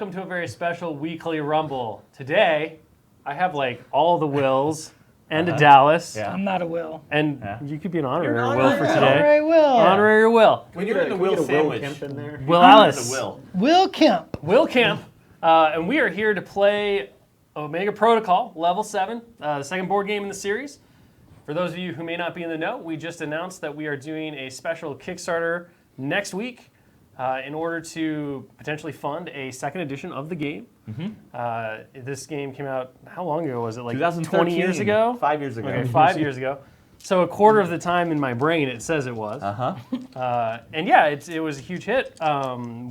Welcome to a very special weekly Rumble. Today, I have like all the Wills and a Dallas. Yeah. I'm not a Will. And you could be an honorary You're an Will for honorary today. Honorary Will. Honorary Will. When you're in the Will sandwich. Kemp in there. Will Alice. Will. Will Kemp. Will Kemp. And we are here to play Omega Protocol Level 7, the second board game in the series. For those of you who may not be in the know, we just announced that we are doing a special Kickstarter next week in order to potentially fund a second edition of the game. This game came out, how long ago was it? Like 20 years ago? 5 years ago. Okay, 5 years ago. So a quarter of the time in my brain it says it was. And yeah, it was a huge hit.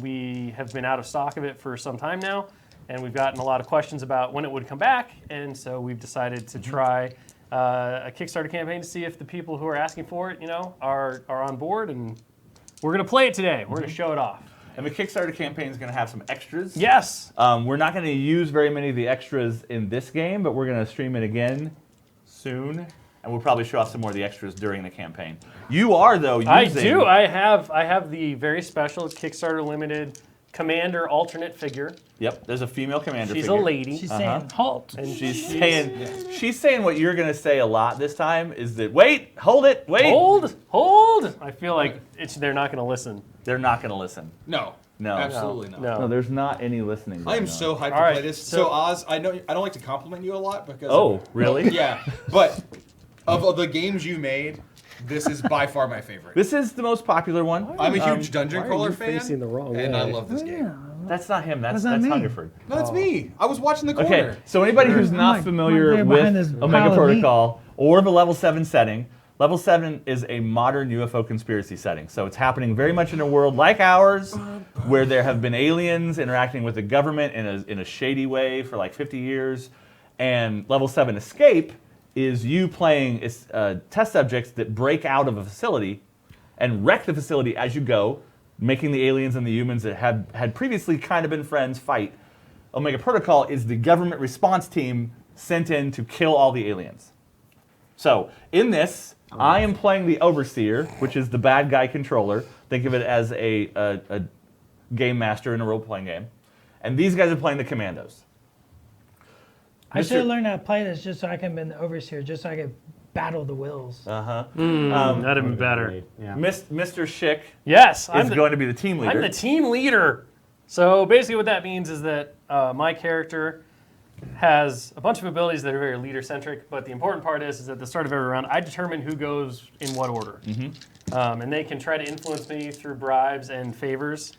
We have been out of stock of it for some time now, and we've gotten a lot of questions about when it would come back, and so we've decided to try a Kickstarter campaign to see if the people who are asking for it, are on board, and we're going to play it today. We're going to show it off. And the Kickstarter campaign is going to have some extras. Yes. We're not going to use very many of the extras in this game, but we're going to stream it again soon. And we'll probably show off some more of the extras during the campaign. You are, though, using... I do. I have the very special Kickstarter limited Commander alternate figure. Yep, there's a female commander She's figure. a lady. She's saying halt. And She's saying what you're going to say a lot this time is that, wait, hold it, wait. Hold. I feel like they're not going to listen. They're not going to listen. No. No. Absolutely not. No. No, there's not any listening. I am going so on. hyped to All right, play this. so- So Oz, I know I don't like to compliment you a lot because Oh, really? yeah, but of the games you made, this is by far my favorite. This is the most popular one. I'm a huge dungeon why are crawler you fan, facing the wrong and I way? love this game. That's not him. That's does that mean? Hungerford. No, that's me. I was watching the corner. Okay, so anybody who's not like- familiar I'm like behind with this Omega pile of Protocol or the Level 7 setting, Level 7 is a modern UFO conspiracy setting. So it's happening very much in a world like ours, where there have been aliens interacting with the government in a shady way for like 50 years. And Level 7 Escape is you playing test subjects that break out of a facility and wreck the facility as you go, making the aliens and the humans that had previously kind of been friends fight. Omega Protocol is the government response team sent in to kill all the aliens. So in this, I am playing the Overseer, which is the bad guy controller. Think of it as a game master in a role-playing game. And these guys are playing the Commandos. I Mr. should have learned how to play this just so I can be the overseer, just so I could battle the Wills. That'd have been better. Yeah. Mr. Schick Yes, is going to be the team leader. I'm the team leader. So basically what that means is that my character has a bunch of abilities that are very leader-centric, but the important part is at the start of every round, I determine who goes in what order. And they can try to influence me through bribes and favors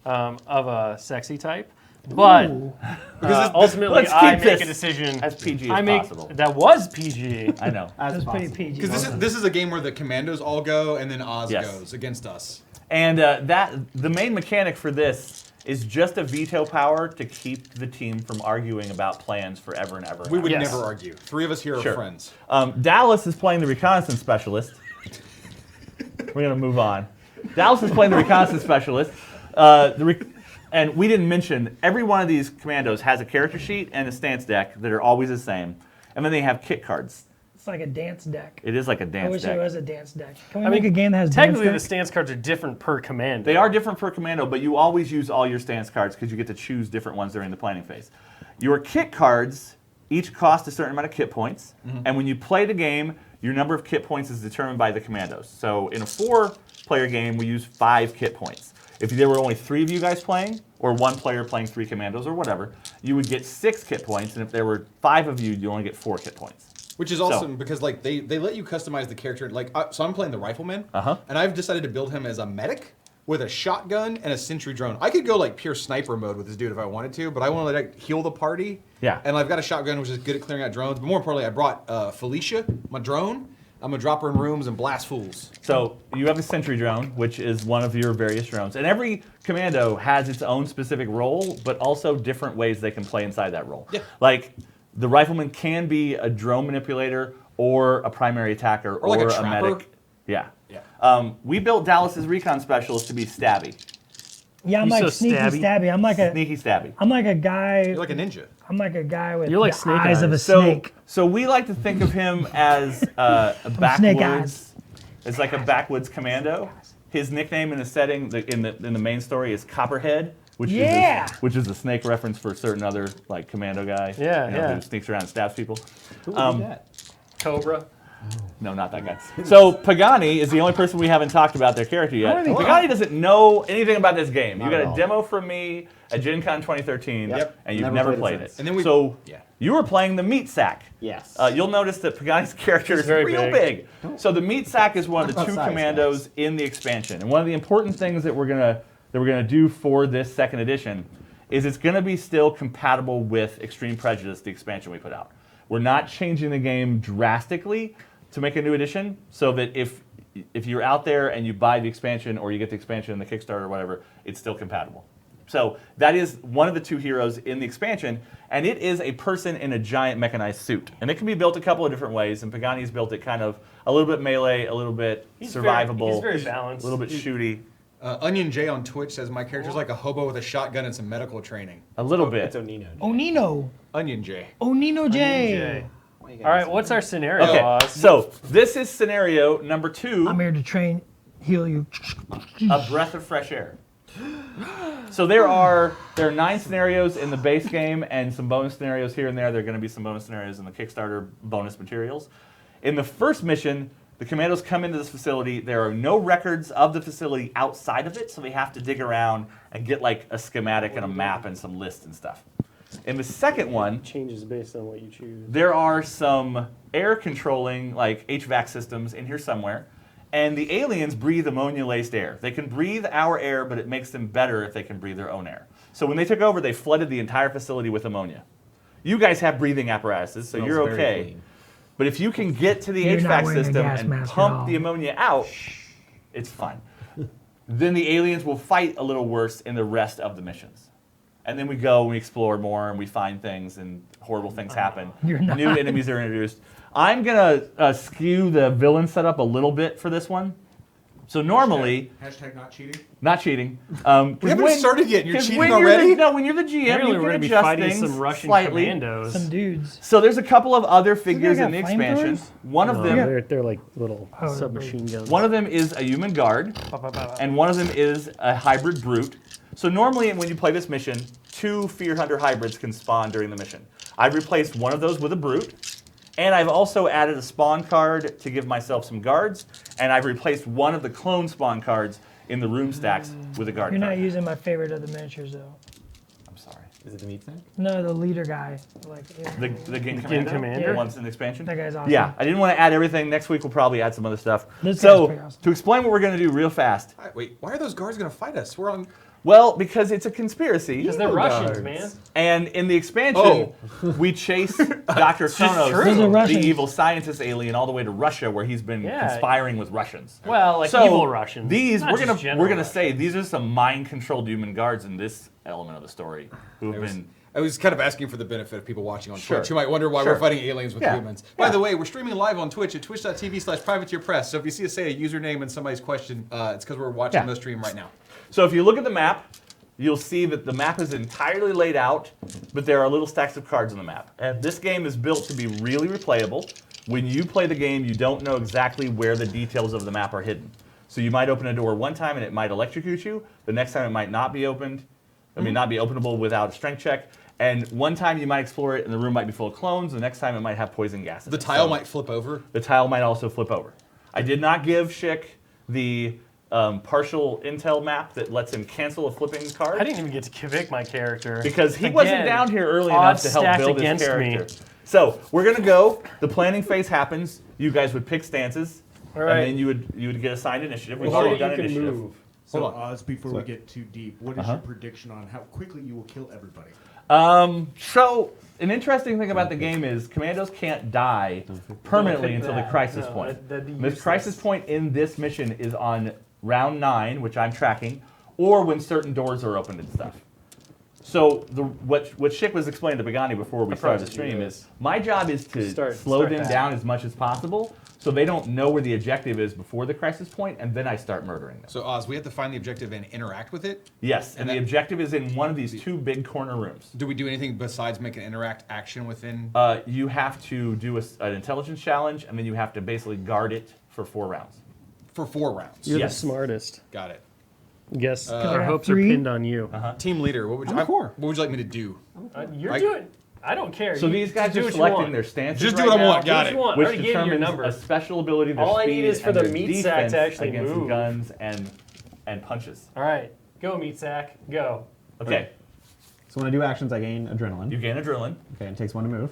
of a sexy type. But ultimately, let's keep I make this a decision. as PG as possible. That was PG. I know. That's pretty PG. Because this is a game where the commandos all go and then Oz Yes. goes against us. And the main mechanic for this is just a veto power to keep the team from arguing about plans forever and ever. We would Yes. never argue. Three of us here Sure. are friends. Dallas is playing the reconnaissance specialist. We're going to move on. Dallas is playing the reconnaissance specialist. And we didn't mention, every one of these commandos has a character sheet and a stance deck that are always the same. And then they have kit cards. It's like a dance deck. It is like a I dance wish deck. it was a dance deck. Can we I make mean, a game that has dance Technically, the deck? stance cards are different per command. They are different per commando, but you always use all your stance cards because you get to choose different ones during the planning phase. Your kit cards each cost a certain amount of kit points, and when you play the game, your number of kit points is determined by the commandos. So in a 4-player game, we use 5 kit points. If there were only 3 of you guys playing, or 1 player playing 3 commandos or whatever, you would get 6 kit points, and if there were 5 of you, you only get 4 kit points. Which is awesome because like they let you customize the character. Like so, I'm playing the rifleman, and I've decided to build him as a medic with a shotgun and a sentry drone. I could go like pure sniper mode with this dude if I wanted to, but I want to like heal the party. Yeah. And I've got a shotgun which is good at clearing out drones. But more importantly, I brought Felicia, my drone. I'm gonna drop her in rooms and blast fools. So you have a sentry drone, which is one of your various drones. And every commando has its own specific role, but also different ways they can play inside that role. Yeah. Like the rifleman can be a drone manipulator or a primary attacker or, like a a trapper. medic. Yeah. Yeah. We built Dallas's recon specialist to be stabby. Yeah, I'm You're like so sneaky stabby. stabby. Sneaky stabby. I'm like a guy. You're like a ninja. I'm like a guy with You're like the Snake eyes of a Eyes. snake. So we like to think of him as a Snake backwoods. It's like a backwoods commando. His nickname in the setting, in the main story, is Copperhead, which Yeah. is a snake reference for a certain other like commando guy. Yeah, yeah. Who sneaks around and stabs people. Who would do that? Cobra. No, not that guy. So Pagani is the only person we haven't talked about their character yet. don't think- Pagani doesn't know anything about this game. You Not got at a all. demo from me at Gen Con 2013, Yep. and you've Never never played it played it. since. And then we- so yeah. you were playing the meat sack. Yes. You'll notice that Pagani's character is very real big. big. So the meat sack is one of the Talk two about size, commandos in the expansion, and one of the important things that we're gonna do for this second edition is it's gonna be still compatible with Extreme Prejudice, the expansion we put out. We're not changing the game drastically to make a new edition, so that if you're out there and you buy the expansion or you get the expansion in the Kickstarter or whatever, it's still compatible. So that is one of the two heroes in the expansion, and it is a person in a giant mechanized suit. And it can be built a couple of different ways, and Pagani's built it kind of a little bit melee, a little bit survivable, He's very balanced. a little bit shooty, Onion J on Twitch says my character's like a hobo with a shotgun and some medical training. a little It's bit. Onino. Onino. Onion J. Onino J. Jay. All right, what's our scenario, Okay, Oz? so this is scenario number 2, I'm here to heal you. a breath of fresh air. So there are 9 scenarios in the base game and some bonus scenarios here and there. There are going to be some bonus scenarios in the Kickstarter bonus materials. In the first mission, the commandos come into this facility. There are no records of the facility outside of it, so they have to dig around and get like a schematic and a map and some lists and stuff. In the second one, Changes based on what you choose. there are some air controlling, like HVAC systems in here somewhere, and the aliens breathe ammonia-laced air. They can breathe our air, but it makes them better if they can breathe their own air. So when they took over, they flooded the entire facility with ammonia. You guys have breathing apparatuses, so Smells you're very okay. clean. But if you can get to the You're not HVAC wearing a system gas and mask at pump all. the ammonia out, it's fine. Then the aliens will fight a little worse in the rest of the missions. And then we go and we explore more and we find things and horrible things happen. You're not. New enemies are introduced. I'm going to skew the villain setup a little bit for this one. So normally, Hashtag not cheating. not cheating. We haven't started yet, and you're 'cause cheating when you're already? when you're the GM, Apparently, you we're can going to be adjust fighting things some Russian slightly. commandos. Some dudes. So there's a couple of other figures got in the expansion. flamethrowers? One of No, them, they're like little Oh, submachine guns. one of them is a human guard, and one of them is a hybrid brute. So normally, when you play this mission, 2 Fear Hunter hybrids can spawn during the mission. I've replaced one of those with a brute, and I've also added a spawn card to give myself some guards, and I've replaced one of the clone spawn cards in the room stacks with a guard You're not card. using my favorite of the miniatures though. I'm sorry. Is it the meat sack? No, the leader guy. Like The Gin Commander, Commander? the ones in the expansion? that guy's awesome. Yeah, I didn't want to add everything. Next week we'll probably add some other stuff. This guy's So, pretty awesome. to explain what we're going to do real fast, Wait, why are those guards gonna fight us? We're on. well, because it's a conspiracy. Because they're Russians, man. And in the expansion, we chase Dr. Kronos, true. Those are the Russians. evil scientist alien, all the way to Russia, where he's been Yeah. conspiring with Russians. Well, like So evil Russians. These not we're just gonna general Russians. say these are some mind-controlled human guards in this element of the story who have been. I was kind of asking for the benefit of people watching on Sure. Twitch who might wonder why Sure. we're fighting aliens with Yeah. humans. Yeah. By the way, we're streaming live on Twitch at twitch.tv/privateerpress. So if you see us say a username in somebody's question, it's because we're watching Yeah. the stream right now. So if you look at the map, you'll see that the map is entirely laid out, but there are little stacks of cards on the map. And this game is built to be really replayable. When you play the game, you don't know exactly where the details of the map are hidden. So you might open a door one time and it might electrocute you. The next time it might not be opened. Not be openable without a strength check. And one time you might explore it and the room might be full of clones. The next time it might have poison gas. in The it. tile So might flip over. The tile might also flip over. I did not give Schick the partial intel map that lets him cancel a flipping card. I didn't even get to pick my character. Because he wasn't Again, down here early enough odds to help stacked build his against me. character. So we're gonna go. The planning phase happens. You guys would pick stances, All right. and then you would get assigned initiative. We've Before already you done can initiative. move. So, Hold on. Oz, before we get too deep, what is your prediction on how quickly you will kill everybody? So an interesting thing about the game is commandos can't die permanently pick until the that. crisis No, point. that'd be The useless. crisis point in this mission is on round 9, which I'm tracking, or when certain doors are opened and stuff. So what Schick was explaining to Pagani before we started the stream is my job is to slow start them that. down as much as possible so they don't know where the objective is before the crisis point, and then I start murdering them. So Oz, we have to find the objective and interact with it. Yes, and And the that- objective is in one of these 2 big corner rooms. Do we do anything besides make an interact action within? You have to do an intelligence challenge, and then you have to basically guard it for 4 rounds. For 4 rounds. You're Yes. the smartest. Got it. Guess I our have hopes 3? are pinned on you. Team leader, what would you? I'm a 4. What would you like me to do? You're I- doing. I don't care. So You these guys do are what you selecting want. their stances. Just do right what I now, want. Got Do it. what you want. I Which already gave you your determines number. a special ability. Their All I speed need is for and the their meat sack to defense actually against move. guns and punches. All right, go meat sack, go. Okay, So when I do actions, I gain adrenaline. you gain adrenaline. Okay, it takes 1 to move.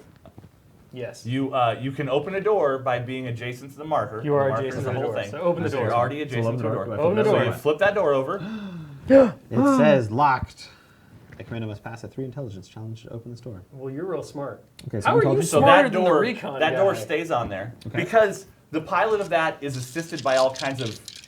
Yes. You can open a door by being adjacent to the marker. You are The marker adjacent is to the whole door, thing. so open the So door. you're already So adjacent open to the the door. door. Do I Open the flip So that you door. flip that door over. It says locked. The commander must pass a 3 intelligence challenge to open this door. Well, you're real smart. Okay, so How are you intelligence- So Smarter that than the door, recon that door guy. stays on there Okay. because the pilot of that is assisted by all kinds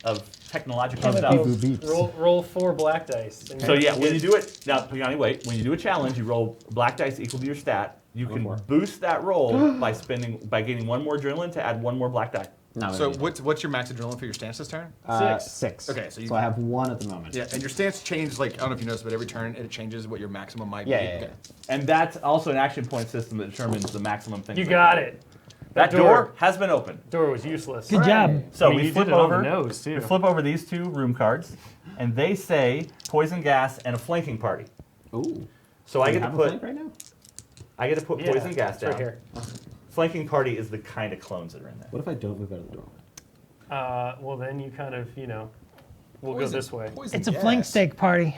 of technological Yeah, stuff. but Beep, beeps. Roll 4 black dice. And So yeah, when you get- do it now, Pagani, wait. When you do a challenge, you roll black dice equal to your stat. You can for it. boost that roll by gaining 1 more adrenaline to add 1 more black die. No, So no, no. what's your max adrenaline for your stance this turn? 6. 6. Okay, so you- I have 1 at the moment. Yeah, and your stance changes, like, I don't know if you noticed, but every turn it changes what your maximum might Yeah, be. yeah, yeah. Okay. And that's also an action point system that determines the maximum thing. You got it. That door has been opened. Door was useless. Good job. So I mean, we you flip did it on over. the nose too. We flip over these 2 room cards, and they say poison gas and a flanking party. Ooh. So I Do get you to have a put flank right now? Yeah, poison gas it's down. right here. Flanking party is the kind of clones that are in there. What if I don't move out of the door? Well, then you kind of, we'll go Poison- this way. poison It's a gas. flank steak party.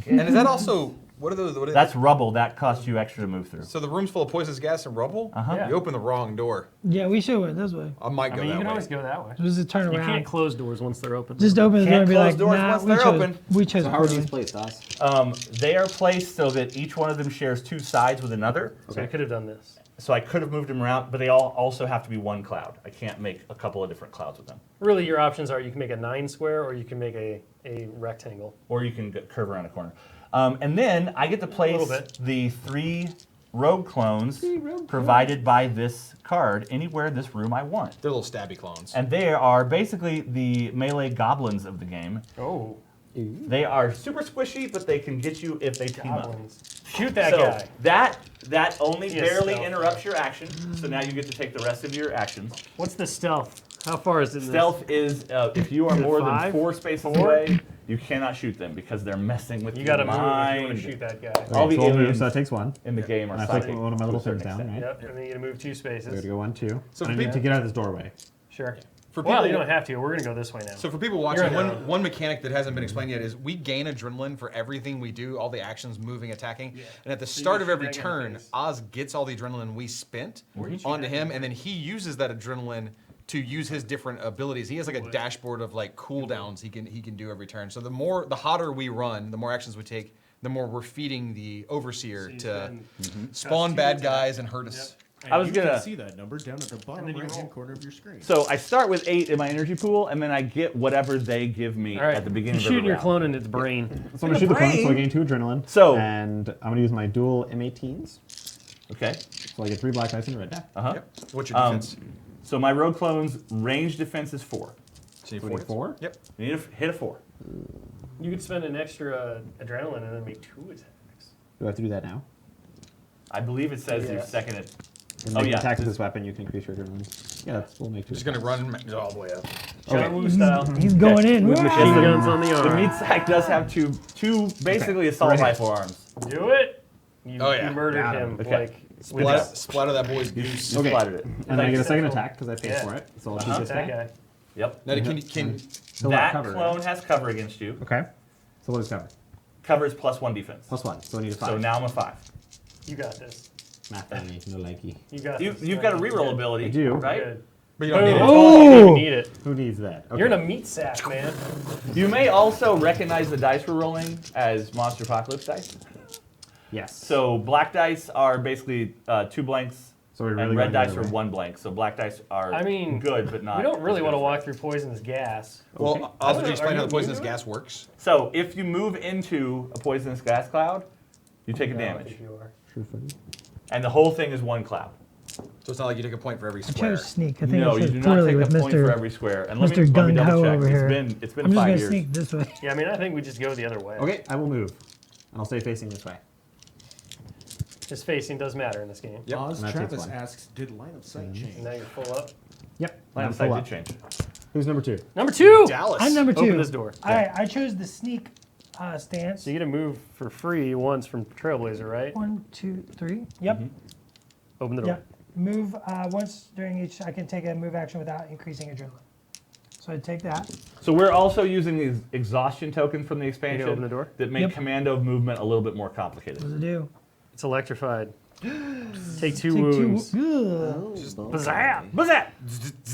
And is that also what are those? What are That's rubble. That costs you extra to move through. so the room's full of poisonous gas and rubble. Yeah. You open the wrong door. Yeah, we should went this way. I might I go mean, you that can way. always go that way. Just to turn You around. can't close doors once they're open. Just open the door Can't and be close like, doors nah, once we they're chose, open. we chose So how are these poison. placed, Doss? They are placed so that each one of them shares 2 sides with another. So I could have done this. So I could have moved them around, but they all also have to be 1 cloud. I can't make a couple of different clouds with them. Really, your options are you can make a 9 square or you can make a rectangle. Or you can curve around a corner. And then I get to place little bit. the 3 rogue clones provided by this card anywhere in this room I want. They're little stabby clones. And they are basically the melee goblins of the game. Oh, They are super squishy, but they can get you if they team up. goblins. Shoot that So guy. that only Yes, barely stealth. interrupts your action. So now you get to take the rest of your actions. What's the stealth? How far is it? in Stealth is if you are Is it more than 5? 4 spaces 4? away, you cannot shoot them because they're messing with This? You your got to move if you want mind. to shoot that guy. All the Okay, 12 moves, aliens so that takes 1. in the game are And I flick psychic one of my little to a certain things down, extent. right? Yep, and then you got to move 2 So I spaces. gotta go 1, 2. So And I for need to get out of this doorway. Sure. For Well, people- you don't have to. We're gonna go this way now. So for people You're watching, in one, the- one mechanic that hasn't been explained yet is we gain adrenaline for everything we do, all the actions, moving, attacking. And at the So you start just of shoot every that guy in the turn, face. Oz gets all the adrenaline we spent Where you shoot onto that him, guy? and then he uses that adrenaline to use his different abilities. He has like a dashboard of like cooldowns he can do every turn. So the hotter we run, the more actions we take, the more we're feeding the overseer So to you spawn two bad attacks. guys and hurt us. And I was you gonna- can see that number down at the bottom then you right-hand roll. corner of your screen. So I start with 8 in my energy pool, and then I get whatever they give me All right. at the beginning You're of shooting every your round. clone in its brain. So I'm gonna shoot the clone, so I gain 2 adrenaline. So- And I'm gonna use my dual M18s. Okay. So I get 3 black dice and a red die. Uh-huh. Yep. What's your Um, defense? So my rogue clone's range defense is 4. So you So I need 4. Yep. You need to hit a 4. You could spend an extra adrenaline and then make 2 attacks. Do I have to do that now? I believe it says your Yeah. second. When Oh, making yeah. attacks with this weapon, you can increase your adrenaline. Yeah, we'll make 2. Just gonna run all the way up. John Woo style. He's going in. Machine Whoa. guns on the The arm. meat sack does have two basically assault Right here. rifle arms. Do it. You, Oh, yeah. you murdered Got him. him. Okay. Like Splatter that boy's goose. You Okay. splattered it. And then I get a second Central. attack because I paid Yeah. for it. So I'll Uh-huh. shoot this that guy. guy. Yep. Now, can Still That have cover, clone right? has cover against you. Okay. So what is cover? Cover is +1 defense. +1. So I need a 5. So now I'm a 5. You got this. Math for me, no likey. You got You, this. you've got a Good. reroll ability, I do. right? Good. but you don't need Boom. it. Oh, you didn't even need it. Who needs that? Okay. You're in a meat sack, man. You may also recognize the dice we're rolling as Monster Apocalypse dice. Yes. So black dice are basically 2 blanks, So we're really and red going the dice other are way. 1 blank. So black dice are I mean, good, but not. We don't really as want to good. walk through poisonous gas. Well, I Oz, don't would know, you explain are how you the poisonous immune to gas works? So if you move into a poisonous gas cloud, you take a No, I don't damage, think you are. True footy. and the whole thing is 1 cloud. So it's not like you take a point for every I square. chose sneak. I think No, I you chose do not poorly take with a point for Mr. every square. And let Mr. me Gung double Ho check. over here. It's been I'm just 5 gonna years. sneak this way. Yeah, I mean, I think we just go the other way. Okay, I will move. And I'll stay facing this way. His facing does matter in this game. Yep. Oz And that takes Travis 1. asks, did line of sight change? And now you're full up. Yep. Line I'm of sight full did up. change. Who's number 2? Number 2. Dallas. I'm number 2. Open this door. All right, I chose the sneak stance. So you get a move for free once from Trailblazer, right? 1, 2, 3. Yep. Open the door. Yep. Move once during each. I can take a move action without increasing adrenaline. So I take that. So we're also using these exhaustion tokens from the expansion open the door? that make Yep. commando movement a little bit more complicated. What does it do? It's electrified. Take 2 Take wounds. 2. Bazap! What's that?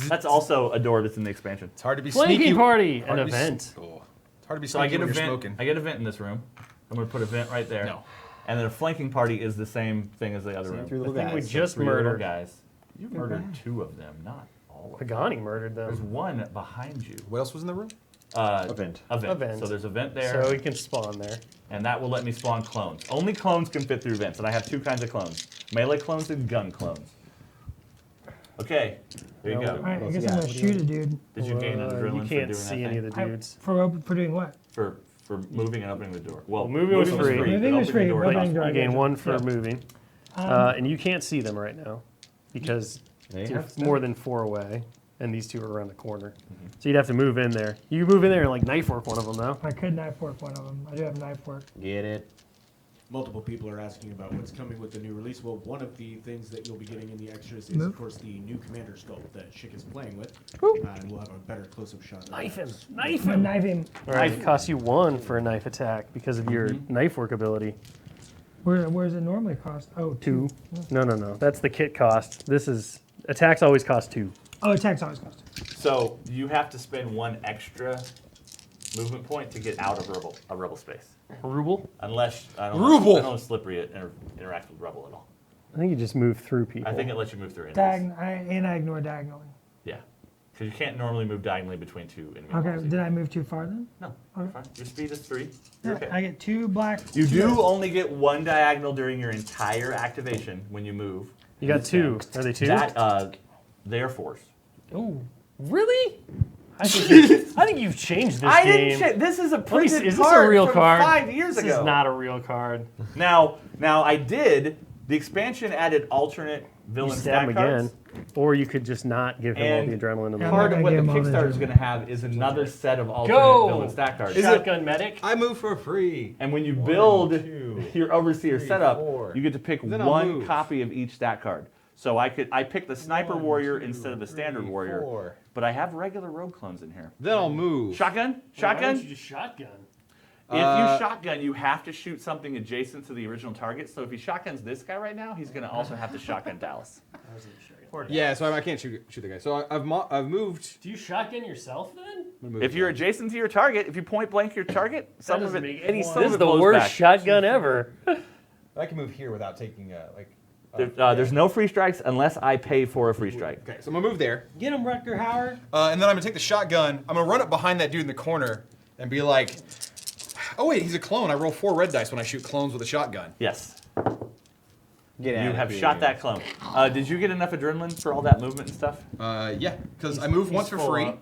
That's also a door that's in the expansion. It's hard to be Flanking sneaky. party, Hard an to be event. Oh. It's hard to be So I sneaky get a when you're vent. smoking. I get a vent in this room. I'm going to put a vent right there. No. And then a flanking party is the same thing as the other room. Three little thing we guys. just Three little murdered. guys. You murdered 2 of them, not all of them. Pagani murdered There's them. one behind you. What else was in the room? A vent. A vent. A vent. So there's a vent there, So he can spawn there. and that will let me spawn clones. Only clones can fit through vents, and I have 2 kinds of clones: melee clones and gun clones. Okay, there you All go. right, I else guess you I'm got? gonna shoot a dude. Did you gain an adrenaline You for can't doing see that any thing? of the dudes. For doing what? For moving and opening the door. Well, moving was free. but Moving was opening free, the door but is opening not. door- You gain 1 for Yeah. moving. And you can't see them right now because They you're have more than 4 away, and these 2 are around the corner. So you'd have to move in there. You move in there and like knife work one of them though. I could knife work one of them. I do have knife work. Get it. Multiple people are asking about what's coming with the new release. Well, one of the things that you'll be getting in the extras is, Move. of course, the new commander sculpt that Schick is playing with. And we'll have a better close-up shot. of Knife that. him! Knife I'm gonna him! knife him. All right, it costs you 1 for a knife attack because of your knife work ability. Where does it normally cost? Oh, 2. No. That's the kit cost. This is attacks always cost 2. Oh, attacks always cost. So you have to spend 1 extra movement point to get out of a rebel space, Ruble? unless I don't Ruble! know, I don't know if Slippery interacts with rebel at all. I think you just move through people. I think it lets you move through enemies. I ignore diagonally. Yeah, because you can't normally move diagonally between 2 enemy. Okay, models. did I move too far then? No, you're fine. Your speed is 3. You're okay. I get 2 black. You do only get 1 diagonal during your entire activation when you move. You got 2. Are they 2? That they are force. Oh, really? I think you've changed this I game. didn't check. This is a Let me printed see, is this card a real from card? 5 years This ago. is not a real card. Now I did. The expansion added alternate You villain stab him stack cards. again. Or you could just not give him all And the adrenaline. And Yeah, the Part of I'm what not the gonna give him all the Kickstarter is going to have is another set of alternate Go! villain stack cards. Shotgun medic. I move for free. And when you build 2, your overseer 3, setup, 4. you get to pick Then I'll 1 move. copy of each stack card. So I picked the sniper 1, warrior 2, instead of the 3, standard warrior, 4. but I have regular rogue clones in here. Then I'll move. Shotgun, Why don't shotgun. you just shotgun? If you shotgun, you have to shoot something adjacent to the original target. So if he shotguns this guy right now, he's going to also have to shotgun Dallas. Yeah, so I can't shoot the guy. So I've moved. Do you shotgun yourself then? I'm gonna move If you're again. adjacent to your target, if you point blank your target, some of doesn't it, make any some sense. This of is it the blows worst back. shotgun ever. I can move here without taking There's no free strikes unless I pay for a free strike. Okay, so I'm gonna move there, Get him, Rutger Hauer. and then I'm gonna take the shotgun. I'm gonna run up behind that dude in the corner and be like, "Oh wait, he's a clone. I roll 4 red dice when I shoot clones with a shotgun." Yes, Get out you of have here. shot that clone. Did you get enough adrenaline for all that movement and stuff? Yeah, because I moved once for full free up.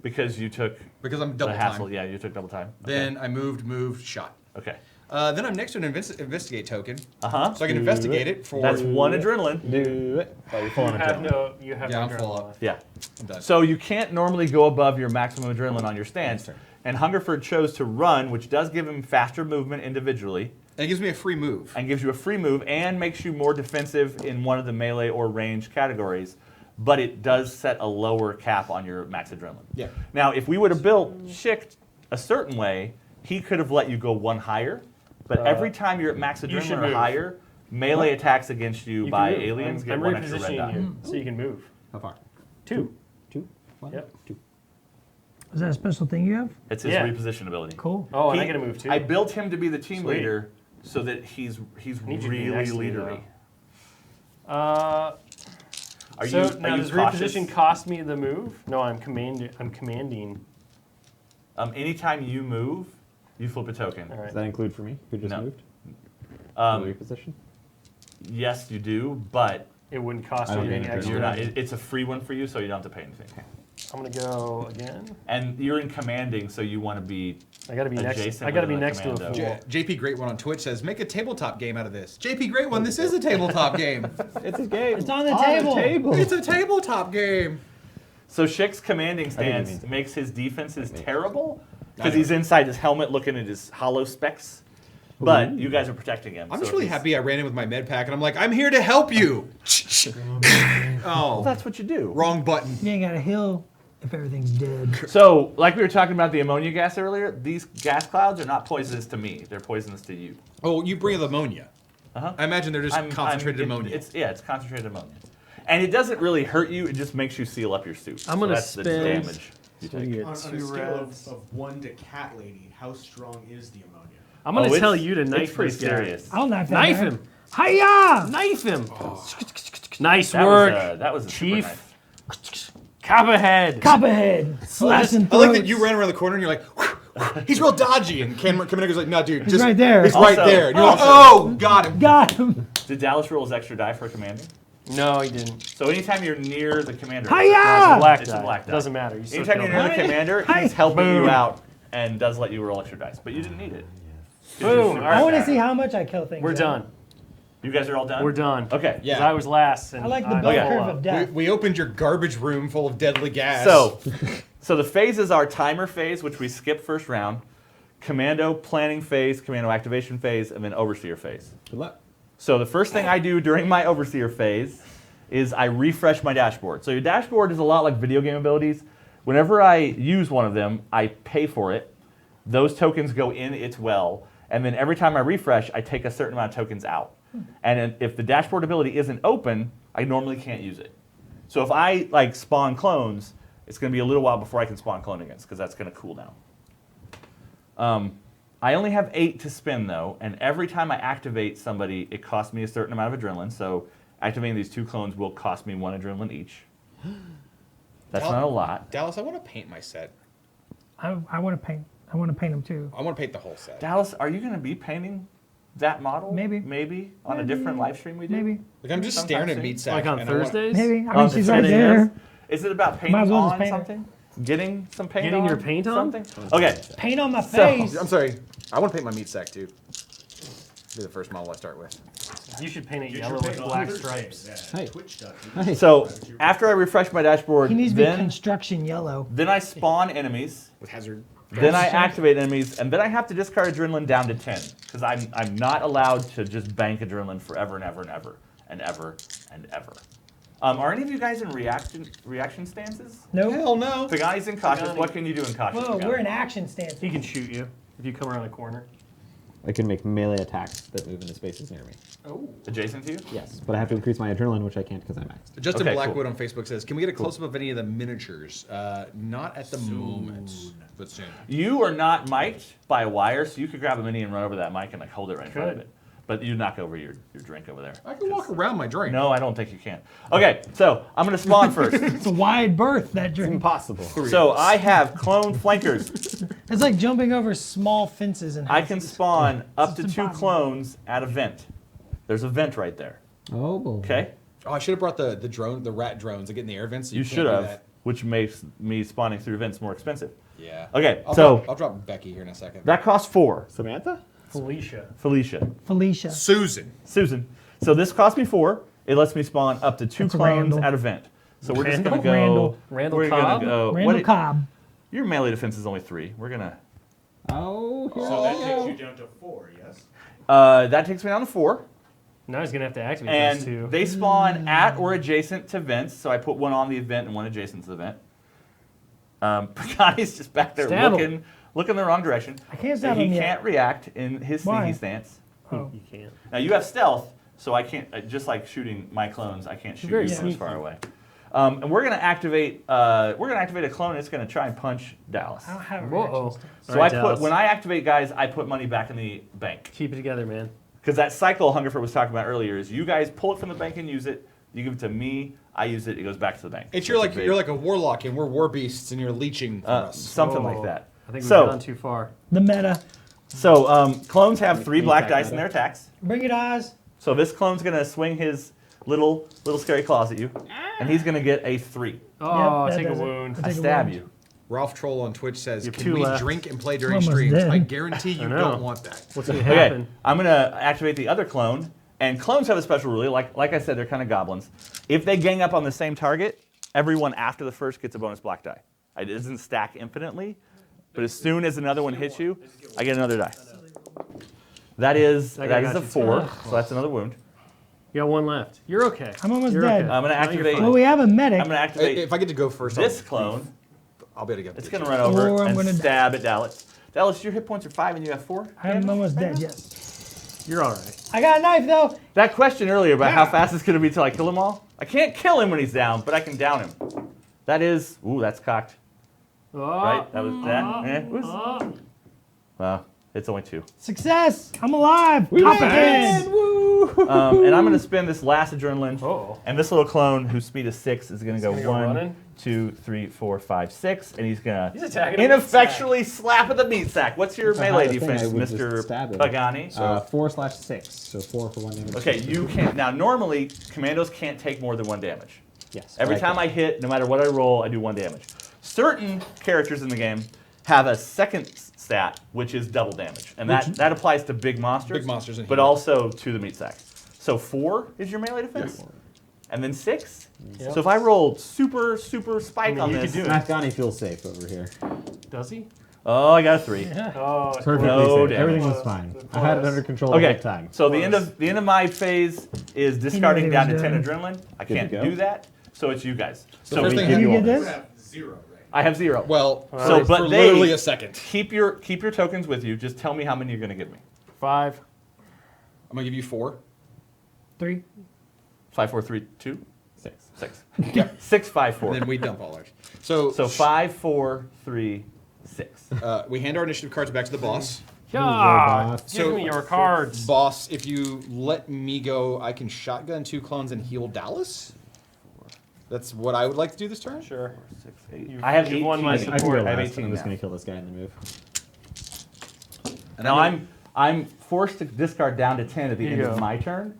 Because you took because I'm the double hassle. time. Yeah, you took double time. Then I moved, shot. Okay. Then I'm next to an investigate token, Uh-huh. so I can investigate it for. That's 1 adrenaline. Do it. Oh, you're full on adrenaline. You have Yeah, no I'm full adrenaline up. Yeah. I'm done. So you can't normally go above your maximum adrenaline on your stance. And Hungerford chose to run, which does give him faster movement individually, And it gives me a free move. and gives you a free move, and makes you more defensive in one of the melee or range categories. But it does set a lower cap on your max adrenaline. Yeah. Now, if we would have built Schick a certain way, he could have let you go 1 higher. But every time you're at max you should adrenaline or move. higher, melee attacks against you, You by can move. aliens I'm get 1 extra red die. repositioning you so you can move. How far? 2. 2? 1? Yep. 2. Is that a special thing you have? It's his Yeah. reposition ability. Cool. Oh, and I He- get to move too. I built him to be the team Sweet. leader so that he's need you to be really next to me, leadery. Uh, Are so you now are you does cautious? reposition cost me the move? No, I'm commanding. Anytime you move, you flip a token. All Does right. that include for me, who just No. moved? Um, Reposition? yes, you do, but It wouldn't cost I you don't anything get it. extra. you're not. It's a free one for you, so you don't have to pay anything. I'm gonna go again. And you're in commanding, so you want to be. I gotta be next. Adjacent I gotta with be a next to a commando. fool. JP Great One on Twitch says, "Make a tabletop game out of this." JP Great One, this is a tabletop game. It's a game. It's on the table. It's a tabletop game. So Schick's commanding didn't stance mean to. makes his defenses terrible because he's inside his helmet looking at his hollow specs. But you guys are protecting him. I'm so just really he's- happy I ran in with my med pack, and I'm like, I'm here to help you. Well, Oh, that's what you do. wrong button. You ain't got a heal if everything's dead. So, like we were talking about the ammonia gas earlier, these gas clouds are not poisonous to me. They're poisonous to you. Oh, you bring ammonia. Uh-huh. I imagine they're just concentrated ammonia. It's concentrated ammonia. And it doesn't really hurt you, it just makes you seal up your suit. I'm gonna that's the spend- damage you So you take. get On a 2 scale reds. of 1 to cat lady, how strong is the ammonia? I'm gonna Oh, tell it's- you to it's knife pretty this guy. serious. I'll knife that Knife guy. him. Hiya! Knife him. Nice That work, that was a super Chief. knife. Copperhead. Copperhead. Slashing I like that throats. you ran around the corner and you're like, he's real dodgy. And Commander's like, no, dude, just right there. He's right Also- there. And you're like, oh, got him. Got him. Did Dallas roll his extra die for commanding? No, he didn't. So anytime you're near the commander, Hiya! It's a black It's a die. black die. Doesn't matter. You still anytime you're kill near him. the commander, Hi. he's helping Boom. you out and does let you roll extra dice. But you didn't need it. Boom. All I right. want to see how much I kill things. We're done. You guys are all done? We're done. Okay. 'Cause Yeah. I was last. And I like the I'm bell Okay. curve full of up. death. We opened your garbage room full of deadly gas. So the phases are timer phase, which we skip first round, commando planning phase, commando activation phase, and then overseer phase. Good luck. So the first thing I do during my overseer phase is I refresh my dashboard. So your dashboard is a lot like video game abilities. Whenever I use one of them, I pay for it. Those tokens go in its well, and then every time I refresh, I take a certain amount of tokens out. And if the dashboard ability isn't open, I normally can't use it. So if I like spawn clones, it's going to be a little while before I can spawn clone against, because that's going to cool down. I only have 8 to spend though, and every time I activate somebody, it costs me a certain amount of adrenaline. So activating these 2 clones will cost me 1 adrenaline each. That's not a lot. Dallas, I want to paint my set. I want to paint. I want to paint them too. I want to paint the whole set. Dallas, are you going to be painting that model? Maybe. Maybe on a Maybe. different live stream we do? Maybe. Like, I'm just Sometime staring at soon. meat sack. Like on and I want- Thursdays? Maybe. I Oh, mean, she's the right setting there. Is it about painting Might as well just on paint her. something? Getting some paint Getting on? your paint on? Something? Okay. Paint on my So- face. I'm sorry. I want to paint my meat sack too. Be the first model I start with. You should paint it Get yellow your with paint on black Thursday. stripes. Yeah, Hey. Twitch.tv. So after I refresh my dashboard, He needs to be then construction yellow. I spawn enemies. With hazard. Then I activate enemies, and then I have to discard adrenaline down to 10 because I'm not allowed to just bank adrenaline forever and ever and ever and ever and ever. Are any of you guys in reaction stances? Nope. Hell no. Pagani's in cautious. What can you do in cautious? Whoa, Pagani? we're in action stance. He can shoot you if you come around the corner. I can make melee attacks that move into spaces near me. Adjacent to you? Yes, but I have to increase my adrenaline, which I can't because I'm maxed. Justin Okay, Blackwood cool. on Facebook says, "Can we get a close up of any of the miniatures? Not at the moment, but soon." You are not mic'd by a wire, so you could grab a mini and run over that mic and like hold it right in front of Could. it. But you knock over your drink over there. I can walk around my drink. No, I don't think you can. Okay, so I'm gonna spawn first. It's a wide berth, that drink. Impossible. So I have clone flankers. It's like jumping over small fences and I can spawn up to It's 2 impossible. clones at a vent. There's a vent right there. Oh, boy. Okay? Oh, I should have brought the drone, the rat drones that get in the air vents. So You can't should do have, that. which makes me spawning through vents more expensive. Yeah. Okay, I'll so drop Becky here in a second. that costs 4. Samantha? Felicia. Felicia. Felicia. Susan. Susan. So this cost me 4. It lets me spawn up to 2 That's clones Randall. at a vent. So we're just gonna Randall? go. Randall. Randall we're Cobb? gonna go. Randall Cobb. Your melee defense is only 3. We're gonna. Oh, here So we that go. takes you down to 4, yes? That takes me down to 4. Now he's gonna have to activate those And two. they spawn at or adjacent to vents. So I put one on the event and one adjacent to the vent. Pagani's just back there Stab looking the wrong direction. I can't stab He him yet. can't react in his Why? sneaky stance. Oh. You can't. Now you have stealth, so I can't. Just like shooting my clones, I can't shoot very you from as sneaky. far away. And we're gonna activate. We're gonna activate a clone. It's gonna try and punch Dallas. I don't have a Whoa. reaction stance. So All right, I put Dallas. when I activate guys, I put money back in the bank Keep it together, man. because that cycle Hungerford was talking about earlier is you guys pull it from the bank and use it. You give it to me, I use it. It goes back to the bank. It's So you're a like big- you're like a warlock and we're war beasts and you're leeching from us. something Whoa. like that. I think we've So- gone too far. The meta. So clones have 3 black attack dice in their attacks. Bring it, Oz. So this clone's gonna swing his little scary claws at you, and he's gonna get a 3. Oh, that take a does it. wound. I'll I take a stab wound. you. Ralph Troll on Twitch says, You have "Can 2 we left. drink and play during Almost streams?" dead. I guarantee you know. don't want that. What's gonna Okay, happen? I'm gonna activate the other clone, and clones have a special rule. Like I said, they're kind of goblins. If they gang up on the same target, everyone after the first gets a bonus black die. It doesn't stack infinitely, but as soon as another one hits you, I get another die. That is That guy a got you 4, too. so that's another wound. You got one left. You're okay. I'm almost You're dead. okay. I'm gonna No, you're activate- fine. Well, we have a medic. I'm going to activate If I get to go first, this clone. I'll be able to get. It's going to run over Or I'm and gonna stab at Dallas. Dallas, your hit points are 5 and you have 4? I'm almost dead, yes. You're all right. I got a knife, though. That question earlier about how fast it's going to be till I kill them all, I can't kill him when he's down, but I can down him. That is, ooh, that's cocked. Oh, Right? That was that. Well, it's only 2. Success. I'm alive. Copperhead. And I'm going to spend this last adrenaline. Oh. And this little clone, whose speed is 6, is going to go gonna go 1, running? 2, 3, 4, 5, 6, and he's going He's to attacking. ineffectually slap at the meat sack. What's your If I had melee a thing, defense, I would just Mr. stab him. Pagani? 4/6, so 4 for 1 damage. Okay, you can't. Now, normally, commandos can't take more than 1 damage. Yes. Every right time there. I hit, no matter what I roll, I do 1 damage. Certain characters in the game have a second stat, which is double damage, and that applies to big monsters. Big monsters and but humans. also to the meat sack. So 4 is your melee defense, and then 6. Yep. So if I roll super spike mean, on you this, could do it. Afghani feels safe over here. Does he? oh, I got a 3. Oh, it's Perfectly No safe. damage. Everything was fine. I had it under control the Okay, whole time. so the end of my phase is discarding he down was to 10 doing. adrenaline. I Good to can't go. do that, so it's you guys. The So first we thing give Can you you get all. You this? have 0, right? I have 0. Well, So, but for they- literally a second. Keep your tokens with you. Just tell me how many you're going to give me. 5. I'm gonna give you 4. 3. 5, 4, 3, 2, 6. 6. Yeah. 6, 5, 4. And then we dump all ours. So, So 5, 4, 3, 6. we hand our initiative cards back to the boss. Yeah. boss. Give So- me your cards. Boss, if you let me go, I can shotgun 2 clones and heal Dallas. That's what I would like to do this turn. Sure. 6, 8. You've- I have you've 18. won my I can go support. I have last. 18 I'm just now. going to kill this guy in the move. And Now I'm forced to discard down to 10 at the Here end you of go. my turn.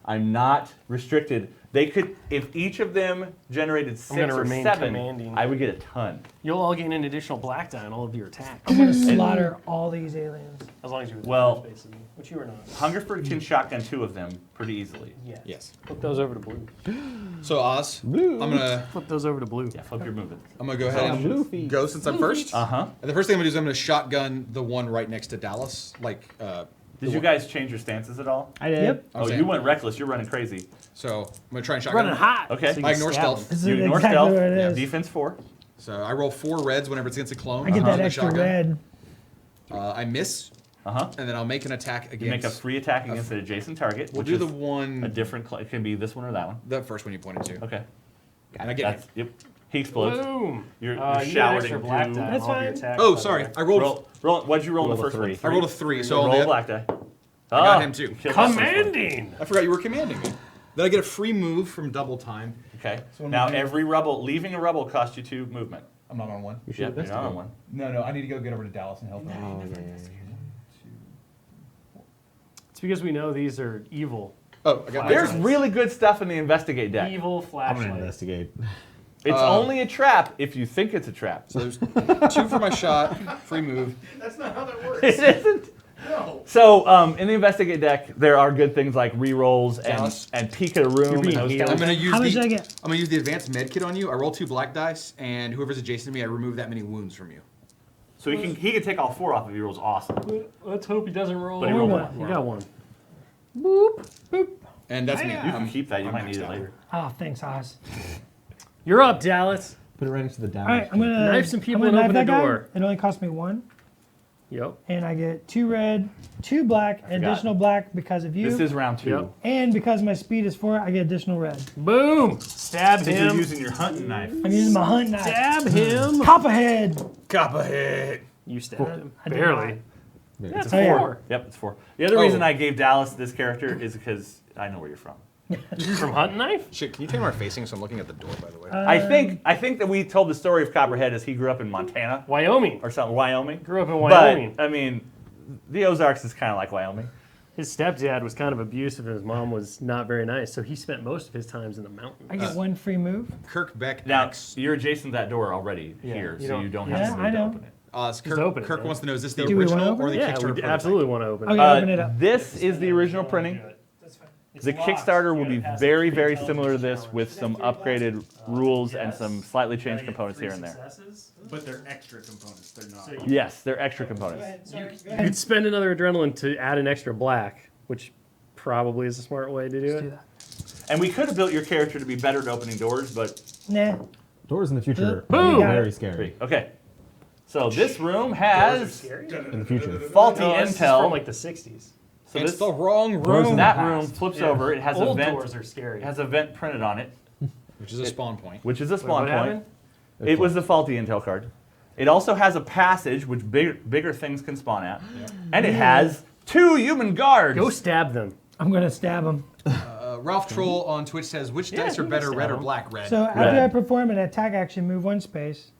I'm not restricted. They could, if each of them generated 6 gonna or remain 7, commanding. I would get a ton. You'll all gain an additional black die on all of your attacks. I'm going to slaughter all these aliens. As long as you're Well- basically. Which you are not. Hungerford can shotgun 2 of them pretty easily. Yeah. Yes. Flip those over to blue. So Oz, Blue. I'm gonna Flip those over to blue. Yeah, flip your movement. go ahead and blue feet. go since I'm first. Uh-huh. And the first thing I'm gonna do is I'm gonna shotgun the one right next to Dallas. Like, Did you guys change your stances at all? I did. Yep. I'm Oh, saying- you went reckless. You're running crazy. So I'm gonna try and shotgun. Running him. hot. Okay. So you I can ignore stab stealth. them. This is You ignore exactly stealth. what it Yeah. is. Defense 4. So I roll 4 reds whenever it's against a clone. I get I'm that using a extra shotgun. red. I miss, Uh-huh. and then I'll make an attack against. You make a free attack against an adjacent target, We'll which do is the a one, different. It can be this one or that one. the first one you pointed to. Okay. And I get That's yep. He explodes. Boom. You're You get an showered extra into. black die on That's all of your fine. attacks, Oh, by the sorry. way. I rolled. Roll. What'd you roll in the Roll a first one? 3. I rolled a 3. So roll on a the- black die. I got him too. Killed that first one. Commanding. I forgot you were commanding me. Then I get a free move from double time. Okay. So Now I'm- every rebel, leaving a rebel costs you 2 movement. I'm not on one. We should Yep, have you're this not on together. one. No, I need to go get over to Dallas and help him. Oh, yeah, yeah, yeah. It's because we know these are evil. Oh, I got There's my really good stuff in the investigate deck. Evil I'm going to flashlight. investigate. It's only a trap if you think it's a trap. So there's 2 for my shot, free move. That's not how that works. It isn't. No. So in the investigate deck, there are good things like re-rolls Dallas. and peek at a room You're and being those healed. kind I'm of gonna use How much the did I get? I'm gonna use the advanced med kit on you. I roll 2 black dice, and whoever's adjacent to me, I remove that many wounds from you. So he can take all 4 off if he rolls awesome. Let's hope he doesn't roll. But he Or rolled what? one. You got one. And that's me. You can keep that. You I'm might need maxed it out. later. Oh, thanks, Oz. You're up, Dallas. Put it right next to the down. All right, I'm gonna Knife some people I'm gonna and knife open the that guy. door. It only cost me 1, Yep. and I get 2 red, 2 black, forgot. additional black because of you, This is round 2. Yep. and because my speed is 4, I get additional red. Boom. Stab Since you're him. using your hunting knife. I'm using my hunt knife. Stab him. Copperhead. Copperhead. You stabbed him. I did Barely. not. That's Oh, yeah. 4. Yep, it's 4. The other Oh. reason I gave Dallas this character is because I know where you're from. From hunting knife? Shit, can you tell me where I'm facing so I'm looking at the door, by the way? I think that we told the story of Copperhead as he grew up in Montana Wyoming. or something, Wyoming. Grew up in Wyoming. But I mean, the Ozarks is kind of like Wyoming. His stepdad was kind of abusive and his mom was not very nice, so he spent most of his times in the mountains. I get 1 free move. Kirk Beck Now X. you're adjacent to that door already Yeah, here, you so don't- you don't Yeah, have to I move to know. open it. Kirk, open it, Kirk man. wants to know, is this the Do we wanna original open or it? the Yeah, Kickstarter we prototype? absolutely want to open Okay, it. open it up. This is the original printing. That's fine. The Kickstarter will be very, very similar to this with some upgraded rules and some slightly changed components here and there. But they're extra components. They're not. Yes, they're extra components. Sorry, go You ahead. could spend another adrenaline to add an extra black, which probably is a smart way to do Let's do it. that. And we could have built your character to be better at opening doors, but Nah. Doors in the future Boom! are very scary. okay. So this room has In the future. faulty No, this is intel. from like the 60s. So It's this, the wrong Doors room, in that past. room flips Yeah. over. It has a Old vent. doors are scary. It has a vent printed on it, which is a spawn point. which is a Wait, spawn what point. happened? It was the faulty intel card. It also has a passage which bigger things can spawn at, and it has 2 human guards. Go stab them. I'm gonna stab him. Ralph Troll on Twitch says, which Yeah, dice are you can better, stab red or them. black? Red. So after I perform an attack action, move 1 space.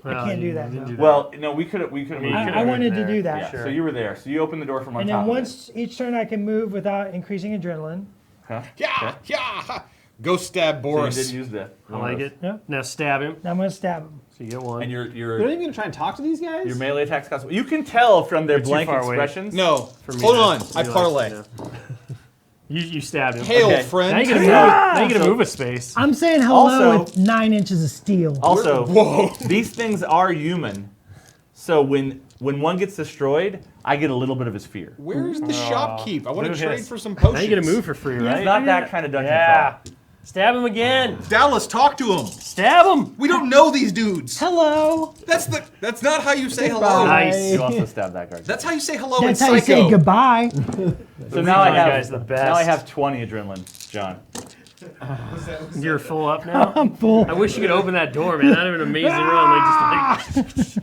I can't do that. didn't though. do Well, no, we could have. I mean, you I could've wanted been to there. do that. Yeah, Sure. so you were there. So you opened the door from on And top. then of once each turn, I can move without increasing adrenaline. Huh? yeah, yeah. Go stab So you Boris. did use that. I like it. Yeah. Now stab him. Now I'm gonna stab him. So you get one. And You're not your even gonna try and talk to these guys? your melee attacks cost. You can tell from their You're too blank far away. expressions. No, For me hold to on. I realize, parlay. you know. You stabbed him. Hail, Okay. friend. Now you get to move. Now you get to move a space. I'm saying hello Also- with 9 inches of steel. Also, Whoa. these things are human. So when one gets destroyed, I get a little bit of his fear. Where's the shopkeep? I want Look to at trade this. for some potions. Now you get to move for free, right? It's not that kind of dungeon Yeah. crawl. Stab him again. Dallas, talk to him. Stab him. We don't know these dudes. Hello. That's not how you say hello. Nice. You also stab that guard. That's how you say hello That's in how you Psycho. say goodbye. So now I That have guy's the best. now I have 20 adrenaline, John. You're full up now. I'm full. I wish you could open that door, man. That'd have been an amazing run. Like just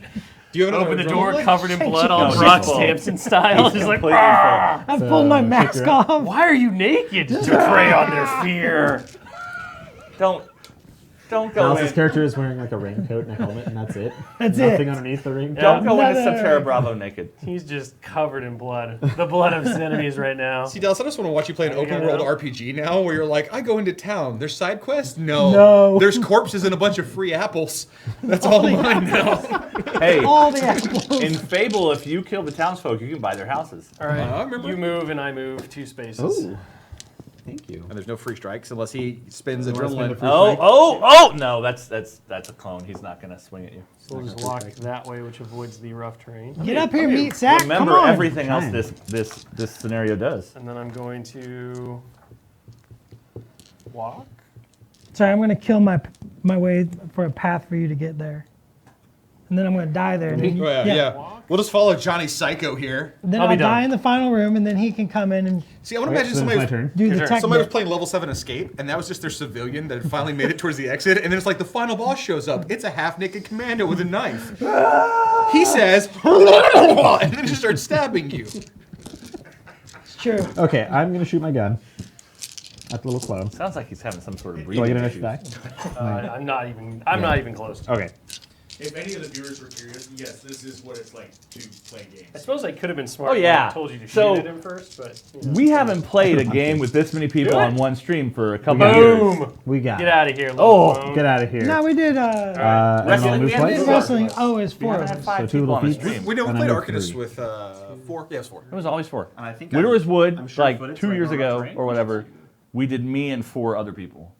Do you have like another open the adrenaline? door covered in blood, all No, he's Brock full. Sampson style. Just like, Completely full. I pulled my mask shake off. why are you naked? To prey on their fear. Don't go Alice's in. character is wearing like a raincoat and a helmet, and that's it. That's Nothing it. underneath the raincoat. Don't go No, into no, no, Subterra no. Bravo naked. He's just covered in blood. The blood of his enemies right now. See, Dallas, I just want to watch you play an you open go world now. RPG now where you're like, I go into town. There's side quests? No. No. There's corpses and a bunch of free apples. That's all mine now. Hey, All the apples. in Fable, if you kill the townsfolk, you can buy their houses. All right, I remember. you move and I move 2 spaces. Ooh. Thank you. And there's no free strikes unless he spends You wanna spend a adrenaline. free Oh, no, that's a clone. He's not gonna swing at you. So we'll just walk that way, which avoids the rough terrain. Get up here, meat sack. Come Remember on. everything else Fine. this scenario does. And then I'm going to walk. Sorry, I'm gonna kill my way for a path for you to get there. And then I'm gonna die there. And then, Oh, yeah. We'll just follow Johnny Psycho here. Then I'll I'll be done. die in the final room, and then he can come in and See, I want to Okay, imagine so then somebody it's my was, turn. do the turn. tech somebody was bit. playing level 7 Escape, and that was just their civilian that had finally made it towards the exit, and then it's like the final boss shows up. It's a half-naked commando with a knife. He says, and then just starts stabbing you. It's true. Okay, I'm gonna shoot my gun at the little clone. Sounds like he's having some sort of Do I breathing get an issues. extra die? I'm not even close to it. Okay. If any of the viewers were curious, yes, this is what it's like to play games. I suppose I could have been smart. Oh, yeah. when I told you to So- shoot at him first, but you know. We haven't played a game with this many people Do it. on one stream for a couple of years. Boom! We got Get it. out of here, little Oh, clone. Get out of here. No, we did. Wrestling, Everyone we move had twice? to- Wrestling. Oh, it's We 4 haven't of had us. 5 So two people on a little feet. stream. We know we And played I moved Arcanist 3. with 4. Yeah, it was 4. It was always 4. And I think When it was Wood, I'm sure like footage 2 like years on ago Terrain. or whatever, we did me and 4 other people.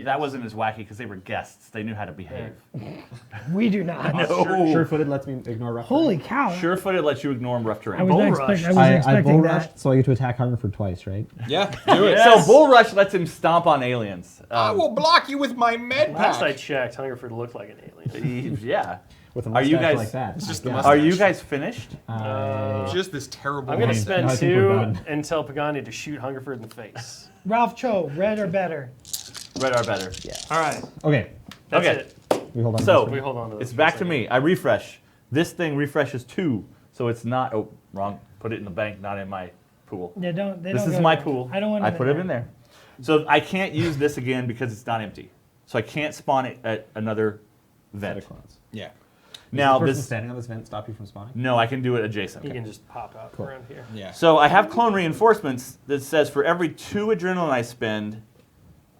That wasn't as wacky because they were guests. They knew how to behave. We do not. Sure-footed lets me ignore rough. Holy cow! Sure-footed lets you ignore rough I terrain. was Bull not, rush. I wasn't I expecting bull that. rushed, so I get to attack Hungerford twice, right? Yeah, do it. So Bull Rush lets him stomp on aliens. I will block you with my med Last I pack. checked, Hungerford looked like an alien. Yeah. With a Are you mustache guys- like that. It's just I the guess. mustache. Are you guys finished? Just this terrible. I'm going to one. spend I think we're 2 done. and tell Pagani to shoot Hungerford in the face. Ralph Cho, red or better? Red are better. All right, Okay, that's Okay. it. we hold on. So- to We this hold on to this. It's for a back to second. me. I refresh. This thing refreshes 2, so it's not. Oh, wrong. Put it in the bank, not in my pool. They don't. They This don't is go my there. pool. I don't want. I put it in there. So I can't use this again because it's not empty. So I can't spawn it at another one. vent. Clones. Yeah. Now Does the person this. standing on this vent stop you from spawning? No, I can do it adjacent. He can just pop out around here. Yeah. So I have clone reinforcements that says for every 2 adrenaline I spend,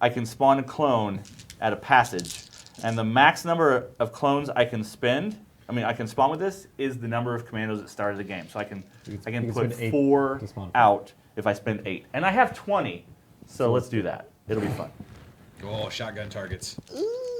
I can spawn a clone at a passage. And the max number of clones I can spend, I can spawn with this, is the number of commandos that started the game. So I can You put spend 8 4 to spawn. out if I spend 8. And I have 20. So let's do that. It'll be fun. Oh, shotgun targets.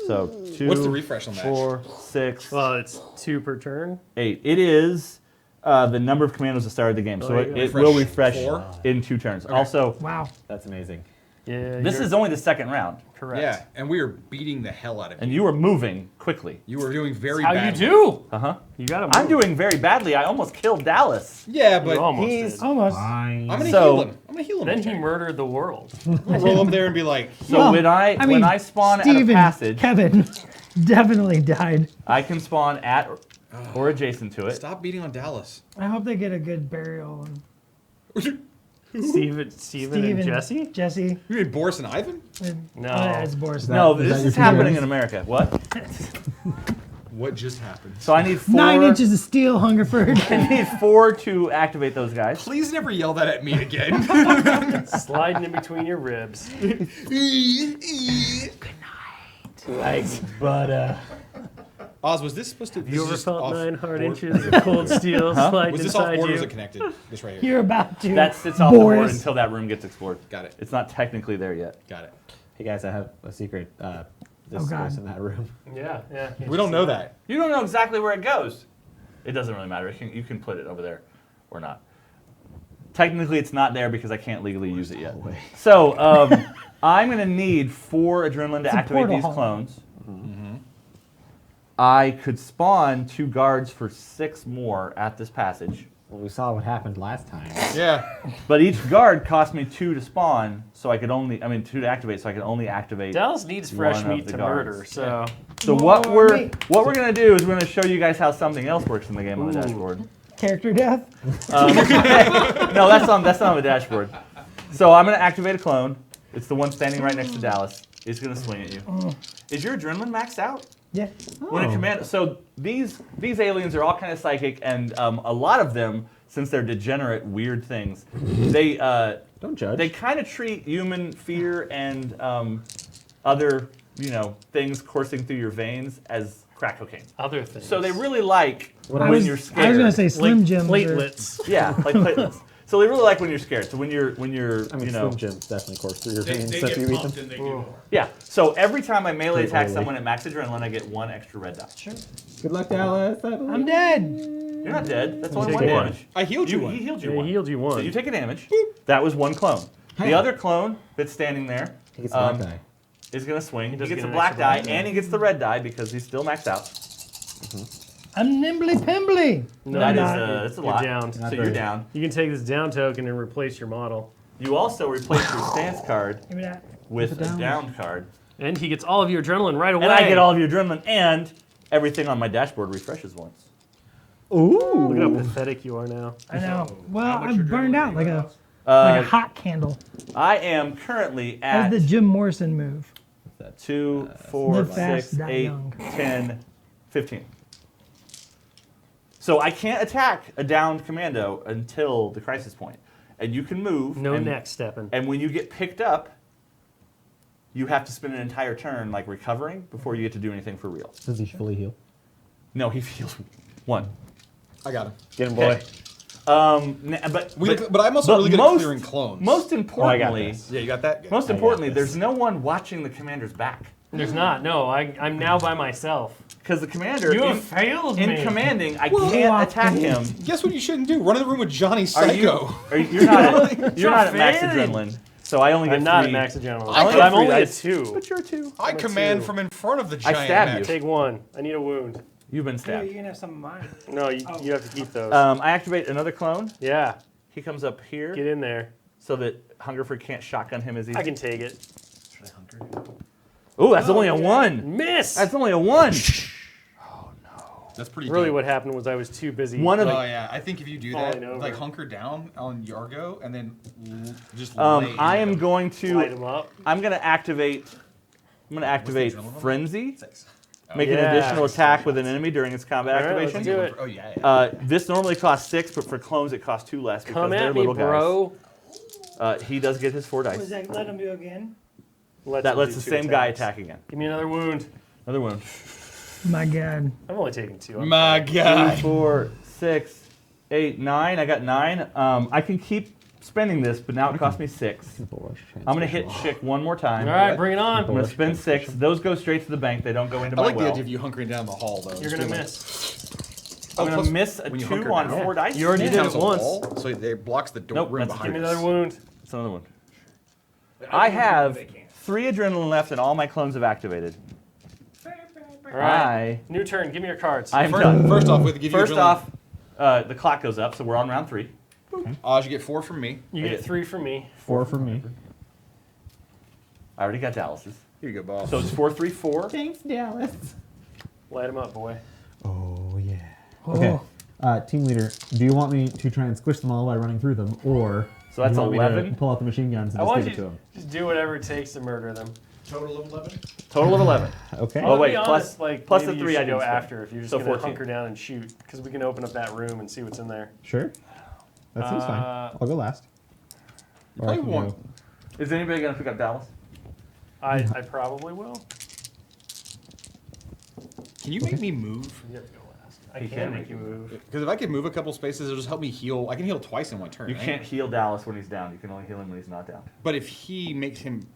So 2, What's the refresh on that? 4, 6, Well, it's 2 per turn. 8. It is the number of commandos that started the game. So there you it go. will refresh Four? in 2 turns. Also, Wow. That's amazing. Yeah. this is only the second round, correct. Yeah, and we are beating the hell out of and you. you were moving quickly. You were doing very How you badly. do? Uh-huh. You got to. I'm doing very badly. I almost killed Dallas. Yeah, You but almost he's- did. Almost. Fine. I'm gonna So- heal him. I'm gonna heal him. Then he okay? murdered the world. I'll roll him there and be like, So Well, when I spawn Steven, at a passage, Kevin definitely died. I can spawn at or adjacent to it. stop beating on Dallas. I hope they get a good burial. Steven and Jesse? Jesse. You mean Boris and Ivan? No. It's Boris. No, Is that this your is happening feelings? in America. What? What just happened? So I need 4. 9 inches of steel, Hungerford. I need 4 to activate those guys. Please never yell that at me again. Sliding in between your ribs. Like butter. Oz, was this supposed to? You this ever is felt off 9 hard board? inches of cold steel sliding Was this off inside board or you? was it connected? This right here. You're about to. That sits off the board Boris. until that room gets explored. Got it. It's not technically there yet. Got it. Hey guys, I have a secret. This Oh, God. goes in that room. Yeah, yeah. We don't know that. You don't know exactly where it goes. It doesn't really matter. You can put it over there or not. Technically, it's not there because I can't legally use it yet. So I'm going to need 4 adrenaline to It's a activate portal these hall. clones. I could spawn 2 guards for 6 more at this passage. Well, we saw what happened last time. Yeah. But each guard cost me 2 to spawn, so I could only, 2 to activate, so I could only activate. Dallas needs fresh one of meat the to guards. murder, so. So More what meat. we're gonna do is we're gonna show you guys how something else works in the game on the Ooh. dashboard. Character death. No, that's on the dashboard. So I'm gonna activate a clone. It's the one standing right next to Dallas. It's gonna swing at you. Is your adrenaline maxed out? Yeah. When a command, so these aliens are all kind of psychic, and a lot of them, since they're degenerate, weird things, they Don't judge. they kind of treat human fear and other things coursing through your veins as crack cocaine. Other things. So they really like I when was, you're I scared. was gonna say Slim like Jims. or- platelets. Yeah, like platelets. So they really like when you're scared. So when you're I mean, Slim Jims definitely course through your veins They if you get eat pumped them. and they do. yeah. So every time I melee attack Completely. someone at max adrenaline, I get 1 extra red die. Good luck, Dallas. I'm dead. You're not dead. That's only take 1 one. damage. I healed you He one. healed you Yeah, one. he healed you one. So you take a damage. That was 1 clone. The other clone that's standing there He gets a black die. is going to swing. He does gets get a an black extra die, black die. and he gets the red die because he's still maxed out. I'm nimbly pimbly. No, That you're is not. that's a You're lot. down. So Not you're very- down. You can take this down token and replace your model. You also replace your stance card Give me that. with a down card. And he gets all of your adrenaline right away. And I get all of your adrenaline, and everything on my dashboard refreshes once. Look at how pathetic you are now. I know. So, Well, how much I've burned adrenaline out do like you a have? like a hot candle. I am currently That's at the Jim Morrison move. 2, 4, Live fast, 6, die 8, young. 10, 15. So I can't attack a downed commando until the crisis point. And you can move. No and, neck stepping. And when you get picked up, you have to spend an entire turn like recovering before you get to do anything for real. Does he fully heal? No, he heals 1. I got him. Get him, boy. Okay. But I'm also really good at clearing clones. Most I got importantly, this. Yeah, you got that? most I got importantly, this. there's no one watching the commander's back There's not. No, I'm now by myself. because the commander You in, have failed in me. commanding, I Well, can't attack him. Guess what you shouldn't do? Run in the room with Johnny Are Psycho. you're not you're not at max failing. adrenaline, so I only get I'm not 3. at max adrenaline. I only But get I'm 3 only at dice. 2. But you're a 2. I I'm a command 2. from in front of the giant stab you. mech. Take 1. I need a wound. You've been Yeah, stabbed. you can have some of mine. No, you have to keep those. I activate another clone. Yeah, He comes up here get in there. so that Hungerford can't shotgun him as easy. I can take it. Ooh, that's only a 1. Miss! That's only a 1. That's pretty Really dope. what happened was I was too busy. One of Oh the yeah, I think if you do Falling that, over. like hunker down on Yargo and then just I lay am into going light to him up. I'm going to activate adrenaline? frenzy. Six. Make an Yeah. additional attack with an enemy during its combat All right, let's activation. do it. Oh yeah. This normally costs 6, but for clones it costs 2 less because Come they're at me, little bro. guys. He does get his 4 Was dice. that let him do again? Let That him lets do the 2 same guy attacks. attack again. Give me another wound. Another one. My God. I'm only taking 2. I'm My fine. God. 2, 4, 6, 8, 9. I got 9. I can keep spending this, but now it costs me 6. I'm gonna hit Schick one more time. All right, bring it on. I'm gonna spend 6. Those go straight to the bank. They don't go into I my like the well. idea of you hunkering down the hall, though. You're Just gonna doing miss. I'm gonna plus, miss a when you 2 hunker on down. 4 dice. You already It did counts it a once. wall, so it blocks the door Nope, room that's- behind Give me us. another wound. It's another one. I have 3 adrenaline left, and all my clones have activated. All right. New turn. Give me your cards. I'm done. First off, we have to give you First adrenaline. off, the clock goes up, so we're on round 3. Oz, you get 4 from me. You get 3 from me. 4 for me. I already got Dallas's. Here you go, boss. So it's 4, 3, 4. Thanks, Dallas. Light him up, boy. Oh, yeah. Oh. Okay. Team leader, do you want me to try and squish them all by running through them, or So that's do you want me to 11? pull out the machine guns and I just want give it to you them? to just do whatever it takes to murder them. Total of 11? Total of 11. Okay. Oh, To wait, be plus- honest, like, plus maybe the you 3 I should go didn't spend. after if you're just So gonna 14. hunker down and shoot, because we can open up that room and see what's in there. Sure. That seems fine. I'll go last. Or I probably can won't. go- Is anybody gonna pick up Dallas? I probably will. Can you make me move? You have to go last. I He can can make make you move. Because if I could move a couple spaces, it'll just help me heal. I can heal twice in one turn. You right? can't heal Dallas when he's down. You can only heal him when he's not down. But if he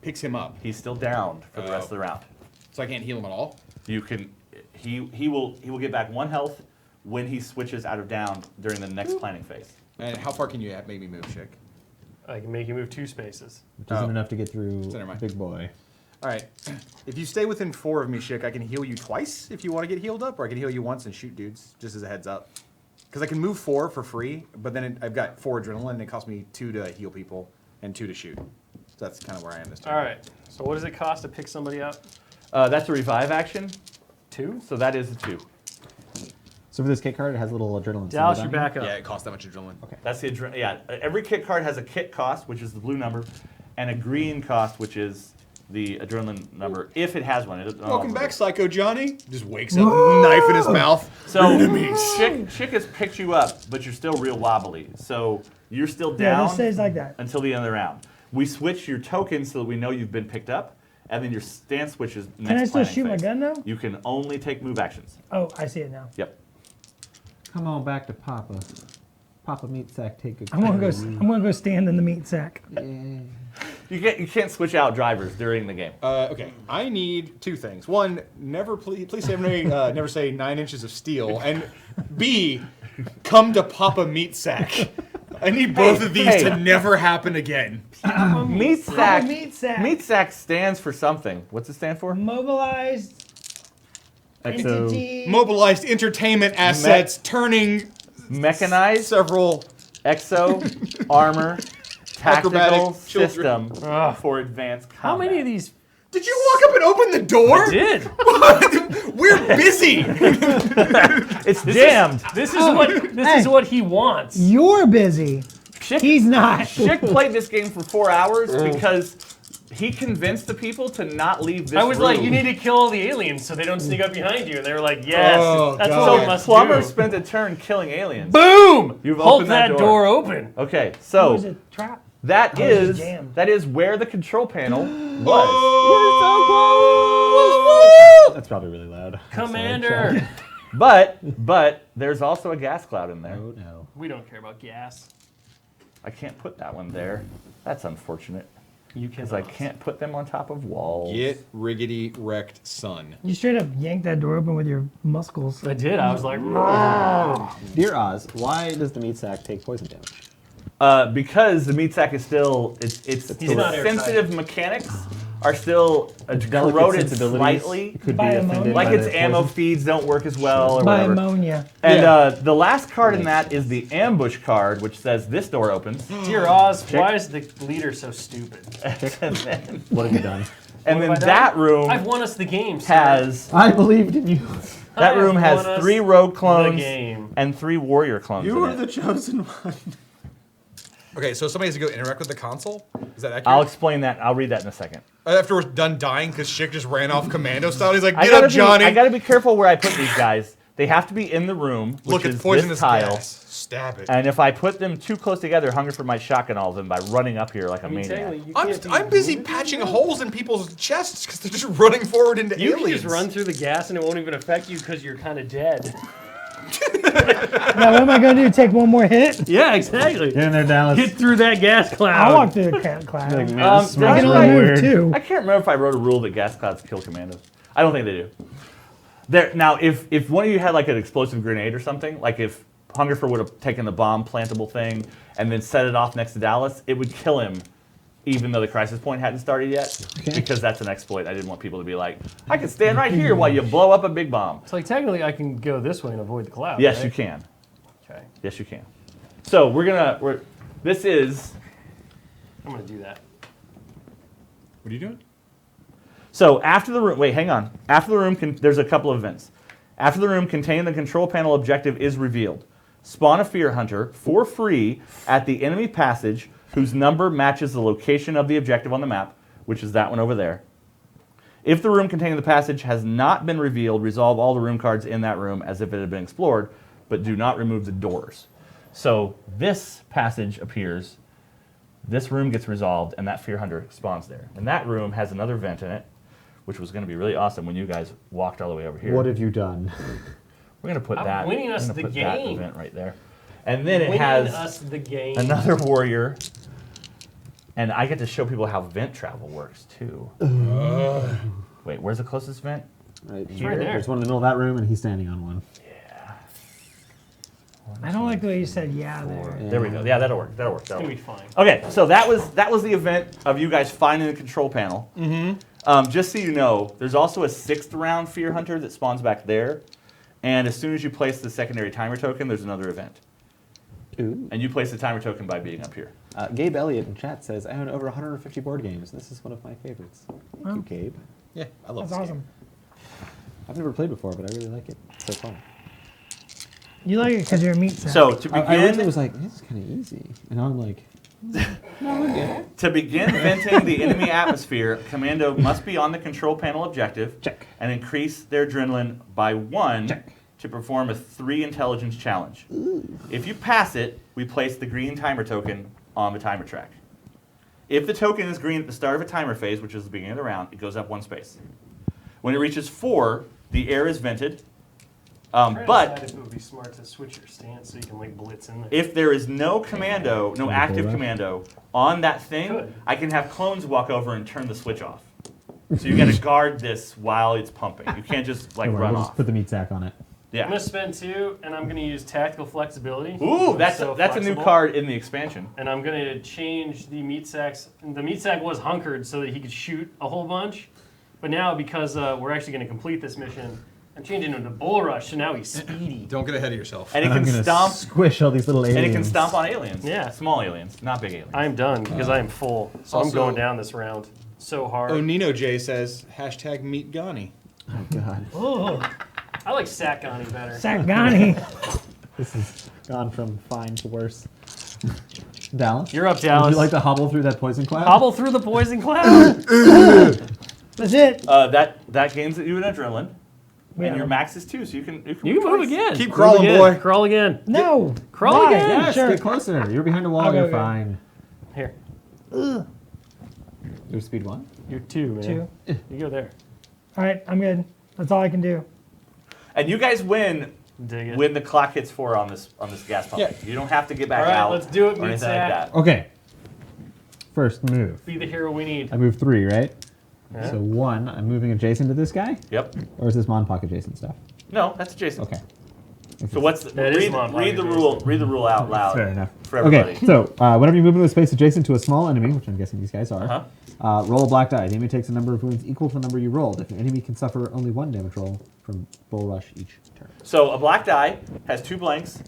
picks him up, He's still downed for the rest of the round. so I can't heal him at all. You can. He will get back 1 health when he switches out of down during the next planning phase. And how far can you make me move, Schick? I can make you move 2 spaces. Which isn't enough to get through never mind. Big Boy. All right. If you stay within 4 of me, Schick, I can heal you twice if you want to get healed up, or I can heal you once and shoot dudes, just as a heads up. Because I can move 4 for free, but then I've got 4 adrenaline, and it costs me 2 to heal people and 2 to shoot. So that's kind of where I am this time. All right. So what does it cost to pick somebody up? That's a revive action, 2? so that is a 2. So for this kit card, it has a little adrenaline. Dallas, symbol you're down back up. Yeah, it costs that much adrenaline. Okay. That's the yeah. Every kit card has a kit cost, which is the blue number, and a green cost, which is the adrenaline number, if it has one. Welcome back, Psycho Johnny. Just wakes up, knife in his mouth. So Chick has picked you up, but you're still real wobbly. So you're still Yeah, down this stays like that. until the end of the round. We switch your tokens so that we know you've been picked up, and then your stance switches next Can I still planning shoot my phase. gun now? You can only take move actions. Oh, I see it now. Yep. Come on back to Papa. Papa Meat Sack, take a I'm gonna go stand in the meat sack. You can't switch out drivers during the game. Okay, I need 2 things. One, please say never say 9 inches of steel, and B, come to Papa Meat Sack. I need both of these to never happen again. Meat sack. Meat sack. Meat sack stands for something. What's it stand for? Mobilized entity. Mobilized entertainment assets, turning Mechanized, several. exo, armor, tactical Acrobatic system Ugh. for advanced combat. How many of these? Did you walk up and open the door? I did. We're busy. It's jammed. This is what he wants. You're busy. Chick, He's not. Chick played this game for 4 hours because he convinced the people to not leave this I was like, room. you need to kill all the aliens so they don't sneak up behind you, and they were like, yes, Oh, that's God. what we So must Plumber do. spent a turn killing aliens. Boom! You've Hold opened that that door. door open. Okay, It so was a trap. that Oh, it's is jammed. that is where the control panel was. That's probably really loud. Commander. But there's also a gas cloud in there. Oh no. We don't care about gas. I can't put that one there. That's unfortunate You can. because I can't put them on top of walls. Get riggedy wrecked, son. You straight up yanked that door open with your muscles. I did. I was like, Dear Oz, why does the meat sack take poison damage? Because the meat sack is still its not airtight. sensitive mechanics are still Delicate corroded sensibilities slightly. could By be ammonia? offended Like by its the ammo poison. feeds don't work as well or By whatever. ammonia. And the last card in that is the ambush card, which says this door opens. dear Oz, why is the leader so stupid? and then, What have you done? and What then have I that done? room I've won us the game. Sir. has I believed in you. that I room have has won us 3 rogue the clones game. and 3 warrior clones. You in were it. the chosen one. Okay, so somebody has to go interact with the console? Is that accurate? I'll explain that. I'll read that in a second. After we're done dying because Schick just ran off commando style, he's like, I get gotta up, Johnny. I gotta be careful where I put these guys. They have to be in the room, which Look is at poisonous this tile. gas. Stab it. And if I put them too close together, Hungerford might shotgun all of them by running up here like a I mean, maniac. technically, you I'm, can't be I'm busy wounded. patching holes in people's chests because they're just running forward into You can aliens. just run through the gas and it won't even affect you because you're kind of dead. Now, what am I going to do? Take one more hit? Yeah, exactly. Get in there, Dallas. Get through that gas cloud. I'll walk through the cloud. Like, man, Um, this I smells I can that's only really move weird. two. I can't remember if I wrote a rule that gas clouds kill commandos. I don't think they do. Now, if one of you had like an explosive grenade or something, like if Hungerford would have taken the bomb plantable thing and then set it off next to Dallas, it would kill him, even though the crisis point hadn't started yet, because that's an exploit. I didn't want people to be like, I can stand right here while you blow up a big bomb. So like technically, I can go this way and avoid the cloud. Yes, right? you can. Okay, Yes, you can. So this is. I'm gonna do that. What are you doing? So after the room, wait, hang on. After the room, there's a couple of events. After the room containing the control panel objective is revealed, spawn a Fear Hunter for free at the enemy passage whose number matches the location of the objective on the map, which is that one over there. If the room containing the passage has not been revealed, resolve all the room cards in that room as if it had been explored, but do not remove the doors. So this passage appears, this room gets resolved, and that Fear Hunter spawns there. And that room has another vent in it, which was going to be really awesome when you guys walked all the way over here. What have you done? We're going to put I'm that. winning us we're gonna the put that game. event right there, and then it Winning has us the game. another warrior, and I get to show people how vent travel works too. Wait, where's the closest vent? Right right there. There's one in the middle of that room, and he's standing on one. I don't like the way you said yeah there. There we go. Yeah, that'll work. That'll work. It's That'll gonna work. be fine. Okay, so that was the event of you guys finding the control panel. Just so you know, there's also a 6th round Fear Hunter that spawns back there, and as soon as you place the secondary timer token, there's another event. Ooh. And you place the timer token by being up here. Gabe Elliott in chat says, I own over 150 board games. This is one of my favorites. Thank you, Gabe. Yeah, I love That's this awesome. I've never played before, but I really like it. It's so fun. You like it because you're a meat sack. So to I originally begin, was like, this is kind of easy. And now I'm like, to begin venting the enemy atmosphere, Commando must be on the control panel objective check. and increase their adrenaline by 1 Check. to perform a 3 intelligence challenge. If you pass it, we place the green timer token on the timer track. If the token is green at the start of a timer phase, which is the beginning of the round, it goes up 1 space. When it reaches 4, the air is vented. But if it would be smart to switch your stance so you can like blitz in there. if there is no commando, no active commando on that thing, Good. I can have clones walk over and turn the switch off. So you got to guard this while it's pumping. You can't just like Don't worry, run we'll off. just put the meat sack on it. I'm Yeah. gonna spend 2, and I'm gonna use tactical flexibility. Ooh, that's So that's a new flexible. card in the expansion. And I'm gonna change the meat sacks. The meat sack was hunkered so that he could shoot a whole bunch, but now because we're actually gonna complete this mission, I'm changing him to Bull Rush, so now he's speedy. Don't get ahead of yourself. And it I'm can gonna stomp. squish all these little aliens. And it can stomp on aliens. Yeah. Small aliens, not big aliens. I am done because I am full, so I'm Also- going down this round so hard. Oh, Nino J says hashtag meet Ghani. Oh, God. Oh, I like Sakani better. Sakgani. This has gone from fine to worse. Dallas? You're up, Would Dallas. you like to hobble through that poison cloud? Hobble through the poison cloud. That's it. That gains you an adrenaline, Yeah. and your max is 2, so you can You can move twice. again. Keep Move crawling, again. boy. Crawl again. No. Crawl Why? again. Yes, Sure. get closer. You're behind a wall. I'll go You're again. fine. Here, You're speed 1? you're 2, man. 2. You go there. All right, I'm good. That's all I can do. And you guys win Dig it. when the clock hits 4 on this gas pump. Yeah. You don't have to get back All right, out. let's do it, or meat anything like sack. that. Okay. First move. Be the hero we need. I move 3, right? Yeah. So 1, I'm moving adjacent to this guy? Yep. Or is this Mon Pocket adjacent stuff? No, that's Jason. Okay. So what's the That is read, Mon read the Pocket rule? Read the rule out loud. Fair enough. For everybody. Okay, so whenever you move into a space adjacent to a small enemy, which I'm guessing these guys are, Uh-huh. roll a black die. The enemy takes a number of wounds equal to the number you rolled. If your enemy can suffer only 1 damage roll from Bull Rush each turn. So a black die has 2 blanks,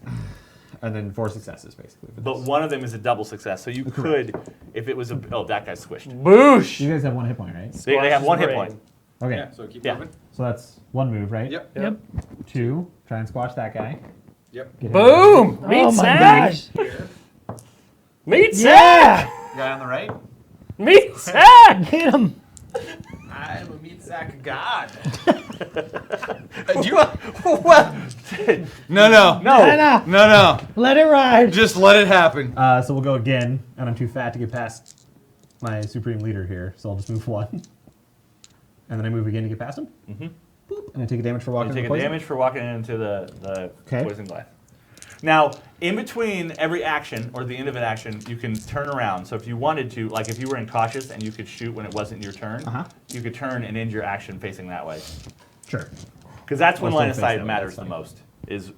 And then 4 successes, basically. for but this. one of them is a double success. So you could, if it was a, oh, that guy's squished. Boosh. You guys have 1 hit point, right? They have 1 hit Brain. point. Okay, Yeah, so keep Yeah. moving. so that's 1 move, right? Yep. Yep. 2, try and squash that guy. Yep. Get him. Boom. Meat Oh my sack. gosh. Meat sack. Yeah. Guy on the right. Meat sack. Get him. I'm a meat sack god. Do you what? No, no. No. Anna, No, no. let it ride. Just let it happen. So we'll go again, and I'm too fat to get past my supreme leader here, so I'll just move 1. And then I move again to get past him. Mhm. Boop, and I take a damage for walking You take into a poison. damage for walking into the Okay. poison glass. Now, in between every action or the end of an action, you can turn around. So if you wanted to, like if you were incautious and you could shoot when it wasn't your turn, you could turn and end your action facing that way. Sure. Because that's when I'll line of still face sight that way, matters that's the fine. most.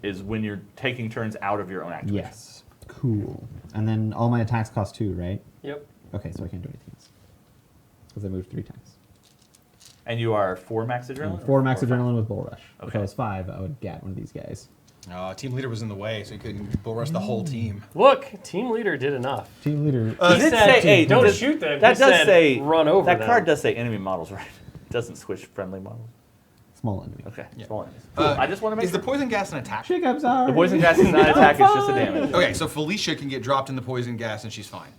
Is when you're taking turns out of your own action. Yes. Cool. And then all my attacks cost 2, right? Yep. Okay, so I can't do anything else. Because I moved 3 times. And you are 4 max adrenaline? 4 or max 5? adrenaline with Bull Rush. If Okay. I was 5, I would get one of these guys. Team leader was in the way, so you couldn't bull rush the whole team. Look, team leader did enough. Team leader. Does it said, say, hey, don't does- shoot them. That He does said, say, run over that them. card does say enemy models, right? It doesn't switch friendly models. Small enemy. Okay, Yeah. small enemies. Cool. I just want to make Is sure. the poison gas an attack? Shake up, sorry. The poison gas is not an attack, it's just a damage. Okay, so Felicia can get dropped in the poison gas and she's fine.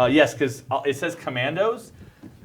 Yes, because it says commandos.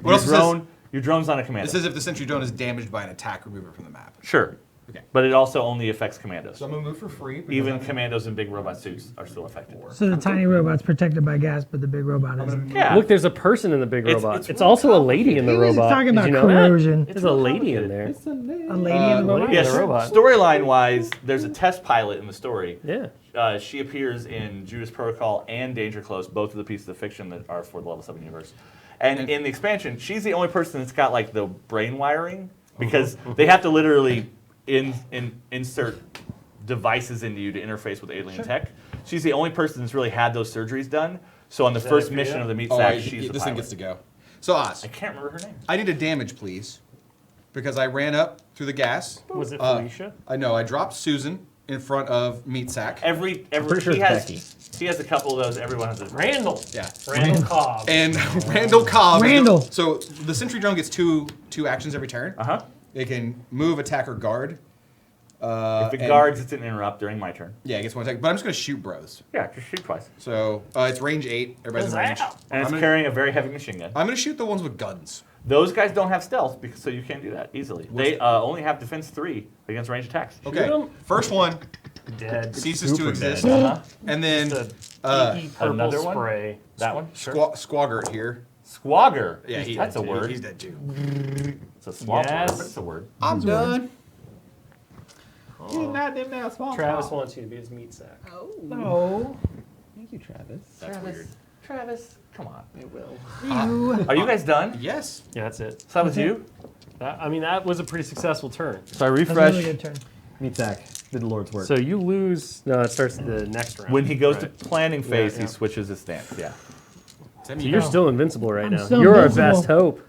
What else it says? Your drone's on a commando. It says if the sentry drone is damaged by an attack, remove it from the map. Sure. Okay. But it also only affects commandos. So I'm gonna move for free. because Even I'm- commandos in big robot suits are still affected. So the tiny robot's protected by gas, but the big robot isn't. Yeah. Look, there's a person in the big It's- robot. it's It's, really also a lady in the He was robot. talking Did about you know that? corrosion. There's a lady in there. It's a name. A lady in the robot. lady. Yes, the robot. storyline-wise, there's a test pilot in the story. Yeah. She appears in Judas Protocol and Danger Close, both of the pieces of fiction that are for the Level 7 universe. And in the expansion, she's the only person that's got like the brain wiring because they have to literally insert devices into you to interface with alien tech. She's the only person that's really had those surgeries done. So on the first it for mission you? of the meat Oh, sack, she's the this thing pilot. gets to go. So Oz, I can't remember her name. I need a damage, please, because I ran up through the gas. Was it Felicia? I know. I dropped Susan in front of meat sack. Every pretty sure she it's has Becky. she has a couple of those. Everyone has a Randall. Yeah. Randall Cobb. And Randall Cobb. Randall. So the sentry drone gets two actions every turn. Uh-huh. It can move, attack, or guard. If it and- guards, it's an interrupt during my turn. Yeah, it gets one attack. But I'm just gonna shoot bros. Yeah, just shoot twice. So it's range 8. Everybody's in range. And it's I'm gonna- carrying a very heavy machine gun. I'm gonna shoot the ones with guns. Those guys don't have stealth, because, so you can't do that easily. They only have defense 3 against ranged attacks. Okay. 'em. First one Dead. ceases to Super exist, dead. Uh-huh. and then Just a inky purple another one? spray. That one? Sure. Squaggart here. Squagger. Yeah, That's a word. He's dead too. It's a small Yes. word, but it's a word. I'm done. Travis wants you to be his meat sack. No. Thank you, Travis. That's weird. Travis, come on. I will. You. Are you guys done? Yes. Yeah, that's it. So that was you? That was a pretty successful turn. So I That's a refresh. really good turn. Meat sack did the Lord's work. So you lose. No, it starts the next round. When he goes Right. to planning phase, yeah. he switches his stance. Yeah. So you're still invincible right I'm now. still You're our invincible. best hope.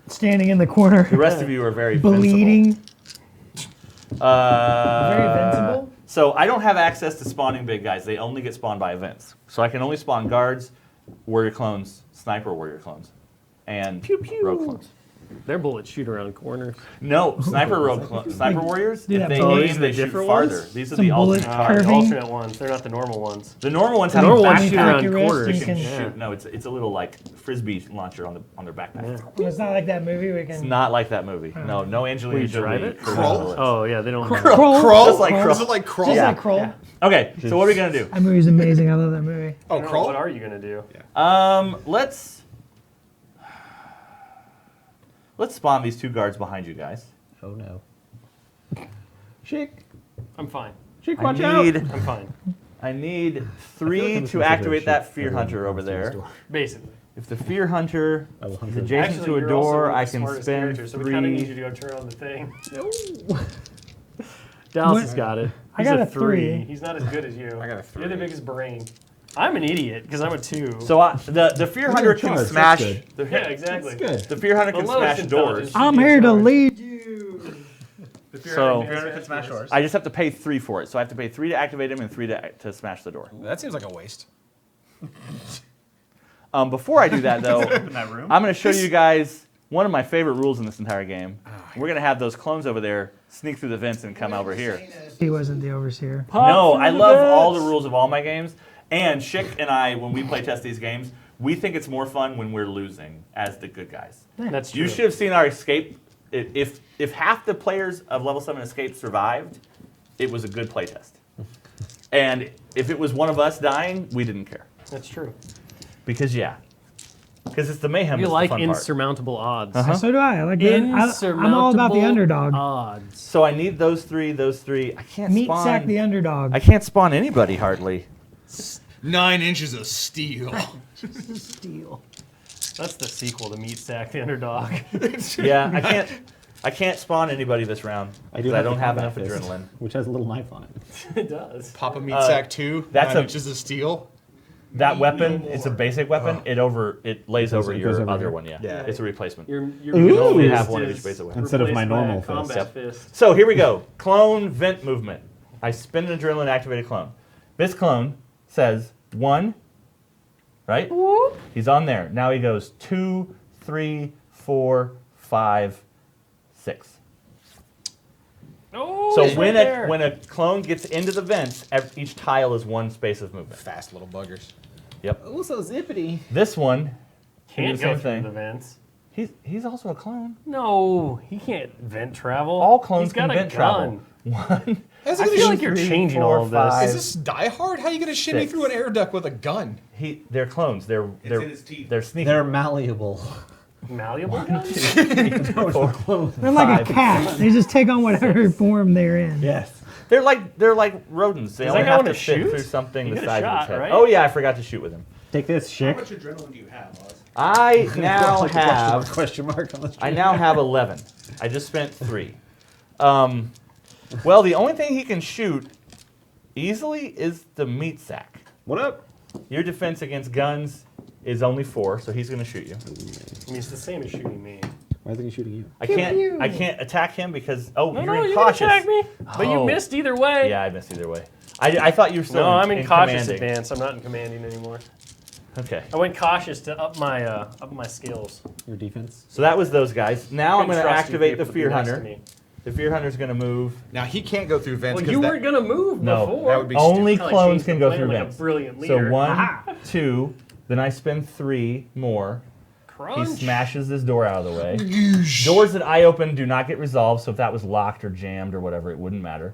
Standing in the corner, The rest of you are very invincible. bleeding. Very invincible? So I don't have access to spawning big guys. They only get spawned by events. So I can only spawn guards, warrior clones, sniper warrior clones, and rogue clones. Their bullets shoot around corners. No, sniper sniper warriors. Do If that they bullet- aim, they shoot different farther. ones? These are Some the bullet alternate curving? targets. Alternate ones. They're not the normal ones. The normal ones The have normal a ones backpack. shoot around your wrist corners. and They can can- Yeah. shoot. No, it's a little like frisbee launcher on their backpack. It's not like that movie we It's can. not like that movie. No Angelina Will you drive Jolie. it? curving Crawl? bullets. Oh yeah, they don't. Crawl. Crawl? Just like Is crawl. it like crawl? Just Yeah. like Crawl. Okay, so what are we gonna do? That movie's amazing. I love that movie. Oh, crawl? What are you gonna do? Let's spawn these 2 guards behind you guys. Oh no. Shake. I'm fine. Shake, watch out. I'm fine. I need I feel 3 like I'm to supposed activate shoot that fear everyone hunter who over comes through this there. door. Basically. If the fear hunter I will is hunt them. adjacent Actually, to a you're also door, the I can smartest spend character, so we kind of need you 3. to go turn on the thing. No. Dallas What? has got it. I He's got a a 3. He's not as good as you. I got a You're the 3. biggest brain. I'm an idiot because I'm a 2. So the fear You're hunter in can charge, smash. that's good. yeah, exactly. That's good. The fear hunter The can lowest smash doors. intelligence. I'm here to lead you. So smash doors. I just have to pay 3 for it. So I have to pay 3 to activate him and 3 to smash the door. That seems like a waste. Before I do that, though, that room. I'm going to show you guys one of my favorite rules in this entire game. We're going to have those clones over there sneak through the vents and come over here. He wasn't the overseer. No, I love all the rules of all my games. And Schick and I, when we play test these games, we think it's more fun when we're losing as the good guys. That's true. You should have seen our escape. If half the players of Level 7 Escape survived, it was a good playtest. And if it was one of us dying, we didn't care. That's true. Because, yeah. Because it's the mayhem. You that's like the fun part. insurmountable odds. So do I. I like that. I'm all about the underdog. Odds. So I need those three. I can't Meat spawn. sack the underdog. I can't spawn anybody hardly. 9 inches of steel. Steal. That's the sequel to Meat Sack the Underdog. Yeah, I can't spawn anybody this round. I do. I don't have enough Combat Fist, adrenaline. which has a little knife on it. It does. Papa Meat Sack 2. that's 9 a- inches of steel. That weapon, it's a basic weapon. It lays over it your goes over other here. one. Yeah. Yeah. It's a replacement. Your You can only fist have one of is each basic weapon. Instead of my replaced by a normal fist. combat Yep. fist. So here we go. Clone vent movement. I spin an adrenaline activated clone. This clone says 1, right? He's on there. Now he goes 2, 3, 4, 5, 6. Oh, So it's when right there. when a clone gets into the vents, each tile is 1 space of movement. Fast little buggers. Yep. Oh, so zippity. This one can't the go same through thing. the vents. He's also a clone. No, he can't vent travel. All clones He's got can a vent gun. travel. 1. Is I feel like you're changing all of this. Is this Die Hard? How are you gonna shimmy 6. through an air duct with a gun? They're clones. They're in his teeth. They're sneaky. They're malleable. Malleable guns? 4. They're like a 5. cat. They just take on whatever form they're in. Yes. They're like rodents. They Does only that guy have wanna to fit shoot? through something You the get a size of shot, his head. right? Oh yeah, I forgot to shoot with him. Take this, How Schick. much adrenaline do you have, Oz? I now Like a have question mark on the I street. now have 11. I just spent 3. Well, the only thing he can shoot easily is the meat sack. What up? Your defense against guns is only 4, so he's going to shoot you. I mean, it's the same as shooting me. Why is he shooting you? I can't attack him because No, you're no, in you cautious. can attack me. But you Oh. missed either way. Yeah, I missed either way. I thought you were still No, I'm in cautious commanding. advance. I'm not in commanding anymore. Okay. I went cautious to up my skills. Your defense? So that was those guys. Now I'm Couldn't going to trust you activate the people to be Fear nice to Hunter. me. The Fear Hunter's going to move. Now he can't go through vents. Well, 'cause you that- weren't gonna move No, before. that would be Only Kinda like clones changed can the go plan through like vents. a brilliant So leader. 1, 2, then I spend 3 more. He Crunch. smashes this door out of the way. Doors that I open do not get resolved, so if that was locked or jammed or whatever, it wouldn't matter.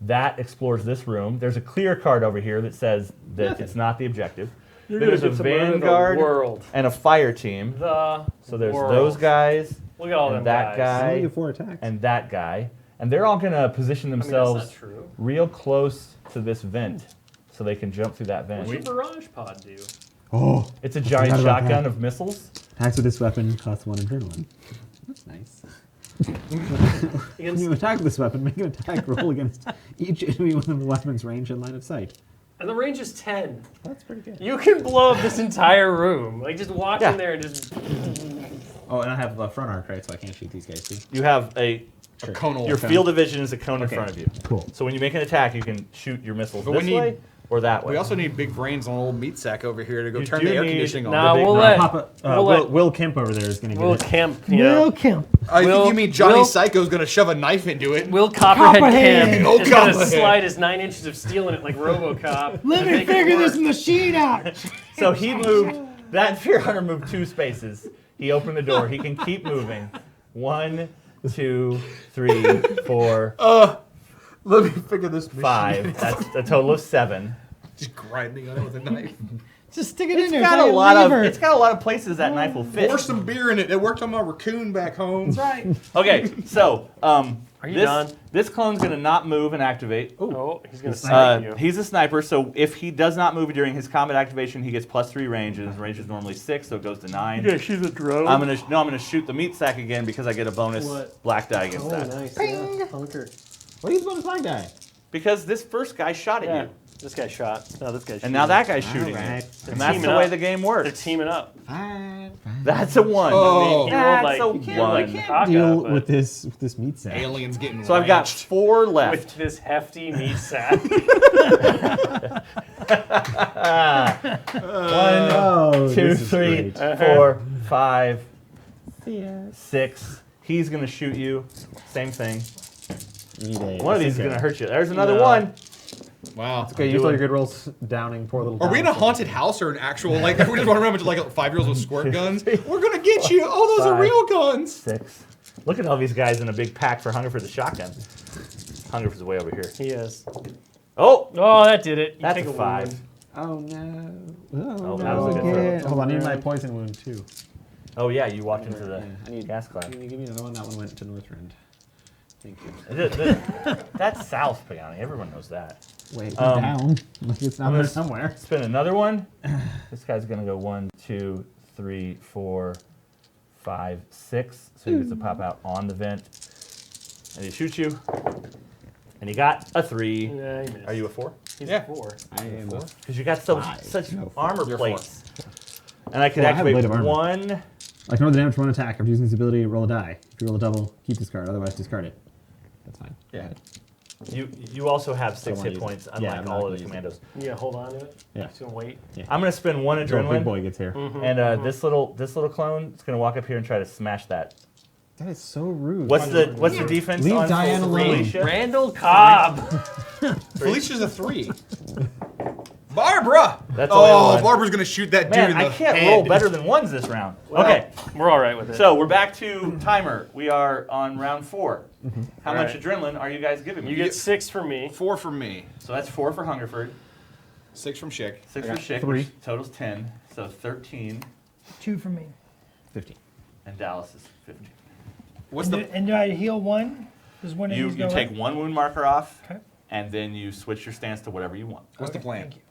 That explores this room. There's a clear card over here that says that it's not the objective. You're Then gonna there's a get somewhere in the vanguard world. and a fire team. The So there's world. those guys Look at all them and that guys. I only guy get 4 attacks. and that guy. And they're all going to position I mean, that's themselves not true. real close to this vent so they can jump through that vent. What's your barrage pod do? Oh, It's a giant forgot about shotgun that. of missiles. attacks with this weapon cost 1 adrenaline. That's nice. When Against, you attack with this weapon, make an attack roll against each enemy within the weapon's range and line of sight. and the range is 10. That's pretty good. You can blow up this entire room. Like just walk Yeah. in there and just. Oh, and I have a front arc, right? So I can't shoot these guys too. You have a conal. your field of vision is a cone in Okay. front of you. Cool. So when you make an attack, you can shoot your missiles But we this need- way or that way. We also need big brains on old meat sack over here to go You turn do the air need- conditioning on. Nah, big we'll knife. let Papa, we'll Will, let- Will Kemp over there is going to Will get it. Kemp. Will Kemp. I Will- think you mean Johnny Will- Psycho's gonna shove a knife into it. Will Copperhead Copperhead. Kemp Oh, is gonna Copperhead. slide his 9 inches of steel in it like RoboCop. Let and me make it figure work. this machine out. So he moved. That Fear Hunter moved 2 spaces. He opened the door. He can keep moving. 1, 2, 3, 4, Let me figure this. 5. That's a total of 7. Just grinding on it with a knife. Just stick it in there. It's got It's a like lot of. lever. It's got a lot of places that knife will fit. Pour some beer in it. It worked on my raccoon back home. That's right. Okay, so Are you this done? this clone's gonna not move and activate. Oh, he's gonna snipe you. He's a sniper, so if he does not move during his combat activation, he gets +3 range, and his range is normally 6, so it goes to 9. You gonna shoot a drone? I'm gonna shoot the meat sack again because I get a bonus What? black die against Oh, that. nice. Yeah. Hunker. What are you going to find guy? Because this first guy shot at Yeah. you, This guy shot. No, this guy's and now that guy's shooting you, Alright. and that's teaming the way up. the game They're works. teaming up. Fine. That's a 1. Oh. He rolled That's like, a he rolled like one. Kaka, Deal but with this meat sack. Aliens getting. So I've got ranched. 4 left. with this hefty meat sack. 1, Oh, 2, this is 3, great. 4, 5, 6. He's gonna shoot you. Same thing. One of these is gonna hurt you. There's another No. one. Wow. Okay, use all your good rolls downing poor little. Are we in a Thomas. haunted house or an actual like? We just run around with like 5-year-olds with squirt guns. We're gonna get you. Oh, those are 5. real guns. 6. Look at all these guys in a big pack for Hunger for the shotgun. Hunger for the way over here. He is. Oh, Oh, that did it. You that's take a a 5. wound. Oh no. Oh, Oh, that was a good no. throw. Hold on, I need my poison wound too. Oh yeah, you walked into the Yeah, I need gas cloud. Can you give me another one? That one went to Northrend. Thank you. That's south, Pagani. Everyone knows that. Wait, Um, down. Like it's down I'm there gonna somewhere. Spin another one. This guy's gonna go 1, 2, 3, 4, 5, 6. So he gets to pop out on the vent. And he shoots you. And he got a 3. Yeah, he missed. Are you a 4? He's Yeah. a 4. I am a Because you got so Five. such No, armor You're a 4. plates. And I could Well, I have activate Blade of Armor. 1. I can roll the damage for one attack. After using this ability, roll a die. If you roll a double, keep this card. Otherwise, discard it. That's fine. Go Yeah. ahead. You also have 6 wanna hit use points, it. Yeah, unlike I'm not all of gonna the use it. commandos. Yeah, hold on to it. Yeah. Just gonna wait. I'm gonna spend 1 Until adrenaline. big boy gets here. And this little clone is gonna walk up here and try to smash that. That is so rude. What's the defense Leave on Diane alone. Felicia? Randall Cobb. Felicia's a 3. Barbara! That's the way I oh, want. Barbara's gonna shoot that dude Man, in the I can't head. roll better than 1s this round. Okay, We're all right with it. so we're back to timer. We are on round 4. How All much right. adrenaline are you guys giving me? you get 6 from me. 4 from me. So that's 4 for Hungerford, 6 from Schick. 6 I for got Schick, 3. which totals 10. So 13, 2 for me. 15. and Dallas is 15. What's And the? do I heal 1? Does one of You these go take up? 1 wound marker off, Okay. and then you switch your stance to whatever you want. What's the Okay, plan? Thank you.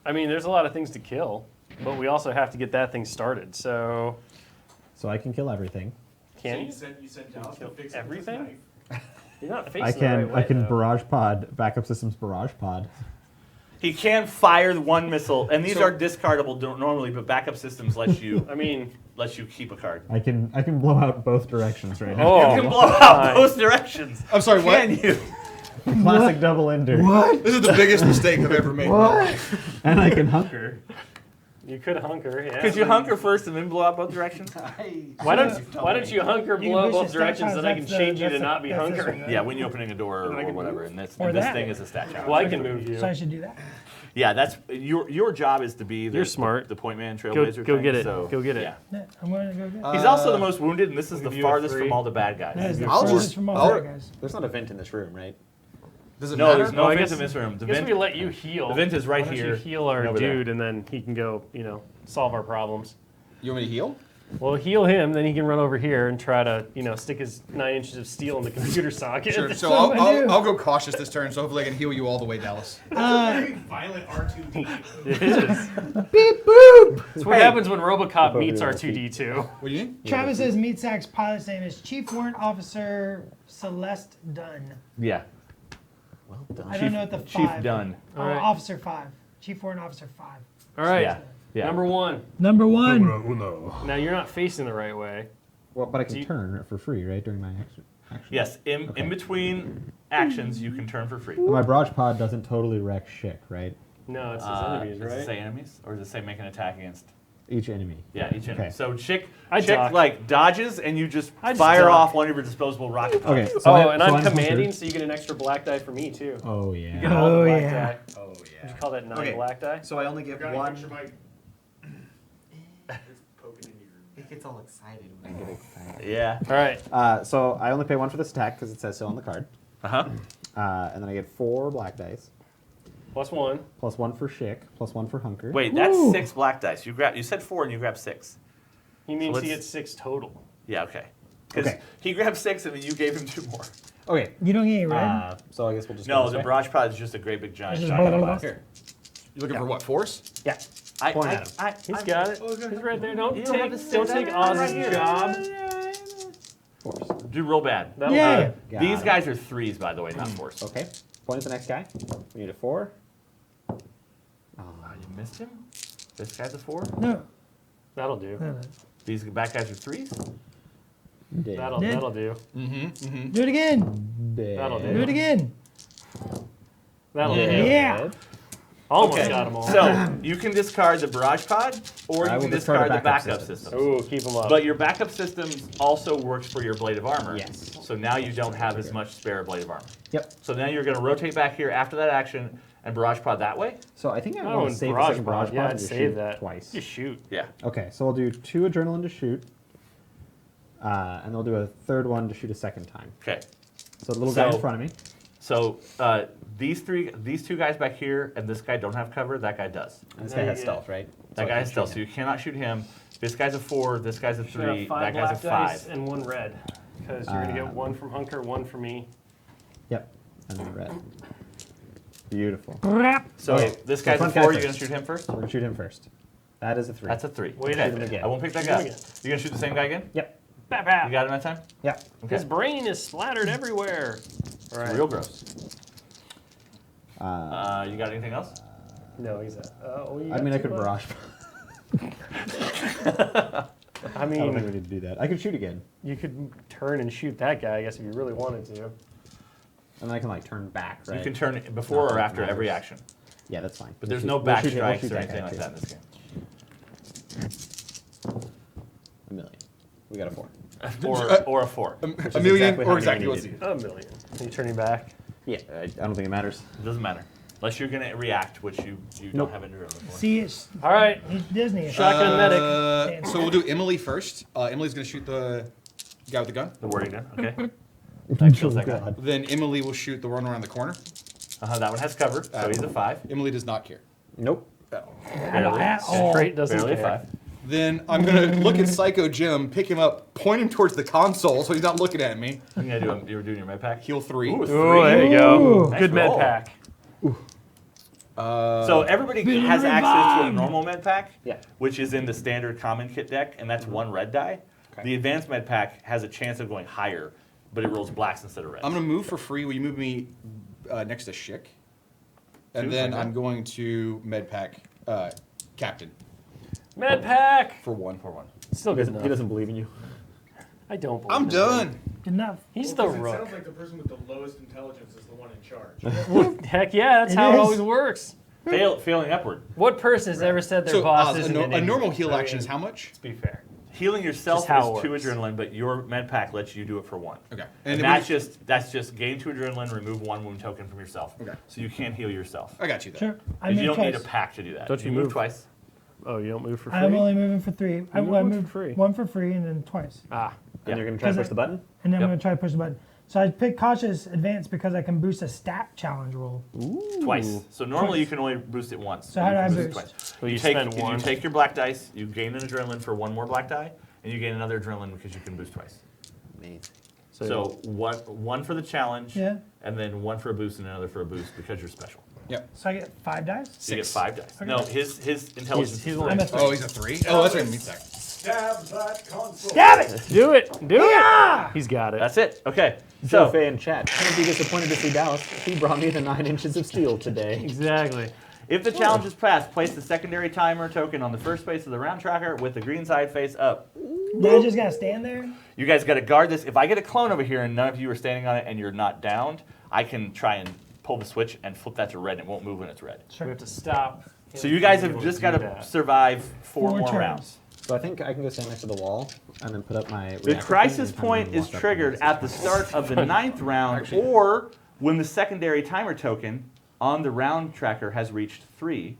I mean, there's a lot of things to kill, but we also have to get that thing started. So, So I can kill everything. can you? You said Dallas will fix everything? You're not facing I the can right way, I can though. barrage pod backup systems barrage pod. He can fire the 1 missile, and these So- are discardable normally, but backup systems lets you I mean, keep a card. I can blow out both directions right now. oh, You can blow out my. both directions. I'm sorry, what? Can you? Classic double ender. This is the biggest mistake I've ever made. in my life. And I can hunker. You could hunker, yeah. Could you hunker first and then blow out both directions? Why don't you hunker, You can blow push both the directions, stat and I can challenge, that's change you the- to not be that's this hunker? one, right? Yeah, when you're opening a door I or can whatever, and this Or that. thing is a stat challenge. Well, I can move you. So I should do that. Yeah, that's your job is to be the, You're smart. the point man Go, trailblazer. go thing, get it. so, Go get it. Yeah. Yeah, I'm going to go get it. He's also the most wounded, and this is the give you a farthest 3. from all the bad guys. That is the I'll furthest just- from all I'll- the guys. There's not a vent in this room, right? Does it No, matter? there's no I vent guess- in this room. The I guess vent, we let you heal. the vent is right Why don't here you heal our and over there. dude, and then he can go, solve our problems. You want me to heal? Well, heal him, then he can run over here and try to, stick his 9 inches of steel in the computer socket. Sure. So what I do. I'll go cautious this turn, so hopefully I can heal you all the way, Dallas. Violent R2D. It is. Beep boop! That's what happens when RoboCop over meets here, R2D2. What do you need? Travis says Meat Sack's pilot's name is Chief Warrant Officer Celeste Dunn. Yeah. Well done. I don't know what the Chief 5. Dunn. Oh, All right. Officer 5. Chief Warrant Officer 5. All right. Yeah. Yeah. Number 1. Number 1. Now, you're not facing the right way. Well, but I Do can you- turn for free, right, during my action. Yes, in between actions, you can turn for free. My barrage pod doesn't totally wreck Schick, right? No, it's his enemies, Does it right? say enemies, or does it say make an attack against? Each enemy. Yeah, each enemy. Okay. So Chick I duck. like dodges, and you just I just fire duck. off one of your disposable rocket pods. Okay. Oh, I- and so I'm commanding, hunkered. so you get an extra black die for me, too. Oh You yeah. get all the Oh, black yeah. die. Oh Would yeah. you call that 9 Okay. black die? So I only get one. He gets all excited when I get excited. Yeah. All right. So I only pay 1 for this attack because it says so on the card. Uh-huh. And then I get 4 black dice, Plus 1. plus 1 for Schick, plus 1 for Hunker. Wait, that's 6 black dice. You said 4 and you grabbed 6. He means So he let's- gets 6 total. Yeah, okay. Because Okay. he grabbed 6 and then you gave him 2 more. Okay. You don't get any red? So I guess we'll just go No, this the way. barrage pod is just a great big giant It's just shotgun blah, blah, blast. blah. Here. You looking for what? Force? Yeah. I, Point I, at him. I, He's I- got it. He's right there. Don't You don't have to take, say don't that. take I'm Oz's right here. job. Force. Do roll bad. That'll Yeah. do. Got These it. guys are 3s, by the way, not 4s. Okay. Point at the next guy. We need a 4. Oh, you missed him? This guy's a 4? No. That'll do. No, no. These back guys are 3s? Dead. That'll Did- do. Do it again. Dead. That'll do. Do it again. That'll Yeah. do. Yeah. Almost got them all. So, you can discard the barrage pod, or I you will can discard discard the the backup backup systems. system. Ooh, keep them up. But your backup system also works for your blade of armor. Yes. So now you don't have as much spare blade of armor. Yep. So now you're going to rotate back here after that action and barrage pod that way? So I think I Oh, want and to save the barrage second barrage pod. Yeah, pod I'd and just save shoot that. twice. Just shoot. Yeah. Okay, so we'll do 2 adrenaline to shoot, and we'll do a third one to shoot a second time. Okay. So the little guy So- in front of me. So these two guys back here, and this guy don't have cover. That guy does. And this There guy you has go. stealth, right? That So I guy can has stealth, shoot so you cannot shoot him. This guy's a 4. This guy's a You have 3. 5 That guy's a black dice 5. and 1 red. Because you're going to get 1 from Hunker, 1 from me. Yep. And then red. Beautiful. Crap. So Okay, this so guy's a front guy 4. You're first. gonna shoot him first. We're gonna shoot him first. That is a 3. That's a 3. Wait, okay. shoot him again. I won't pick that Shoot him guy. again. You gonna shoot the same guy again? Yep. Bap, bap. You got him that time? Yep. Okay. His brain is splattered everywhere. All right. Real gross. Uh, You got anything else? No, he's I mean, I could barrage. I I don't think we mean, need to do that. I could shoot again, you could turn and shoot that guy, I guess, if you really wanted to. and then I can like turn back, right? You can turn it before or Nothing after every matters. action. Yeah, that's fine. But there's We'll no shoot- back we'll shoot- we'll strikes shoot or that anything guy like too. that in this game. $1 million. We got a 4. Or a 4. A is million exactly how or many exactly we what's needed. A million. Are you turning back? Yeah, I don't think it matters. It doesn't matter. Unless you're gonna react, which you Nope. don't have endurance for. See, it's, All right. it's Disney. Shotgun medic. So we'll do Emily first. Emily's gonna shoot the guy with the gun. The wording gun. Okay. That kills that guy. God. Then Emily will shoot the one around the corner. That one has cover, so he's a 5. Emily does not care. Nope. Barely. At all. Straight doesn't Barely a care. 5. Then I'm gonna look at Psycho Jim, pick him up, point him towards the console so he's not looking at me. You gonna do? You're doing your med pack. Heal 3. Ooh, 3. Oh, there you go. Ooh. Nice Good med roll. pack. So everybody has access to a normal med pack, Yeah. which is in the standard common kit deck, and that's 1 red die. Okay. The advanced med pack has a chance of going higher, but it rolls blacks instead of reds. I'm gonna move for free. Will you move me next to Schick? And Two, then okay. I'm going to medpack Captain Med pack. for 1. Still good enough. He doesn't believe in you. I don't believe I'm in done. Enough. He's the It sounds rook. like the person with the lowest intelligence is the one in charge. Heck yeah, that's It how it is. always works. Failing upward. What person has ever said their So boss a, isn't no- an a idiot? normal heal I action mean, is how much? Let's be fair. Healing yourself Just how is it 2 works. adrenaline, but your med pack lets you do it for 1. Okay. And then that's just gain 2 adrenaline, remove 1 wound token from yourself. Okay. So you can't heal yourself. I got you there. Sure. I You moved don't need a twice. pack to do that. Don't you move move? twice? Oh, you don't move for free? I'm only moving for 3. I move one for moved free. 1 for free and then twice. Ah, Yeah. And you're gonna try to push the button? And then Yep. I'm going to try to push the button. So I picked Cautious Advance because I can boost a stat challenge roll. Twice. So normally Twice. you can only boost it once. So how You do can I boost it boost? twice. Well, you take, spend you 1. take your black dice, you gain an adrenaline for 1 more black die, and you gain another adrenaline because you can boost twice. Amazing. So one for the challenge, Yeah. and then 1 for a boost and another for a boost because you're special. Yep. So I get 5 dice? So you get 6. 5 dice. Okay. No, his intelligence he's is only- I'm 3. a 3. Oh, he's a 3? Oh, that's right. Meat sack. Stab that console. Damn it! do it. Do it. He's got it. That's it. Okay. So, So Faye in chat, can't be disappointed to see Dallas. He brought me the 9 inches of steel today. Exactly. if the challenge is passed, place the secondary timer token on the first face of the round tracker with the green side face up. Do I just got to stand there? You guys got to guard this. If I get a clone over here and none of you are standing on it and you're not downed, I can try and pull the switch and flip that to red and it won't move when it's red. We Sure. have to stop. So you guys him have from just being got able to do that. survive 4 4 more turns. rounds. So I think I can go stand next to the wall and then put up my. The crisis point is triggered at the start of the 9th round or when the secondary timer token on the round tracker has reached 3.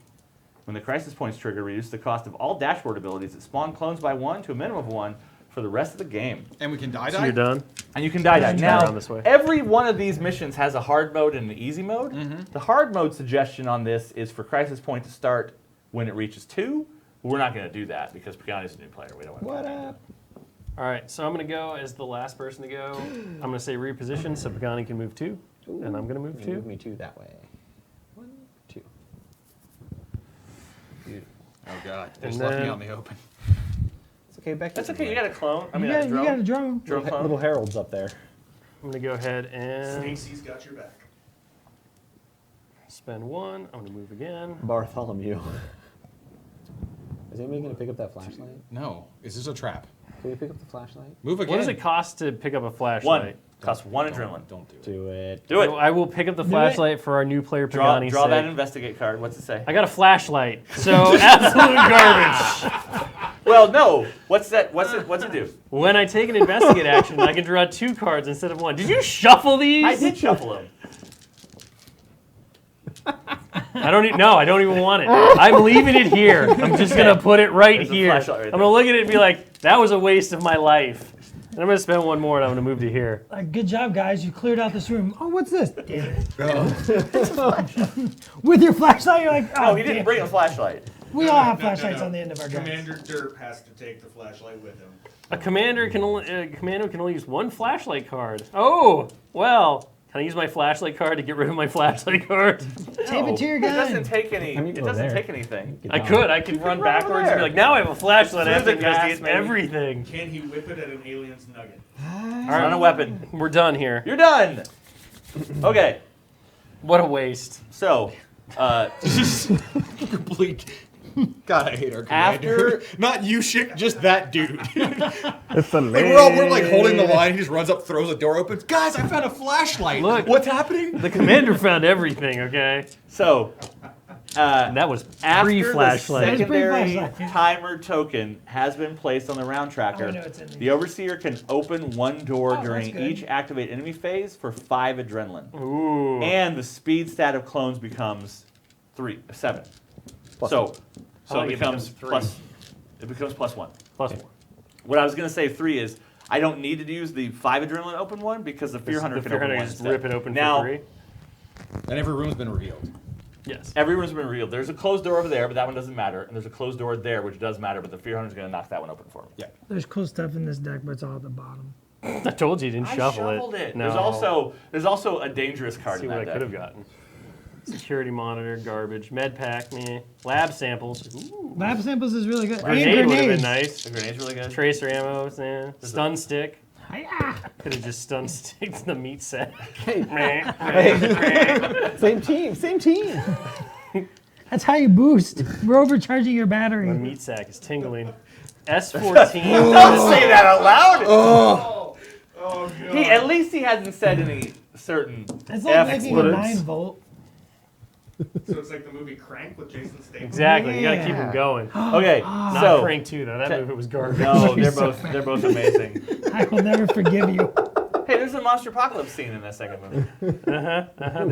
When the crisis points trigger, reduce the cost of all dashboard abilities that spawn clones by 1 to a minimum of 1 for the rest of the game. And we can die. So you're done? And you can die. Turn Now, around this way. every one of these missions has a hard mode and an easy mode. The hard mode suggestion on this is for crisis point to start when it reaches 2. But we're not going to do that because Pagani's a new player. We don't want to. What up? All right, so I'm going to go as the last person to go. I'm going to say reposition so Pagani can move 2. And I'm going to move Move 2. me 2 that way. 1, 2. Beautiful. Oh, God. They And just left me then- out in the open. It's okay, Becky. That's okay. You got a clone. I mean, you a got drone. a drone. Drone clone. Little heralds up there. I'm going to go ahead and Stacy's got your back. spend 1. I'm going to move again. Bartholomew. Is anybody going to pick up that flashlight? No. Is this a trap? Can we pick up the flashlight? Move again. What does it cost to pick up a 1. flashlight? Costs 1 adrenaline. Don't do it. Do it. Do it. I will pick up the flashlight for our new player Draw Pagani. that investigate card. What's it say? I got a flashlight, so absolute garbage. Well, no. What's that? What's it do? When I take an investigate action, I can draw 2 cards instead of 1. Did you shuffle these? I did shuffle them. I don't even want it. I'm leaving it here. I'm just gonna put it right There's a here. flashlight right I'm gonna look at it and be like, that was a waste of my life. I'm going to spend one more and I'm going to move to here. Like, good job, guys. You cleared out this room. Oh, what's this? Damn it. With your flashlight, you're like, oh, Oh, he didn't damn. bring a flashlight. We all have flashlights on the end of our guns. Commander Derp has to take the flashlight with him. A commando can only use one flashlight card. Oh, well, can I use my flashlight card to get rid of my flashlight card? Tape it to your It gun. doesn't take any. I mean, you It can go doesn't there. take anything. I could run run over backwards and there. be like, now I have a flashlight. I have to Smooth investigate, gas maybe. everything. Can he whip it at an alien's nugget? It's not a weapon. We're done here. You're done. Okay, What a waste. so Complete. God, I hate our commander. Not you, shit, just that dude. It's a Like, we're like holding the line. He just runs up, throws the door open. Guys, I found a flashlight. Look. What's happening? The commander found everything, okay? and That was after the pre-flashlight. That was secondary pre-flashlight. timer token has been placed on the round tracker, Oh, I know it's in there. the overseer can open one door Oh, during that's good. each activate enemy phase for 5 adrenaline, Ooh. and the speed stat of clones becomes 7. So Oh, it it becomes becomes 3. plus. It becomes +1. Plus 1. What I was going to say 3 is I don't need to use the 5 adrenaline open one because the Fear Hunter The can Fear open Hunter one just instead. rip it open now, for 3. And every room's been revealed. Yes. every room's been revealed. There's a closed door over there, but that one doesn't matter. And there's a closed door there, which does matter, but the Fear Hunter's going to knock that one open for me. Yeah. There's cool stuff in this deck, but it's all at the bottom. I told you, you didn't I shuffle shuffled it. No. There's also a dangerous card See in what I that could have deck. gotten. Security monitor, garbage, med pack, me, lab samples. Ooh. Lab samples is really good. Grenade And would have grenades. been nice. The grenade's really good. Tracer ammo, yeah. Stun stick. Hi-ya. Could have just stun sticked the meat set. Same team, same team. That's how you boost. We're overcharging your My battery. meat sack is tingling. S14. Don't say that out loud. Oh god. At least he hasn't said any certain It's like F making a words. 9-volt. So it's like the movie Crank with Jason Statham. Exactly. You gotta keep Yeah. them going. Okay, Not so Crank 2 though. That movie was garbage. no, they're both amazing. I will never forgive you. Hey, there's a Monster Apocalypse scene in that second movie. There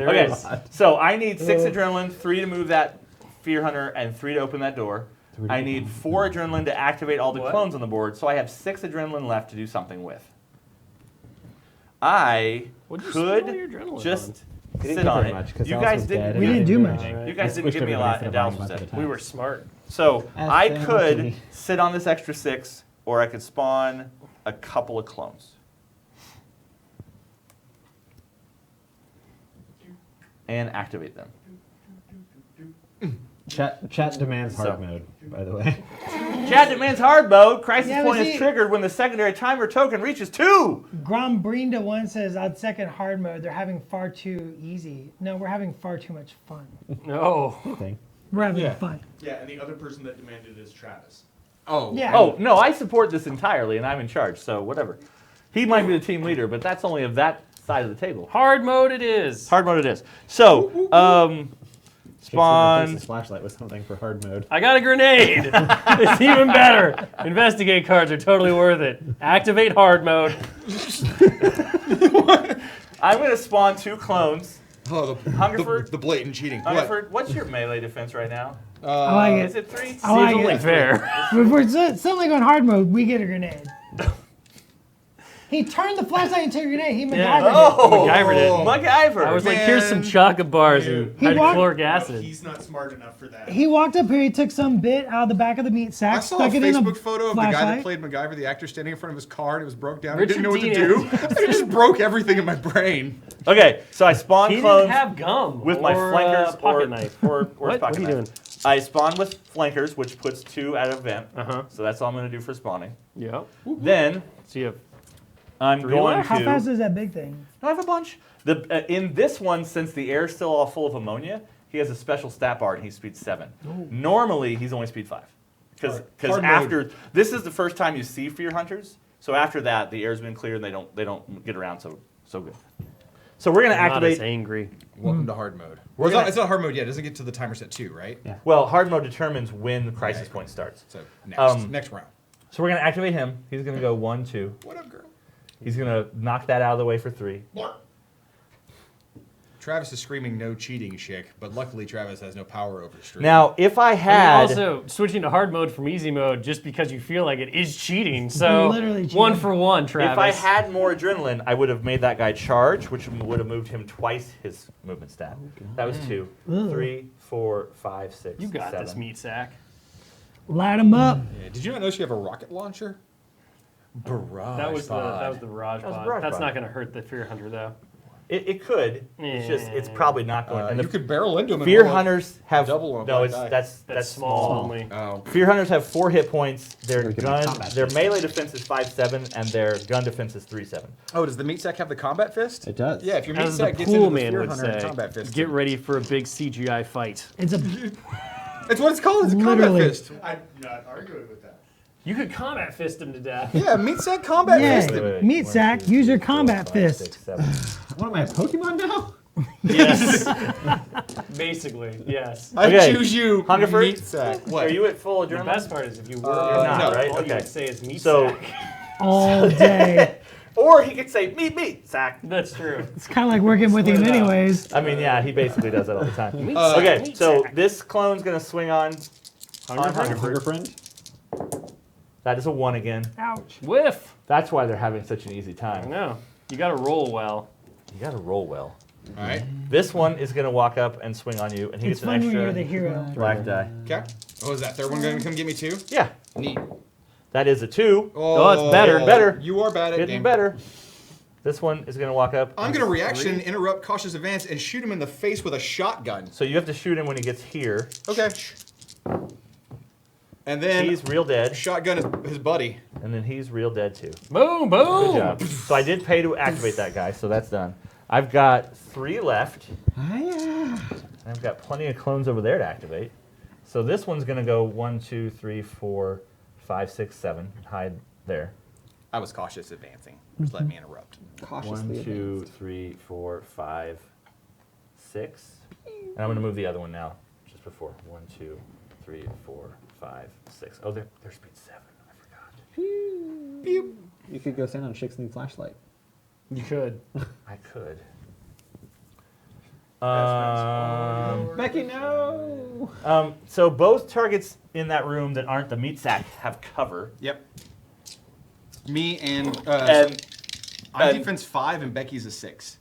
Okay, is. so I need 6 adrenaline, 3 to move that Fear Hunter, and 3 to open that door. I need 4 adrenaline to activate all the What? clones on the board, so I have 6 adrenaline left to do something with. I What'd you spend all could your adrenaline just He didn't sit do on very it. much, 'cause You Dallas guys was didn't. dead We didn't do much. You guys didn't Squished give me a everybody lot, instead and of Dallas buying was one at dead. a time. We were smart. So As I family. could sit on this extra 6, or I could spawn a couple of clones. And activate them. Chat demands hard So- mode, by the way. Chat demands hard mode. Crisis Yeah, but point is see- triggered when the secondary timer token reaches 2. Grombrinda one says, on second hard mode, they're having far too easy. No, we're having far too much fun. No. Thing. We're having Yeah. fun. Yeah, and the other person that demanded is Travis. Oh. Yeah. Oh, no, I support this entirely, and I'm in charge, so whatever. He might be the team leader, but that's only of that side of the table. Hard mode it is. Hard mode it is. So, Replace spawn. this flashlight with something for hard mode. I got a grenade. It's even better. Investigate cards are totally worth it. Activate hard mode. I'm going to spawn 2 clones. Oh, Hungerford? the blatant cheating. Hungerford, what's your melee defense right now? I like Is it. it 3? I like Seems only it. fair. If we're suddenly going hard mode, we get a grenade. He turned the flashlight into a grenade. He MacGyvered Yeah. it. Oh, MacGyvered it. MacGyver. I was like, here's some chocolate bars and He walked- hydrochloric No, acid. he's not smart enough for that. He walked up here, he took some bit out of the back of the meat sack, I saw a stuck it in a Facebook photo of the guy that flashlight. played MacGyver, the actor standing in front of his car, and it was broke down. Richard I didn't know what to Dean do. It just broke everything in my brain. Okay, so I spawn He clones didn't have gum with my or, flankers pocket or knife. or What? pocket What are you knife. doing? I spawn with flankers, which puts 2 out of event. Uh-huh. So that's all I'm going to do for spawning. Yeah. Then So you have I'm 3 going left? How to. fast is that big thing? I have a bunch. In this one, since the air's still all full of ammonia, he has a special stat bar and he's speed 7. Normally, he's only speed 5. Because Hard mode. after this is the first time you see Fear Hunters. So after that, the air's been cleared and they don't get around so good. So we're gonna not as activate. angry. Welcome to hard mode. We're Well, gonna- it's not hard mode yet. It doesn't get to the timer set 2, right? Yeah. Well, hard mode determines when the crisis Okay. point starts. So next, next round. So we're gonna activate him. He's gonna go 1, 2. What up, girl? He's gonna knock that out of the way for 3. Travis is screaming no cheating, Schick, but luckily Travis has no power over stream. Now, if I And had, also, switching to hard mode from easy mode just because you feel like it is cheating. So, Literally cheating. 1 for 1, Travis. if I had more adrenaline, I would have made that guy charge, which would have moved him twice his movement stat. That was 2, 3, 4, 5, 6, You got 7. this, meat sack. Light them up. Yeah, did you not know she have a rocket launcher? Barrage That was pod. the Barrage That was pod. Barrage That's pod. not going to hurt the Fear Hunter, though. It could. It's probably not going. And You could barrel into him. Fear and roll hunters have double on a no. black It's die. that's small small. only. Oh. Fear hunters have 4 hit points. Their They're gonna gun, combat their fist. melee defense is 5/7, and their gun defense is 3/7. Oh, does the meat sack have the combat fist? It does. Yeah, if your meat As the sack gets pool into the man Fear would Hunter and say, combat fist. get ready for a big CGI fight. It's a It's what it's called. It's a combat Literally. fist. I'm not arguing with that. You could combat fist him to death. Yeah, meat sack combat Yeah. fist. Meat sack, use your combat fist. 7. What am I, a Pokemon now? Yes. Basically, yes. I Okay. choose you, Hungerford? meat sack. What? Are you at full The adrenaline? best part is if you were You're not, no. right? all you Okay. would say is meat So- sack. all day. Or he could say meat sack. That's true. It's kind of like working with him Split it up. anyways. I mean, yeah, he basically does that all the time. Meat Okay, meat so sack. this clone's gonna swing on Hunger Hungerford. friend? That is a 1 again. Ouch. Whiff. That's why they're having such an easy I time. know. You got to roll well. You gotta roll well. All right. This one is gonna walk up and swing on you, and he It's gets an fun when you're extra the hero. black die. Okay. Oh, is that third one going to come get me too? Yeah, Neat. that is a 2. Oh, it's better. Better. You are bad at Getting game. better. This one is gonna walk up. I'm and going to gets reaction, 3. interrupt, cautious advance, and shoot him in the face with a shotgun. So you have to shoot him when he gets here. Okay. And then He's real dead, shotgun his buddy. and then he's real dead too. Boom, Good boom. job. So I did pay to activate that guy, so that's done. I've got 3 left. And I've got plenty of clones over there to activate. So this one's gonna go 1, 2, 3, 4, 5, 6, 7. Hide there. I was cautious advancing. Just let me interrupt. 1, 2, 3, 4, 5, 6. And I'm gonna move the other one now, just before. 1, 2, 3, 4, 5, 6. Oh, their speed's 7. I forgot. You could go stand on Schick's new flashlight. You could. I could. Becky, no! So both targets in that room that aren't the meat sack have cover. Yep. Me and, And I'm and- defense 5 and Becky's a 6.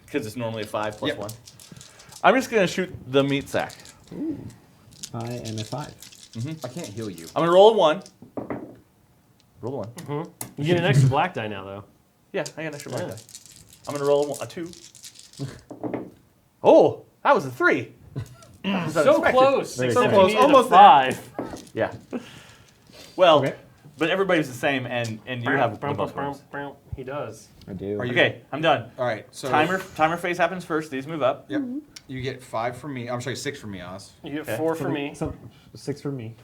because it's normally a 5 plus Yep. 1. I'm just gonna shoot the meat sack. I am a 5. I can't heal you. I'm gonna roll a 1. Roll a 1. You get an extra black die now, though. Yeah, I got an extra black Yeah. die. I'm gonna roll a 2. Oh, that was a 3. So close. Very Except close. you needed Almost a there. 5. Yeah. Well, Okay. but everybody's the same, and you have the most ones. He does. I do. Are you- Okay, I'm done. All right. So Timer phase happens first. These move up. Yep. You get 5 from me. I'm sorry, 6 from me, Oz. You get Okay. 4 for me. So, 6 for me.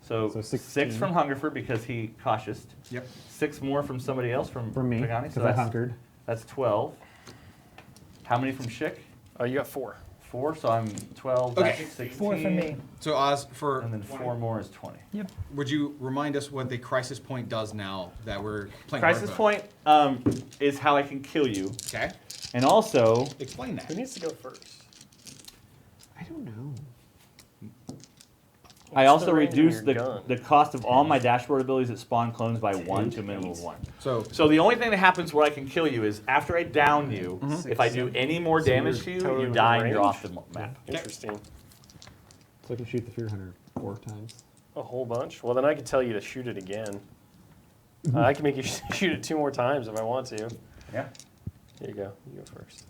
So, So 6 16. from Hungerford because he cautious. Yep. 6 more from somebody else from From me, Pagani, because so I that's, hunkered. that's 12. How many from Schick? Oh, you got 4. 4, so I'm 12. Okay. That's 16. 4 for me. So Oz, for And then 4 more is 20. would you remind us what the crisis point does now that we're playing Crisis hard point is how I can kill you. mode? Okay. And also, Explain that. Who needs to go first? I don't know. I What's also the range of reduce your the, gun? the cost of all my dashboard abilities that spawn clones by 1 to a minimum of 1. So So the only thing that happens where I can kill you is after I down you, if I do any more damage to you, totally you die and range? you're off the map. Interesting. So I can shoot the Fear Hunter 4 times. A whole bunch? Well, then I could tell you to shoot it again. I can make you shoot it 2 more times if I want to. Yeah. Here you go. You go first.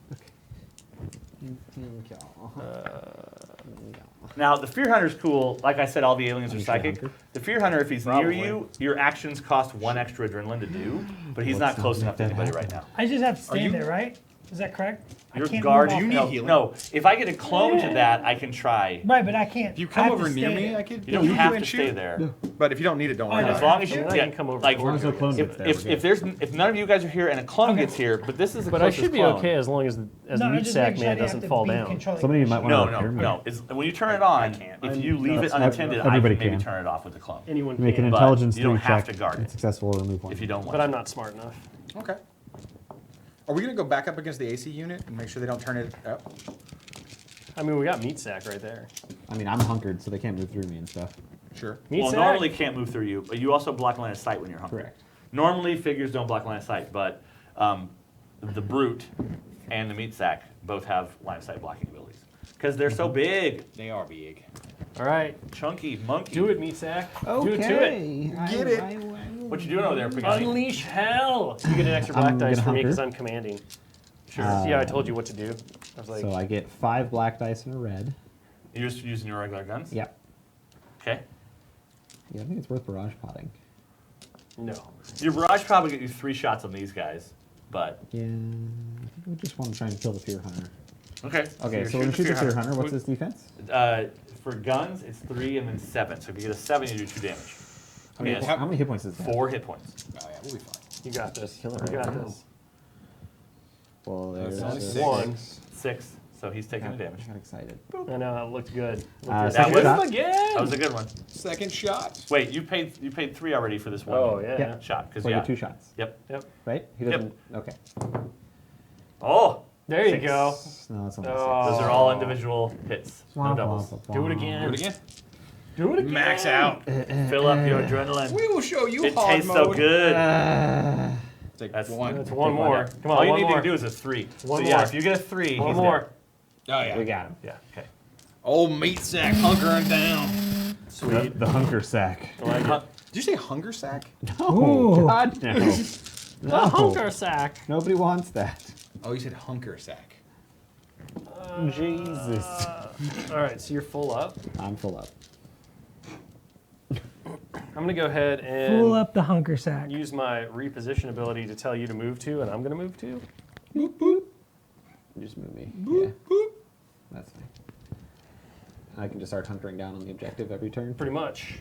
Now the Fear Hunter's cool. Like I said, all the aliens are Fear psychic. Hunter? The Fear Hunter, if he's Probably. near you, your actions cost 1 extra adrenaline to do, but he's not Let's close not enough to make that anybody right happen. now. I just have to stand you- there, right? Is that correct? Your I can't guard, move off you the- need no, healing. no. If I get a clone to that, I can try. Right, but I can't. if you I come have to over near stay me, there. I could. You don't heal have and to shoot. stay there. But if you don't need it, don't worry I know. As about it. long as you Yeah, I get, can come over like, As long as no clone gets there, if we're good. there's if none of you guys are here and a clone Okay. gets here, but this is the But I closest should be clone. okay as long as the No, meat just sack make sure man they have doesn't to fall be down. controlling Somebody the might want No, to no, repair me. no. When you turn it on, if you leave it No, unattended, I can everybody maybe can. turn it off with the clone. Anyone Make an can, But intelligence you don't 3 have check to guard and it successful remove 1. if you don't want. but I'm not smart enough. Okay. Are we gonna go back up against the AC unit and make sure they don't turn it up? I mean, we got meat sack right there. I mean, I'm hunkered, so they can't move through me and stuff. Sure. Meat Well, sack. normally can't move through you, but you also block line of sight when you're hungry. Correct. Normally, figures don't block line of sight, but the brute and the meat sack both have line of sight blocking abilities because they're so big, They are big. All right, chunky, monkey. do it, meat sack. Do it to it. Get it. What you doing over there, Pagani? Unleash hell. You get an extra black I'm dice gonna for me hunker. because I'm commanding. Sure. Yeah, I told you what to do. I was like, So I get 5 black dice and a red. You're just using your regular guns? Yep. Okay. Yeah, I think it's worth barrage potting. no. Your barrage probably get you 3 shots on these guys, but Yeah, I think we just want to try and kill the fear hunter. okay. Okay, so we're gonna shoot the fear hunter. What's his defense? For guns, it's 3 and then 7. So if you get a 7, you do 2 damage. Okay, Yeah. how many hit points is that? 4 hit points. Oh yeah, we'll be fine. You got this. Kill it You right got now. this. Well, That's there's only a- six. One. 6. So he's taking the damage. I got excited. I know it looked good. Uh, That second was shot. again. That was a good one. Second shot. Wait, you paid 3 already for this one. Oh yeah. Yeah. Shot because So I yeah. get 2 shots, Yep. Yep. right? He Yep. doesn't. Okay. Oh, There you 6. go. No, that's only Oh. Those are all individual hits. No Womp, doubles. womp, womp, Do it womp. again. Do it again. Do it again. Max out. Fill up your adrenaline. We will show you It hard tastes mode. so good. Take That's- one. That's one more. Come on, All you one need more. to do is a 3. One so yeah, more. if you get a 3, One he's more. dead. Oh yeah. We got him. Yeah. Okay. Old meat sack hunkering down. Sweet. The hunker sack. I like it. Did you say hunger sack? Oh, God, no. The hunker sack. Nobody wants that. Oh, you said hunker sack. Jesus. All right, so you're full up. I'm full up. I'm gonna go ahead Pull and up the hunker sack. use my reposition ability to tell you to move to, and I'm gonna move to. You just move me. Yeah. That's fine. I can just start hunkering down on the objective every turn. Pretty much.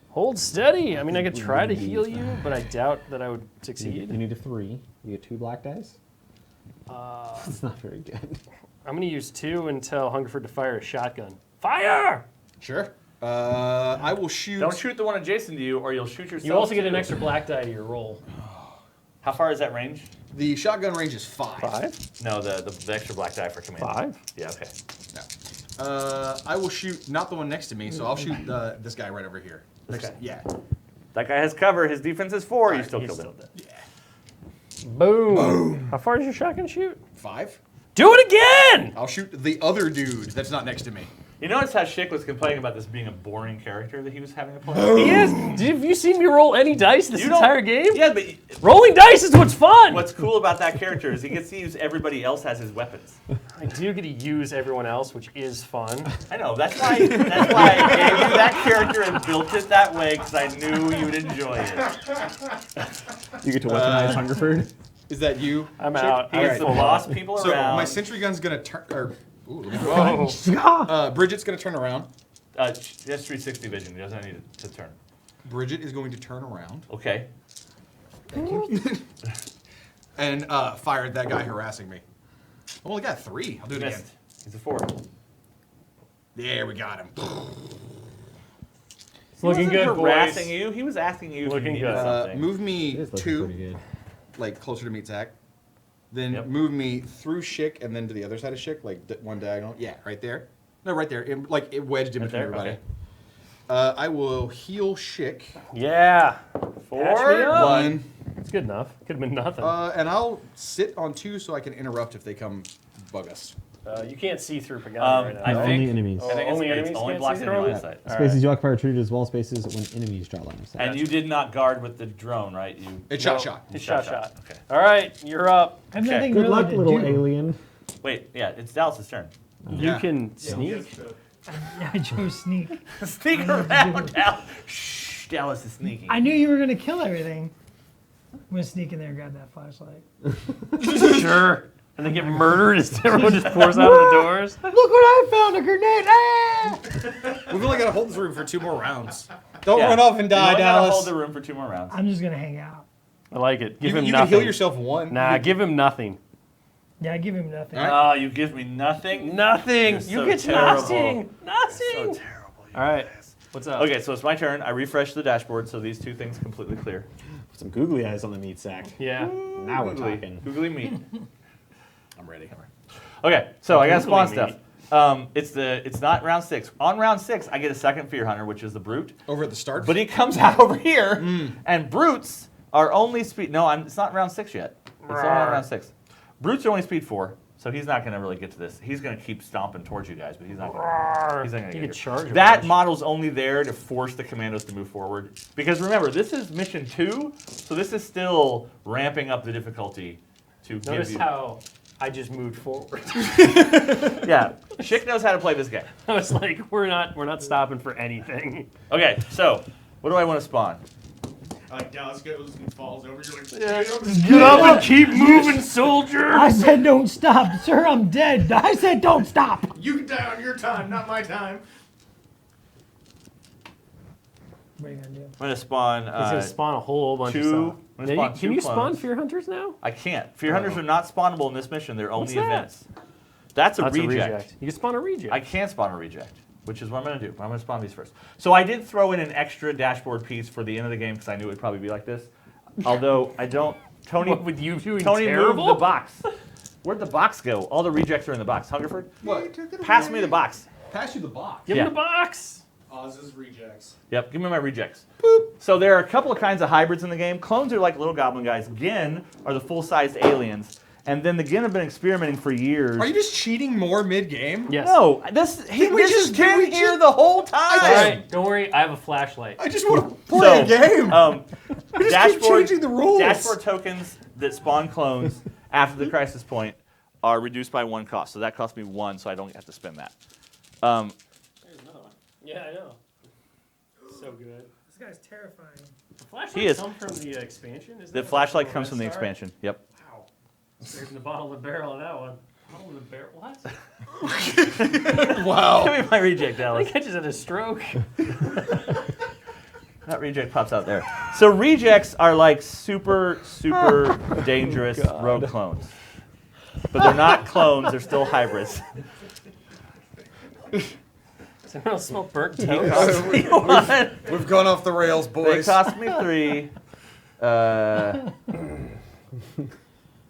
Hold steady. I mean, I could try to heal you, but I doubt that I would You succeed. need a 3. You get 2 black dice. It's not very good. I'm gonna use 2 and tell Hungerford to fire a shotgun. Fire! Sure. I will shoot. Don't shoot the one adjacent to you, or you'll shoot yourself. You also get an too. extra black die to your roll. How far is that range? The shotgun range is 5. 5? No, the extra black die for command. 5? Yeah. Okay. No. I will shoot not the one next to me, so I'll shoot this guy right over here. This guy? Yeah. That guy has cover. His defense is 4. You Alright, still he's killed him. still dead. Boom. How far does your shotgun shoot? 5. Do it again! I'll shoot the other dude that's not next to me. You notice how Schick was complaining about this being a boring character that he was having to play? He is. Have you seen me roll any dice this You don't- entire game? Yeah, but Rolling dice is what's fun! what's cool about that character is he gets to use everybody else as his weapons. I do get to use everyone else, which is fun. I know. That's why I gave you that character and built it that way because I knew you'd enjoy it. You get to weaponize Hungerford. Is that you? I'm out. He I gets to full boss out. people So around. my sentry gun's gonna turn. Ooh, let me Whoa. Bridget's gonna turn around. That's 360 vision. He doesn't need to turn. Bridget is going to turn around Okay. and fire at that guy harassing me. I only got 3. I'll do it again. Missed. He's a 4. There, we got him. It's looking good, harassing boys. you. He was asking you if Looking you needed good. something. Move It me is looking 2, pretty good. like closer to meat sack. Then Yep. move me through Schick and then to the other side of Schick, like one diagonal. Yeah, right there. No, right there. Like it wedged in Right between there? everybody. Okay. I will heal Schick. Yeah. Patch me up. 1. It's good enough. Could have been nothing. And I'll sit on 2 so I can interrupt if they come bug us. You can't see through Pagani right now. I right? think, Only enemies. I think Only it's enemies only can't blocks see enemy through line it? of sight. All Spaces right. you occupy are treated as wall spaces when enemies draw line of sight. And you did not guard with the drone, right? You. It's No, shot. It's shot. Okay. All right, you're up. I have Okay. nothing Good really luck, to little do. alien. Wait, yeah, it's Dallas's turn. You Yeah. can sneak. Yeah, I chose sneak. Sneak around, Dallas. Shh, Dallas is sneaking. I knew you were gonna kill everything. I'm gonna sneak in there and grab that flashlight. Sure. And they get murdered as everyone just pours out of the doors. Look what I found! A grenade! Ah! We've only got to hold this room for 2 more rounds. Don't Yeah. run off and You die, only gotta hold Dallas. the room for 2 more rounds. I'm just gonna hang out. I like it. Give You, him you nothing. can heal yourself 1. Nah, give him nothing. Yeah, I give him nothing. All right. Oh, you give me nothing? Nothing. You're You so get terrible. nothing. So Nothing. terrible. All right. What's up? Okay, so it's my turn. I refresh the dashboard so these 2 things completely clear. Some googly eyes on the meat sack. Yeah. Now we're talking. Googly meat. I'm ready. Okay, so I got to spawn Googly stuff. It's not round 6. On round 6, I get a second Fear Hunter, which is the Brute. Over at the start. But he comes out over here, and Brutes are only speed. No, it's not round 6 yet. It's only on round 6. Brutes are only speed 4, so he's not going to really get to this. He's going to keep stomping towards you guys, but he's not going to. He's not going to You get could here. charge a That bunch. model's only there to force the commandos to move forward. Because remember, this is mission 2, so this is still ramping up the difficulty to give Notice you. how I just moved forward. Yeah, Schick knows how to play this game. I was like, we're not stopping for anything. Okay, so what do I want to spawn? Like Dallas goes and falls over. You're like, Get up and keep moving, soldier. I said don't stop. Sir, I'm dead. I said don't stop. you can die on your time, not my time. What are you gonna do? I'm gonna spawn. He's gonna spawn a whole bunch of two- stuff. I'm gonna Now spawn can two you spawn clones. Fear Hunters now? I can't. Fear Hunters are not spawnable in this mission. They're What's only that? events. That's a That's reject. You can spawn a reject. I can spawn a reject, which is what I'm gonna do. I'm gonna spawn these first. So I did throw in an extra dashboard piece for the end of the game because I knew it would probably be like this. Although I don't. Tony, What, with you doing Tony terrible? moved the box. Where'd the box go? All the rejects are in the box. Hungerford, What? pass me the box. Pass you the box. Give Yeah. him the box. Oz's rejects. Yep, give me my rejects. Boop. So there are a couple of kinds of hybrids in the game. Clones are like little goblin guys. Gin are the full-sized aliens. And then the Gin have been experimenting for years. Are you just cheating more mid-game? Yes. No, this we has just- been we here just- the whole time. All right, don't worry. I have a flashlight. I just want to play a game. Keep keep changing the rules. Dashboard tokens that spawn clones after the crisis point are reduced by 1 cost. So that costs me 1, so I don't have to spend that. There's another one. Yeah, I know. So good. This guy's terrifying. The flashlight He is. come from the expansion? Isn't The that flashlight the comes from the Red Star? expansion. Yep. Wow. There's the bottle of the barrel on that one. Bottle of the barrel? What? Wow. Give me my reject, I Alice. think I just had a stroke. That reject pops out there. So rejects are like super, super dangerous rogue clones. But they're not clones, they're still hybrids. Does anyone else smell burnt They toast? cost me 1. We've gone off the rails, They boys. cost me 3.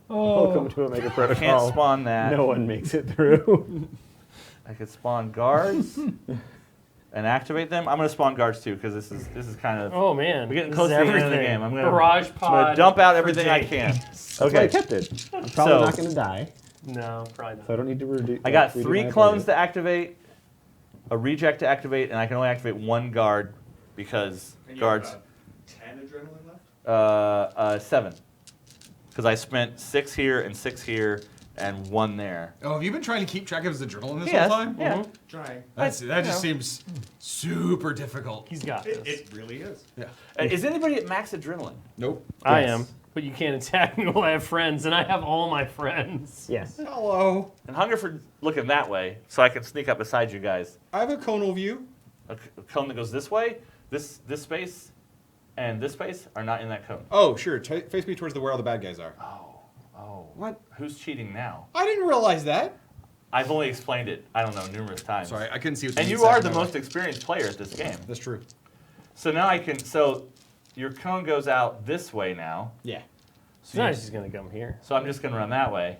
Welcome to Omega Can't Protocol. spawn that. No one makes it through. I could spawn guards and activate them. I'm gonna spawn guards too because this is kind of. Oh man, We're getting this close is to the end of the everything. game. I'm gonna- Barrage I'm gonna pod. dump out for everything I Jake. can. That's why I Okay. kept it. I'm probably So- not going to die, No, probably so I not. don't need to redo. I got redo 3 my clones ability. to activate, a reject to activate, and I can only activate 1 guard because And you guards. have 10 adrenaline left? 7. Because I spent 6 here and 6 here and 1 there. Oh, have you been trying to keep track of his adrenaline this Yes, whole time? yeah. Mhm. Trying. That just seems super difficult. He's got It, this. it really is. Yeah. Is anybody at max adrenaline? Nope. I Yes. am, but you can't attack me while I have friends, and I have all my friends. Yes. Hello. And Hungerford looking that way, so I can sneak up beside you guys. I have a conal view. A cone that goes this way, this space, and this space are not in that cone. Oh, sure. Face me towards where all the bad guys are. Oh. What? Who's cheating now? I didn't realize that. I've only explained it, I don't know, numerous times. Sorry, I couldn't see what And you are the most experienced player at this game. That's true. So now I can, so your cone goes out this way now. Yeah. So now he's just gonna come here. So I'm just gonna run that way.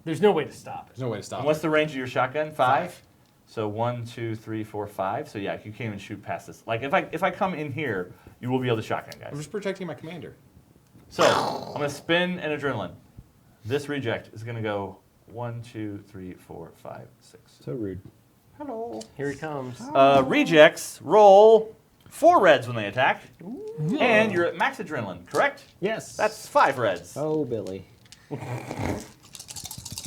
There's no way to stop it. There's no way to stop. And what's the range of your shotgun? 5? 5. So 1, 2, 3, 4, 5. So yeah, you can't even shoot past this. Like if I come in here, you will be able to shotgun I'm guys. just protecting my commander. So I'm gonna spin an adrenaline. This reject is gonna go 1, 2, 3, 4, 5, 6. So rude. Hello. Here he comes. Rejects roll 4 reds when they attack, and you're at max adrenaline, correct? Yes. That's 5 reds. Oh, Billy.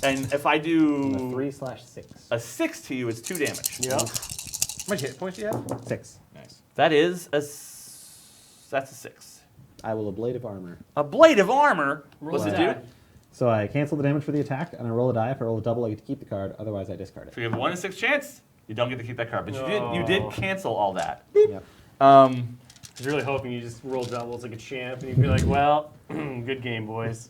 And if I I'm a do 3/6. a 6 to you, it's 2 damage. Yep. How much hit points do you have? 6. Nice. That is that's a 6. I will ablative armor. A blade of armor. Roll What's it that. do? So I cancel the damage for the attack, and I roll a die. If I roll a double, I get to keep the card. Otherwise, I discard If it. you have a 1 in 6 chance, you don't get to keep that card. But you No. did cancel all that. Yep. I was really hoping you just roll doubles like a champ, and you'd be like, "Well, good game, boys."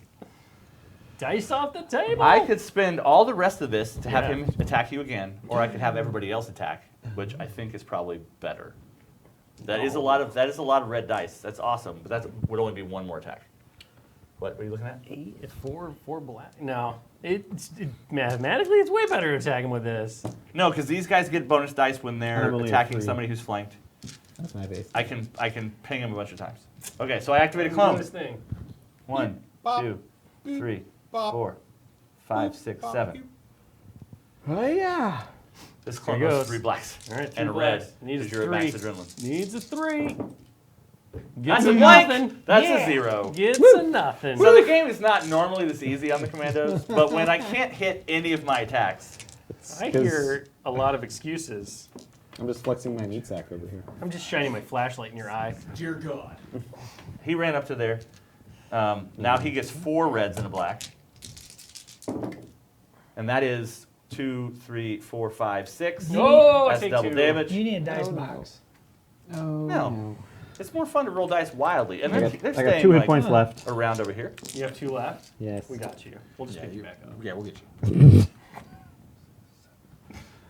Dice off the table. I could spend all the rest of this to have Yeah. him attack you again, or I could have everybody else attack, which I think is probably better. That is a lot of red dice. That's awesome, but that would only be one more attack. What are you looking at? 8, 4 black. No, mathematically it's way better to attack him with this. No, because these guys get bonus dice when they're Probably a attacking 3. somebody who's flanked. That's my base. I can ping him a bunch of times. Okay, so I activate a Doing clone. this thing. 1, Bop. 2, 3, Bop. 4, 5, 6, Bop. 7. Oh yeah. This clone There goes goes. 3 blacks All right, and a 3 red. blacks. Needs Because you're at max 3. adrenaline. Needs a 3. That's Gets a a blank. nothing. That's Yeah. a 0. Gets a nothing. So the game is not normally this easy on the commandos, but when I can't hit any of my attacks, I hear a lot of excuses. I'm just flexing my meat sack over here. I'm just shining my flashlight in your eye. Dear God. he ran up to there. Now he gets 4 reds and a black. And that is 2, 3, 4, 5, 6. Oh, I That's take double 2. damage. You need a dice Oh, no. box. Oh No. It's more fun to roll dice wildly. And I they're, got, they're I got staying 2 hit like, points left. around over here. You have 2 left? Yes. We got you. We'll just pick you back up. Yeah, we'll get you.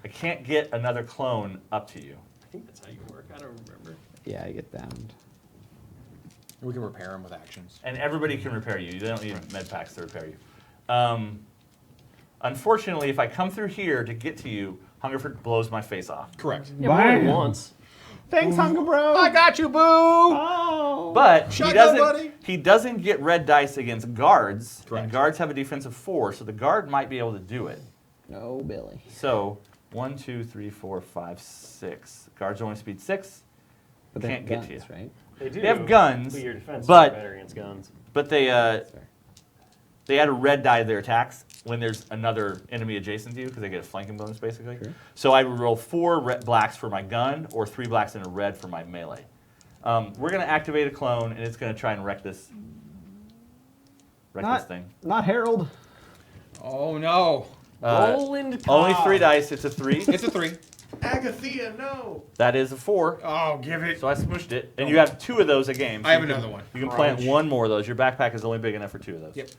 I can't get another clone up to you. I think that's how you work. I don't remember. Yeah, I get downed. We can repair them with actions. And everybody can repair you. You don't need med packs to repair you. Unfortunately, if I come through here to get to you, Hungerford blows my face off. Correct. Yeah, more than Bam. once. Thanks, Hunger Bro. I got you, boo! Oh. But Shotgun, buddy. he doesn't get red dice against guards. Correct. And guards have a defense of 4, so the guard might be able to do it. No, Billy. So 1, 2, 3, 4, 5, 6. Guards are only speed 6, But they Can't have get guns, to you. right? They do. They have guns, But your defense but- is better against guns. but they add a red die to their attacks when there's another enemy adjacent to you because they get a flanking bonus basically. Sure. So I would roll 4 blacks for my gun or 3 blacks and a red for my melee. We're going to activate a clone and it's going to try and wreck this thing. Not Harold. Oh no. Roland Only Cobb. 3 dice. It's a 3. It's a 3. Agathea, no. That is a 4. Oh, give it. So I smooshed it. And you have 2 of those a game. So I have you can- another one. You can plant Crunch. 1 more of those. Your backpack is only big enough for 2 of those. Yep.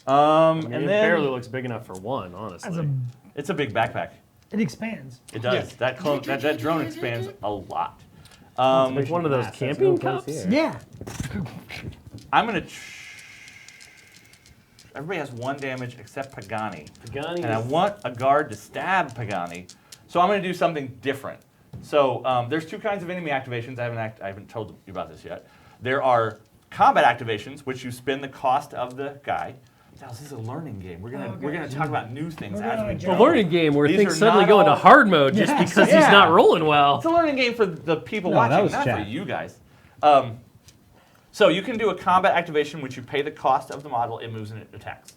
I mean, And it then barely looks big enough for 1, honestly. As a, it's a big backpack. it expands. It does. Yeah. That clone, that drone expands a lot. like one of those That's camping no place cups. here. Yeah. I'm gonna. Everybody has 1 damage except Pagani, Pagani and I is- want a guard to stab Pagani. So I'm gonna do something different. So there's 2 kinds of enemy activations. I haven't told you about this yet. There are combat activations, which you spend the cost of the guy. Dallas, this is a learning game. We're gonna talk about new things We're as gonna we like go. a learning game where These things are suddenly not go into all- hard mode just Yes. because Yeah. he's not rolling well. It's a learning game for the people No, that watching, was not chat. for you guys. So you can do a combat activation, which you pay the cost of the model, it moves and it attacks.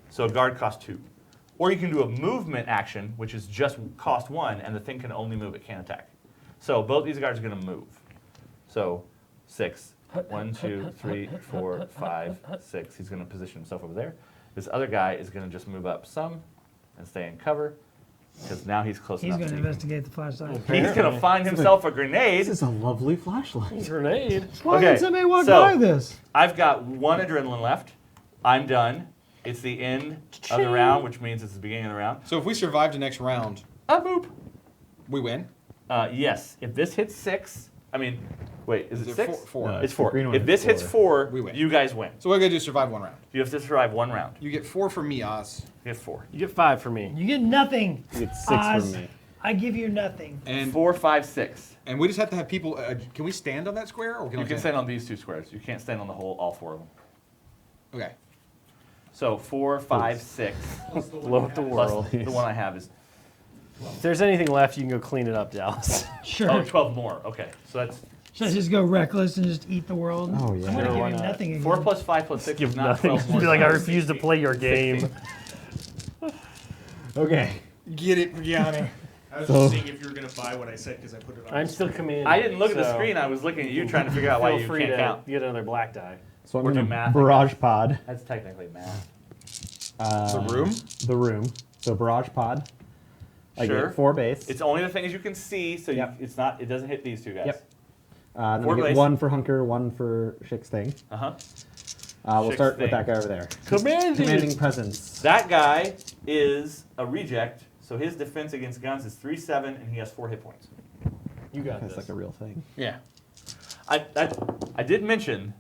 So a guard costs 2. Or you can do a movement action, which is just cost 1, and the thing can only move, it can't attack. So both these guards are going to move. So 6. 1, 2, 3, 4, 5, 6. He's going to position himself over there. This other guy is going to just move up some and stay in cover, because now he's close He's enough going to to you. investigate the flashlight. He's going to find himself a grenade. This is a lovely flashlight. Grenade. Why Okay, did somebody walk so- by this? I've got 1 adrenaline left. I'm done. It's the end of the round, which means it's the beginning of the round. So if we survive the next round, Boop. we win. Yes, if this hits 6, I mean, wait, is it Is it 6? 4? No, It's the 4. green one If this hits hits 4. 4, We win. you guys win. So what do we gotta do? Survive 1 round. You have to survive 1 round. You get 4 for me, Oz. You get 4. You get 5 for me. You get nothing. You get 6 Oz, from me. I give you nothing. And 4, 5, 6. and we just have to have people. Can we stand on that square, or You can stand on these 2 squares. You can't stand on the whole, all 4 of them. Okay. So 4, 5, 6. Blow up the Plus world. the one I have is If there's anything left, you can go clean it up, Dallas. Sure. oh 12 more. Okay, so that's Should I just go reckless and just eat the world? Oh, yeah. I'm going to Sure, give why you not? nothing again. 4 plus 5 plus 6 Give is not nothing. 12 more. Be like, I times. refuse to play your game. Okay. Get it, Gianni. I was So- just seeing if you were going to buy what I said because I put it on. I'm the still screen. commanding. I didn't look at the so screen. I was looking at you trying to figure out why Feel you free can't to count. get another black die. So I'm We're going doing to math, I barrage pod That's technically math. The room. the room. So barrage pod. I Sure. get 4 base. It's only the things you can see, so Yep. it's not. It doesn't hit these 2 guys. Yep. Then 4 I get base. 1 for Hunker, 1 for Shik's thing. Uh huh. We'll Shik's start with thing. that guy over there. Commanding. Commanding presence. That guy is a reject, so his defense against guns is 3/7, and he has 4 hit points. You got That's this. like a real thing. Yeah. I did mention,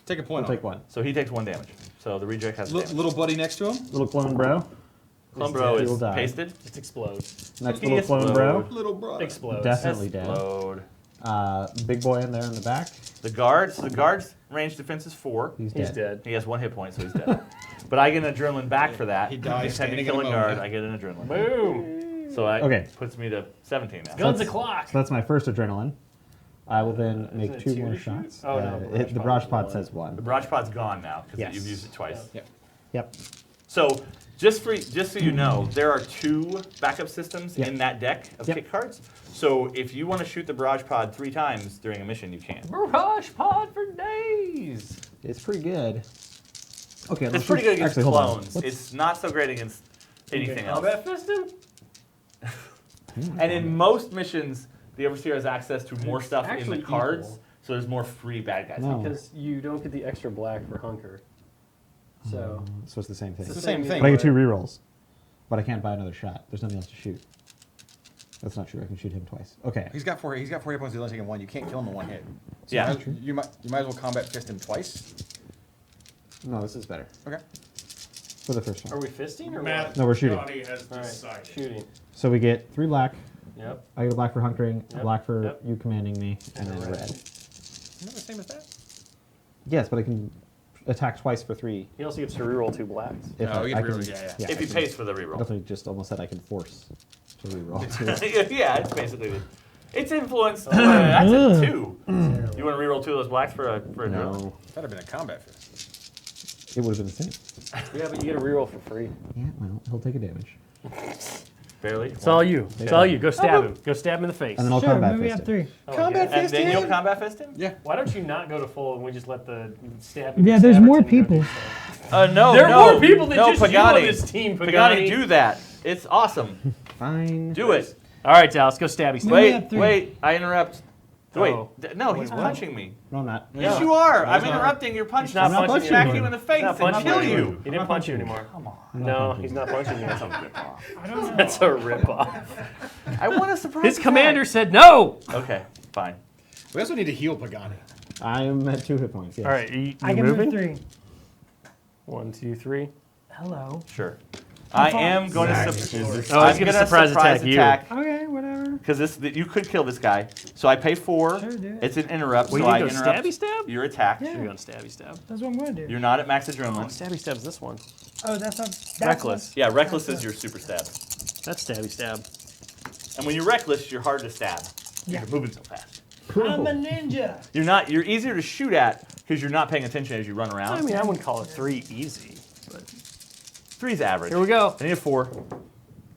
Take a point I'll on take one. so he takes 1 damage. So the reject has damage. Little buddy next to him. Little clone bro. Clumbro He'll is die. pasted. Just explode. Next He little clone bro. explode. Little brother. Explode. Definitely dead. Explode. Big boy in there in the back. The guard's range defense is 4. He's He's dead. dead. He has 1 hit point, so he's dead. But I get an adrenaline back for that. He dies He's standing kill in a a guard. moment. I get an adrenaline. Boom. So I Okay. puts me to 17 now. Guns the clock. So that's my first adrenaline. I will then make it 2 2 more to shoot? shots. Oh, no, The barrage barrage pod pod is says The 1. barrage pod's gone now because Yes. you've used it twice. Yep. So just so you know, there are 2 backup systems Yep. in that deck of Yep. kick cards. So if you want to shoot the barrage pod 3 times during a mission, you can. Barrage pod for days. It's pretty good. Okay, It's pretty good against actually, hold on. clones. Let's- It's not so great against anything else. Combat Fisting? And in most missions, the Overseer has access to more stuff in actually the cards, equal. so there's more free bad guys. No. Because you don't get the extra black for Hunker. So So it's the same thing. It's the same thing. But I get 2 rerolls. But I can't buy another shot. There's nothing else to shoot. That's not true. I can shoot him twice. Okay. He's got 4 hit points. He's only taking 1. You can't kill him in 1 hit. So Yeah. You might as well combat fist him twice. No, this is better. Okay. For the first are one. we fisting or Matt what? No, we're shooting. Johnny has All right, decided. shooting. So we get 3 black. Yep. I get a black for hunkering, a Yep, black for yep. you commanding me, and And a then red. red. Isn't that the same as that? Yes, but I can attack twice for 3. He also gets to reroll 2 blacks. If No, I, you I can can, reroll, yeah. yeah, If I he can- pays for the reroll. Definitely just almost said I can force to reroll. Yeah, it's basically the. It's influence. That's a 2. You want to reroll 2 of those blacks for a drill? No, That'd have been a combat fist. it would have been the same. Yeah, but you get a reroll for free. Yeah, well, he'll take a damage. Barely. It's all you. It's all you. Go stab him. Go stab him in the face. And then I'll Sure, combat maybe we fist have him. 3. Oh, Combat yeah. And then you'll combat fist him? Yeah. Why don't you not go to full and we just let the stab? Yeah, there's more people. No, There are no. more people than no, just you Pagani. on this team, Pagani, Pagani. do that. It's awesome. Fine. Do it. All right, Dallas, go stabby stab. we Wait, have 3. wait. I interrupt. Wait. Oh. No, he's punching me. No, I'm not. Yes, you are. I'm not. interrupting. You're punching. He's not I'm punching punching you. back you in the face He's not and punching kill you. you. He didn't punch you anymore. No, punching he's you. not punching you. That's a ripoff. I don't know. That's a ripoff. I want a surprise. His attack. commander said no. Okay, fine. We also need to heal Pagani. I am at 2 hit points. Yes. All right, you I can moving? move 3. 1, 2, 3. Hello. Sure. I am going to. Oh, I'm he's gonna gonna surprise attack you. Okay, whatever. because you could kill this guy. So I pay 4. Sure, do it. It's an interrupt. Well, so you I go interrupt stabby stab? your attack. Yeah. You're going stabby stab. That's what I'm going to do. You're not at max Oh, adrenaline. stabby stab's this one. Oh, that's not. That's Reckless. Yeah, reckless is your super stab. That's stabby stab. And when you're reckless, you're hard to stab. Yeah. You're moving so fast. I'm a ninja. You're easier to shoot at because you're not paying attention as you run around. I mean, I wouldn't call it 3 easy. But 3's average. here we go. I need a 4.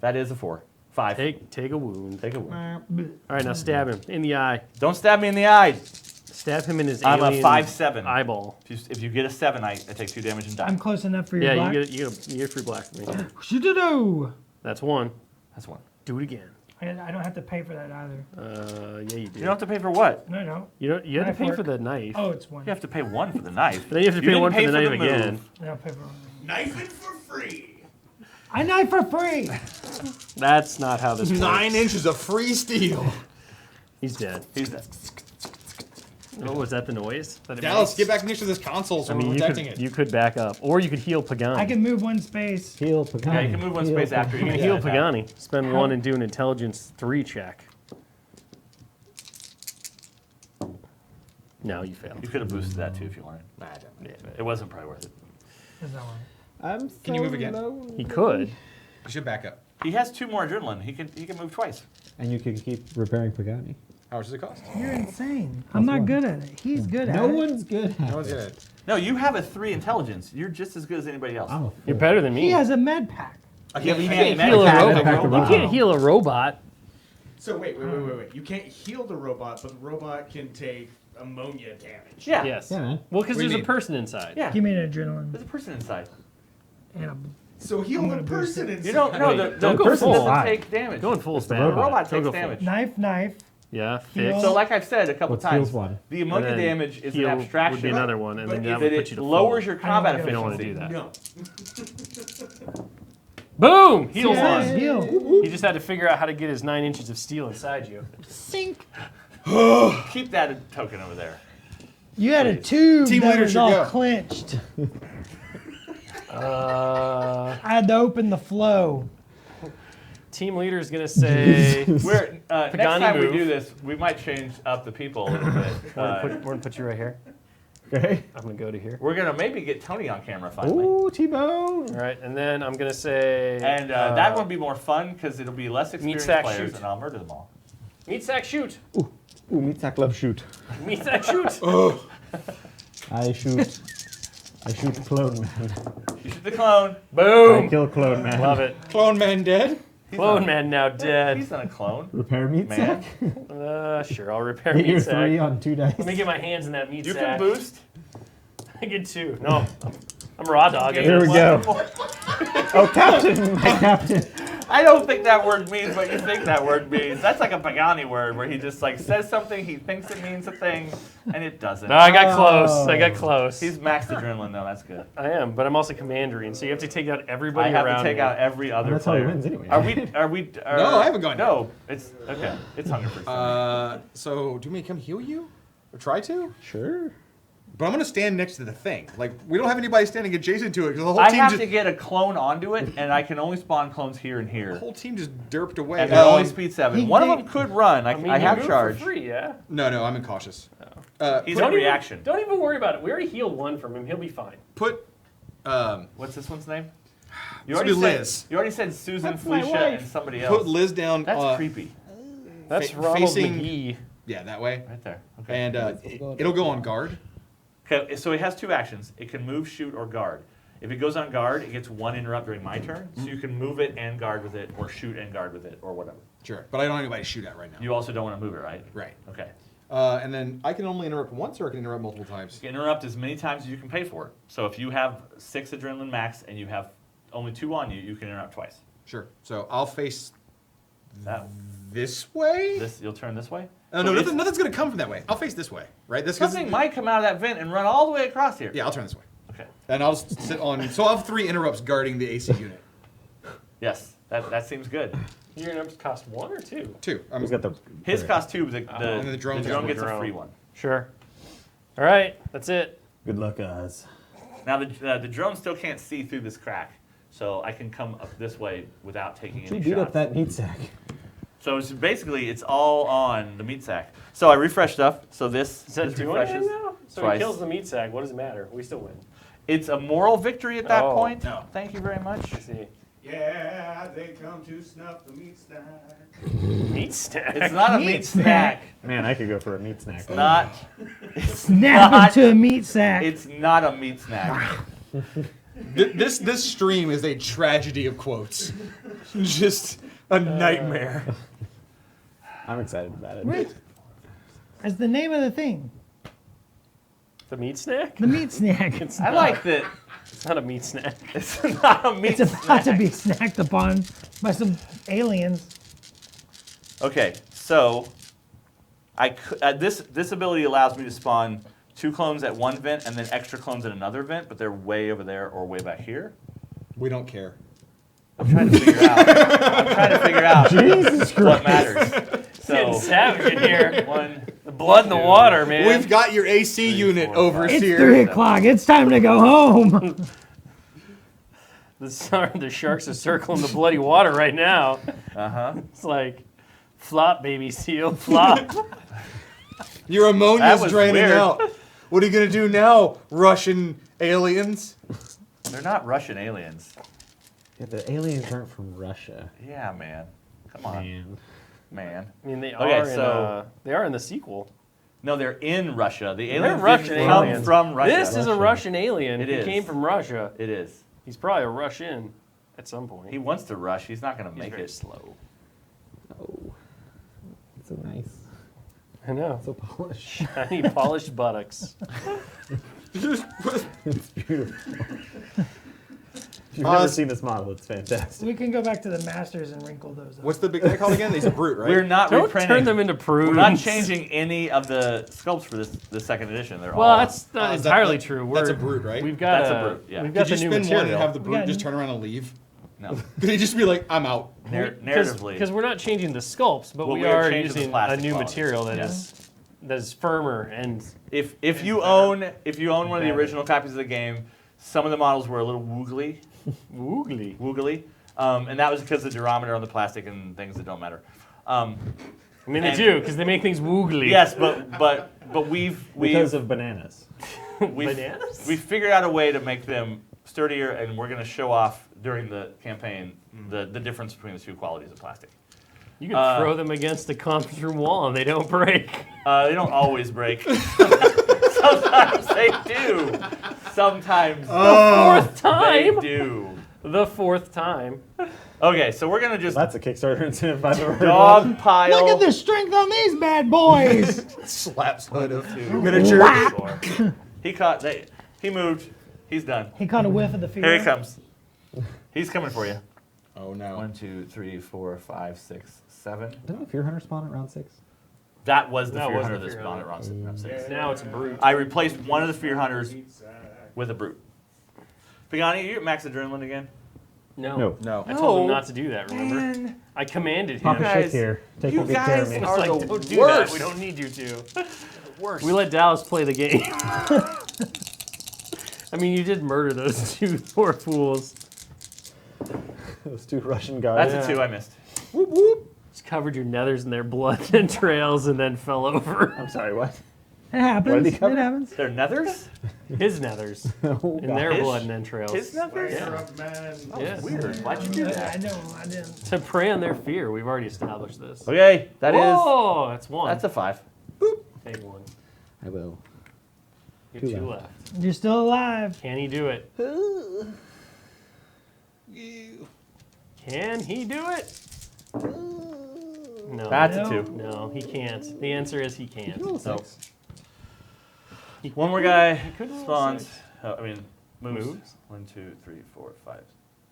That is a 4. 5. Take a wound. Take a wound. All right, now stab him in the eye. Don't stab me in the eye. Stab him in his I'm a alien 5/7. eyeball. If you get a 7, I take 2 damage and die. I'm close enough for your Yeah, black. you get free black from me. Shoo-doo-doo. That's 1. That's 1. Do it again. I don't have to pay for that either. Yeah, you do. You don't have to pay for what? No, no. You have to Knife pay work. for the knife. Oh, it's 1. You have to pay 1 for the knife. Then you have to pay didn't 1 for pay the knife move. again. I don't pay for Knife it for free. I knife for free. That's not how this works. 9 inches of free steel. He's dead. He's dead. Oh, was that the noise? That it Dallas, makes? get back next to this console so I mean, we're you protecting could, it. you could back up. Or you could heal Pagani. I can move 1 space. Heal Pagani. Yeah, you can move 1 Heal space after You you can get heal that attack. Pagani. Spend 1 and do an intelligence 3 check. No, you failed. You could have boosted that too if you wanted. Nah, it doesn't matter. It wasn't probably worth it. Is that one? I'm Can you move again? He could. You should back up. He has 2 more adrenaline. He can move twice. And you can keep repairing Pagani. How much does it cost? You're insane. I'm not good at it. He's good at No it. one's good No at one's it. gonna. No, you have a 3 intelligence. You're just as good as anybody else. I'm a You're fool. better than me. He has a med pack. Yeah, but you can't can't heal a attack robot. the Attack the You robot. can't heal a robot. So wait. You can't heal the robot, but the robot can take ammonia damage. Yeah. Yes. Yeah, man. Well, because What do you there's a mean? person inside. Yeah. Give me an adrenaline. There's a person inside. And a, So heal the person inside. You don't know Wait, the don't go person full. doesn't take damage. Going full The spam. robot Don't takes go full. damage. knife. Yeah, Heal. fix. So like I've said a couple What's times, heals 1? the ammonia And then damage is heal an abstraction. would be another one, and But then if that would that put it you to lowers full. your combat I We don't want efficiency. to do that. No. Boom! Heals Yes, one. heal. He just had to figure out how to get his 9 inches of steel inside you. Sink. Keep that token over there. You had a tube Team that leader was should all go. clenched. Uh, I had to open the flow. team leader's gonna say. We're next Pagani time move. we do this, we might change up the people a little bit. We're gonna put you right here. Okay. I'm gonna go to here. We're gonna maybe get Tony on camera finally. Ooh, T-Bone. All right, and then I'm gonna say. And that will be more fun because it'll be less experienced sack, players, shoot. and I'll murder them all. Meat sack shoot. Ooh, meat sack love shoot. Meat sack shoot. I shoot. I shoot clone man. You shoot the clone. I Boom. kill clone man. Love it. Clone man dead. Clone man now dead. He's not a clone. Repair meat Man. sack. Sure, I'll repair Get your meat 3 sack. on 2 dice. Let me get my hands in that meat You sack. can boost. I get 2. No, I'm raw dog. Here we go. Oh, captain, my captain. I don't think that word means what you think that word means. That's like a Pagani word where he just like says something, he thinks it means a thing, and it doesn't. No, I got close. I got close. He's maxed adrenaline though. That's good. I am, but I'm also commandering, so you have to take out everybody I have around to take me. out every other That's how he player. wins anyway. Are we? No, I haven't gone yet. No, it's okay. It's Hunger Freeze. So do you want me to come heal you, or try to? Sure. But I'm gonna stand next to the thing. Like we don't have anybody standing adjacent to it because the whole I team have just to get a clone onto it, and I can only spawn clones here and the here. whole team just derped away. And they're only speed 7. One of them could run. I mean, I you have move charge. for free, yeah. No, I'm incautious. He's Put- in reaction. Don't even worry about it. We already healed 1 from him. He'll be fine. Put What's this one's name? This would be said, Liz. You already said Susan, That's my Felicia, wife. and somebody else. put Liz down. That's creepy. That's Fa- Ronald facing- McGee. Yeah, that way. Right there. Okay. And it'll go on guard. Okay, so it has 2 actions. It can move, shoot, or guard. If it goes on guard, it gets 1 interrupt during my turn. So you can move it and guard with it, or shoot and guard with it, or whatever. Sure, but I don't have anybody to shoot at right now. You also don't want to move it, right? Right. Okay. And then I can only interrupt once, or I can interrupt multiple times. You can interrupt as many times as you can pay for it. So if you have 6 adrenaline max and you have only 2 on you, you can interrupt twice. Sure. So I'll face That this way. you'll turn this way. No, nothing's gonna come from that way. I'll face this way, right? This Something might come out of that vent and run all the way across here. Yeah, I'll turn this way, Okay. and I'll just sit on. So I'll have 3 interrupts guarding the AC unit. Yes, that seems good. Your interrupts cost 1 or 2? 2. Who's got the? His cost 2, but and the drone gets a drone. free one. Sure. All right, that's it. Good luck, guys. Now the drone still can't see through this crack, so I can come up this way without taking She any beat shots. up that meat sack. So it's basically it's all on the meat sack. So I refresh stuff. So this Does that this do refreshes anything now? So twice. he kills the meat sack. What does it matter? We still win. It's a moral victory at that Oh, point. no. Thank you very much. I see. Yeah, they come to snuff the meat snack. Meat stack. It's not a Meat meat snack. snack. Man, I could go for a meat snack. Not. Snap not- into a meat sack. It's not a meat snack. This stream is a tragedy of quotes. Just a nightmare. I'm excited about it. Wait. That's the name of the thing. The meat snack? The meat snack. It's I not, like that. It's not a meat snack. It's not a meat It's about snack. to be snacked upon by some aliens. Okay, so this ability allows me to spawn 2 clones at one vent and then extra clones at another vent, but they're way over there or way back here. We don't care. I'm trying to figure out. Jesus what Christ. matters. Getting So savage in here. one, The blood in the water, man. We've got your AC 3, unit 4, over 5. It's here. 3 o'clock. It's time to go home. The sharks are circling the bloody water right now. It's like, flop, baby seal, flop. Your That ammonia's was draining weird. out. What are you gonna do now, Russian aliens? They're not Russian aliens. Yeah, the aliens aren't from Russia. Yeah, man. Come on, man. I mean, they Okay, are so- they are in the sequel. No, they're in Russia. The They're aliens Russian didn't come aliens. from Russia. This is a Russian alien. It He is. came from Russia. It is. He's probably a Russian at some point. He wants to rush. He's not going to He's make very it. slow. Oh, it's so nice, I know. so polished. Shiny, polished buttocks. It's beautiful. If you've never seen this model, it's fantastic. We can go back to the masters and wrinkle those up. What's the big guy called again? He's a brute, right? We're not Don't reprinting. turn them into prudes. We're not changing any of the sculpts for the second edition. They're Well, all. that's not is that- entirely true. that's a We're- brute, right? We've got That's a brute, yeah. We've got Could you the new spin one and material. have the We brute got- just turn around and leave? No. Could he just be like, I'm out? Narratively. Because we're not changing the sculpts, but Well, we we are are changing the using a plastic new quality. material that is firmer and If you own one of the original copies of the game, some of the models were a little woogly, and that was because of the durometer on the plastic and things that don't matter. I mean, they And- do because they make things woogly. Yes, but we've Because of bananas. Bananas? we figured out a way to make them sturdier, and we're going to show off during the campaign the difference between the two qualities of plastic. You can throw them against a conference room wall and they don't break. They don't always break. Sometimes they do. Sometimes Fourth they time. do. The fourth time. Okay, so we're going to just That's a Kickstarter incentive I've ever heard of. dog pile. Look at the strength on these bad boys. Slaps hood of miniature. He caught. He moved. He's done. He caught a whiff of the fear. Here he comes. He's coming for you. Oh no. 1, 2, 3, 4, 5, 6, 7. Didn't the Fear Hunter spawn at round 6? That was the That Fear was Hunter the that Fear spawned at Hunter. round 6. Now it's a brute. I replaced one of the Fear Hunters with a brute. Pagani, you at max adrenaline again? No. No. I told him not to do that, remember? I commanded him. Papa guys- Shit here. Take you good care of guys me. It's are like, the don't do worst. that. We don't need you to. Worse. We let Dallas play the game. I mean, you did murder those two poor fools. Those 2 Russian guys. That's a 2 I missed. Just covered your nethers in their blood and trails and then fell over. I'm sorry, what? It happens. What did he It cover? happens. They're nethers? His nethers Oh, in their His- blood and entrails. His nethers? Yeah. Yeah. Weird. Why'd you do that? I know. I didn't. To prey on their fear. We've already established this. Okay, that is. Oh, that's one. That's a 5. big one. I will. You have 2 two left. left. You're still alive. Can he do it? Can he do it? No. That's a No. 2. No, he can't. The answer is he can't. No. One more guy could roll spawns. six. Moves. Moves? 1, 2, 3, 4, 5,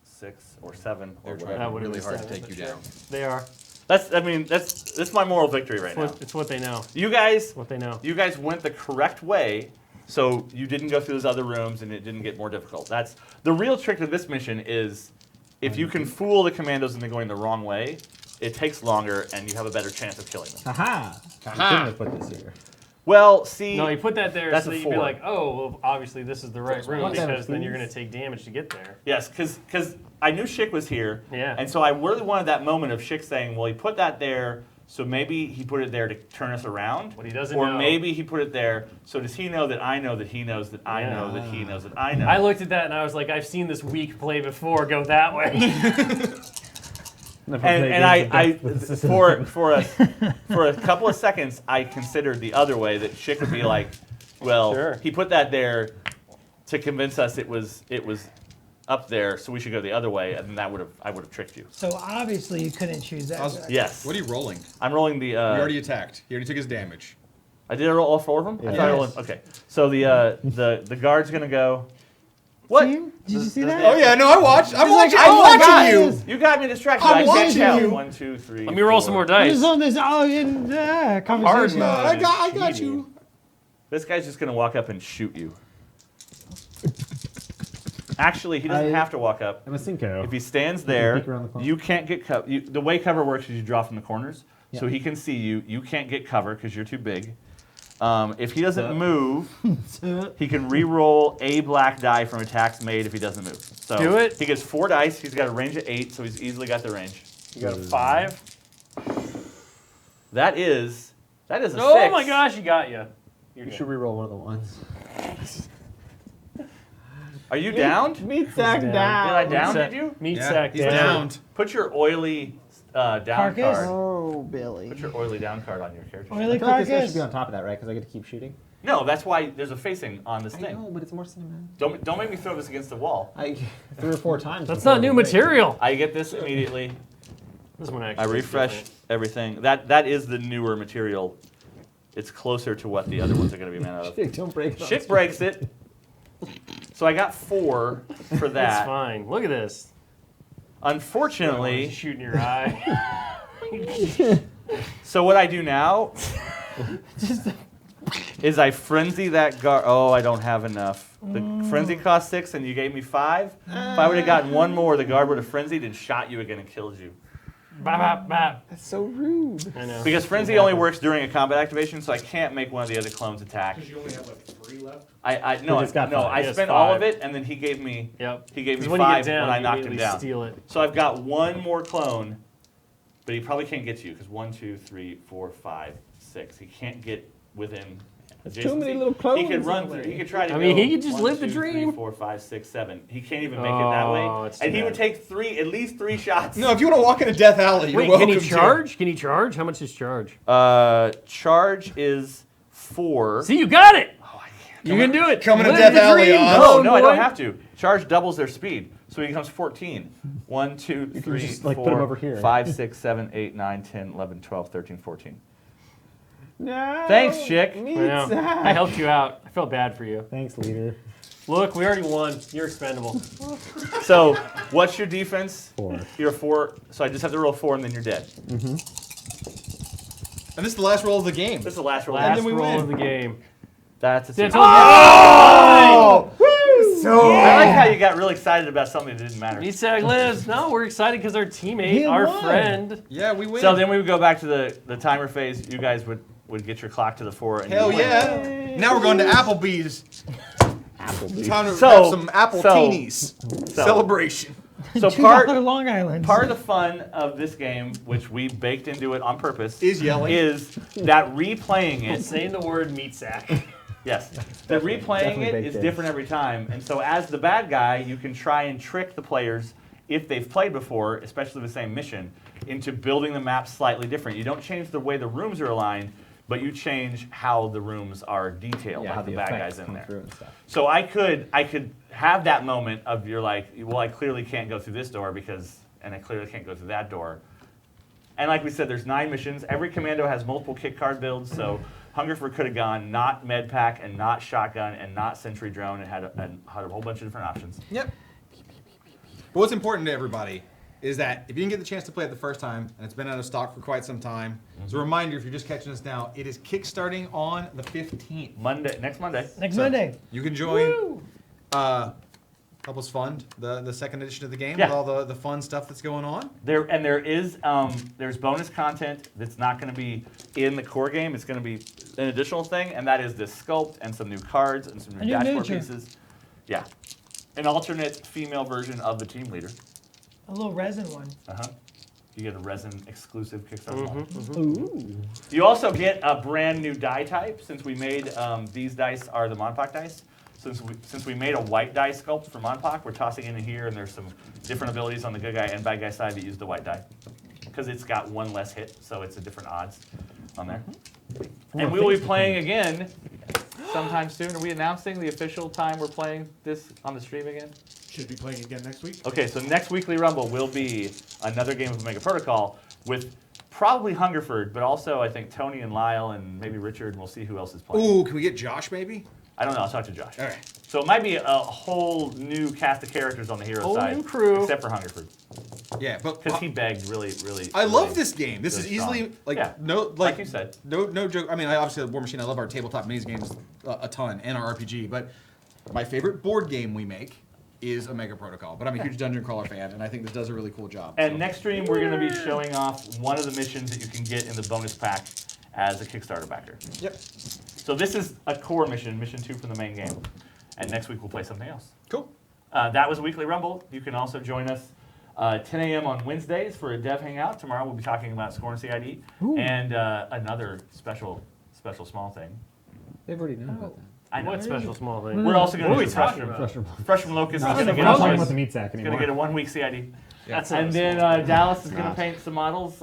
6, or 7, or They're whatever. trying That would've really been hard to seven, take you but down. They are. That's my moral victory right It's now. it's what they know. You guys What they know. went the correct way, so you didn't go through those other rooms and it didn't get more difficult. That's the real trick to this mission is if you can fool the commandos into going the wrong way, it takes longer and you have a better chance of killing them. Aha! You Aha! couldn't have put this here. Well, see, No, you put that there That's so a that you'd be 4. like, oh, well, obviously this is the right room What because then damage, you're going please? to take damage to get there. yes, because I knew Schick was here, Yeah. and so I really wanted that moment of Schick saying, well, he put that there, so maybe he put it there to turn us around. What he doesn't or know. maybe he put it there, so does he know that I know that he knows that I know that he knows that I know? I looked at that and I was like, I've seen this weak play before. Go that way. Never and play and games I, of death with the system. for a couple of seconds I considered the other way that Schick would be like, well, Sure. he put that there to convince us it was up there, so we should go the other way, and then I would have tricked you. So obviously you couldn't choose that. How's- guy. Yes, What are you rolling? I'm rolling the. He already attacked. He already took his damage. I did roll all 4 of them. I Yeah. thought I rolled, okay, so the guard's gonna go. What? See? Did you see that? Oh yeah, no, I watched. I'm like, watching. oh, I'm watching guys. you. You got me distracted. I'm I can't watching count. you. 1, 2, 3. Let me roll some more dice. This is on this in conversation. mode. I got you. This guy's just gonna walk up and shoot you. Actually, he doesn't have to walk up. I'm a Cinco. If he stands there, peek around the corner. you can't get cover. The way cover works is you draw from the corners, so he can see you. You can't get cover because you're too big. If he doesn't move, he can re-roll a black die from attacks made if he doesn't move. So Do it. He gets 4 dice. He's got a range of 8, so he's easily got the range. You got a 5. That is a 6. Oh my gosh, you got you. You're You good. should re-roll one of the ones. Are you downed? Meat sack Did I down Sack- you? Meat Yeah, sack he's down. downed. Put your oily down Carcass? card. Oh, Billy. Put your oily down card on your character. Oily sheet. I feel like this guy carcass. should be on top of that, right? Because I get to keep shooting. No, that's why there's a facing on this I thing. know, but it's more cinematic. Don't make me throw this against the wall. 3 or 4 times. That's before not new we break. material. I get this immediately. This one actually. I is refresh different. everything. That is the newer material. It's closer to what the other ones are going to be made out of. Shit, don't break it. Shit breaks it. So I got 4 for That's that. fine. Look at this. Unfortunately, Shooting your eye. so what I do now is I frenzy that guard. Oh, I don't have enough. The frenzy cost 6, and you gave me 5. If I would have gotten one more, the guard would have frenzied and shot you again and killed you. Bop, bop, bop. That's so rude. I know. Because frenzy only works during a combat activation, so I can't make one of the other clones attack. Because you only have like 3 left. No, just got no, 5. I He has spent all 5. of it, and then he gave me Yep. he gave me 'Cause when you get 5 down, when I you knocked him immediately down. steal it. So I've got one more clone, but he probably can't get to you because 1, 2, 3, 4, 5, 6. He can't get within. That's too many little He clones could run in through. there. He could try to. I mean, go he could just 1, live the 2, 3, dream. 4, 5, 6, 7. He can't even make it that Oh, way, it's too and he bad. would take at least 3 shots. No, if you want to walk in a death alley, you're Wait, welcome can he to. charge? Can he charge? How much is charge? Charge is 4. See, you got it. You can do it. Coming to Live Death the Alley, dream. huh? No, I boy. don't have to. Charge doubles their speed, so he becomes 14. 1, 2, 3, just, like, 4, put him over here. 5, 6, 7, 8, 9, 10, 11, 12, 13, 14. No. Thanks, chick. I know. I helped you out. I felt bad for you. Thanks, leader. Look, we already won. You're expendable. So, what's your defense? 4. You're 4, so I just have to roll 4 and then you're dead. And this is the last roll of the game. This is the last roll. Last then we roll win. of the game. That's a That's two. all you I like how you got really excited about something that didn't matter. Meat lives. No, we're excited because our teammate, He our won. friend. Yeah, we win. So then we would go back to the timer phase. You guys would get your clock to the 4. And Hell you would win. yeah. Now we're going to Applebee's. Time to So- have some apple so- So teenies. Celebration. So $2 Long Island. part of the fun of this game, which we baked into it on purpose, Is yelling. is that replaying it. Saying the word meat sack. Yes, that replaying definitely it baked is in. different every time, and so as the bad guy, you can try and trick the players if they've played before, especially the same mission, into building the map slightly different. You don't change the way the rooms are aligned, but you change how the rooms are detailed, Yeah, how like the the bad effects guys in come there. through and stuff. So I could have that moment of you're like, well, I clearly can't go through this door and I clearly can't go through that door. And like we said, there's 9 missions. Every commando has multiple kit card builds, so Hungerford could have gone not med pack and not shotgun and not sentry drone and had a whole bunch of different options. Yep. But what's important to everybody is that if you didn't get the chance to play it the first time, and it's been out of stock for quite some time, as a reminder, if you're just catching us now, it is kickstarting on the 15th. Next Monday. Next So, Monday. You can join, help us fund the second edition of the game Yeah. with all the fun stuff that's going on. There's bonus content that's not going to be in the core game. It's going to be an additional thing, and that is this sculpt and some new cards and some A new new dashboard miniature. pieces. Yeah, an alternate female version of the team leader. A little resin one. You get a resin exclusive Kickstarter model. Ooh. You also get a brand new die type since we made these dice are the Monpok dice. Since we made a white die sculpt for Monpok, we're tossing it in here, and there's some different abilities on the good guy and bad guy side that use the white die because it's got 1 less hit, so it's a different odds on there. And we will be playing again sometime soon. Are we announcing the official time we're playing this on the stream again? Should be playing again next week. Okay, so next weekly Rumble will be another game of Omega Protocol with probably Hungerford, but also I think Tony and Lyle and maybe Richard, and we'll see who else is playing. Ooh, can we get Josh maybe? I don't know, I'll talk to Josh. All right. So it might be a whole new cast of characters on the hero Whole side. new crew. Except for Hungerford. Yeah, but Because he begged really. I love really this game. This is really easily strong. like Yeah, no like you said. no joke. I mean, I obviously War Machine. I love our tabletop minis games a ton and our RPG. But my favorite board game we make is Omega Protocol. But I'm a huge Dungeon Crawler fan, and I think this does a really cool job. And so. next stream, we're going to be showing off one of the missions that you can get in the bonus pack as a Kickstarter backer. Yep. So this is a core mission, mission 2 from the main game. And next week we'll play something else. Cool. That was a weekly Rumble. You can also join us 10 a.m. on Wednesdays for a dev hangout. Tomorrow we'll be talking about Scorn CID and another special small thing. They've already known about that. I know. What special small thing? We're also going What to are do we talking about? Fresh from Locust is going to We're get not talking talking about us. the meat sack Going anymore. to get a 1 week CID. That's And not then small. Dallas is going to paint some models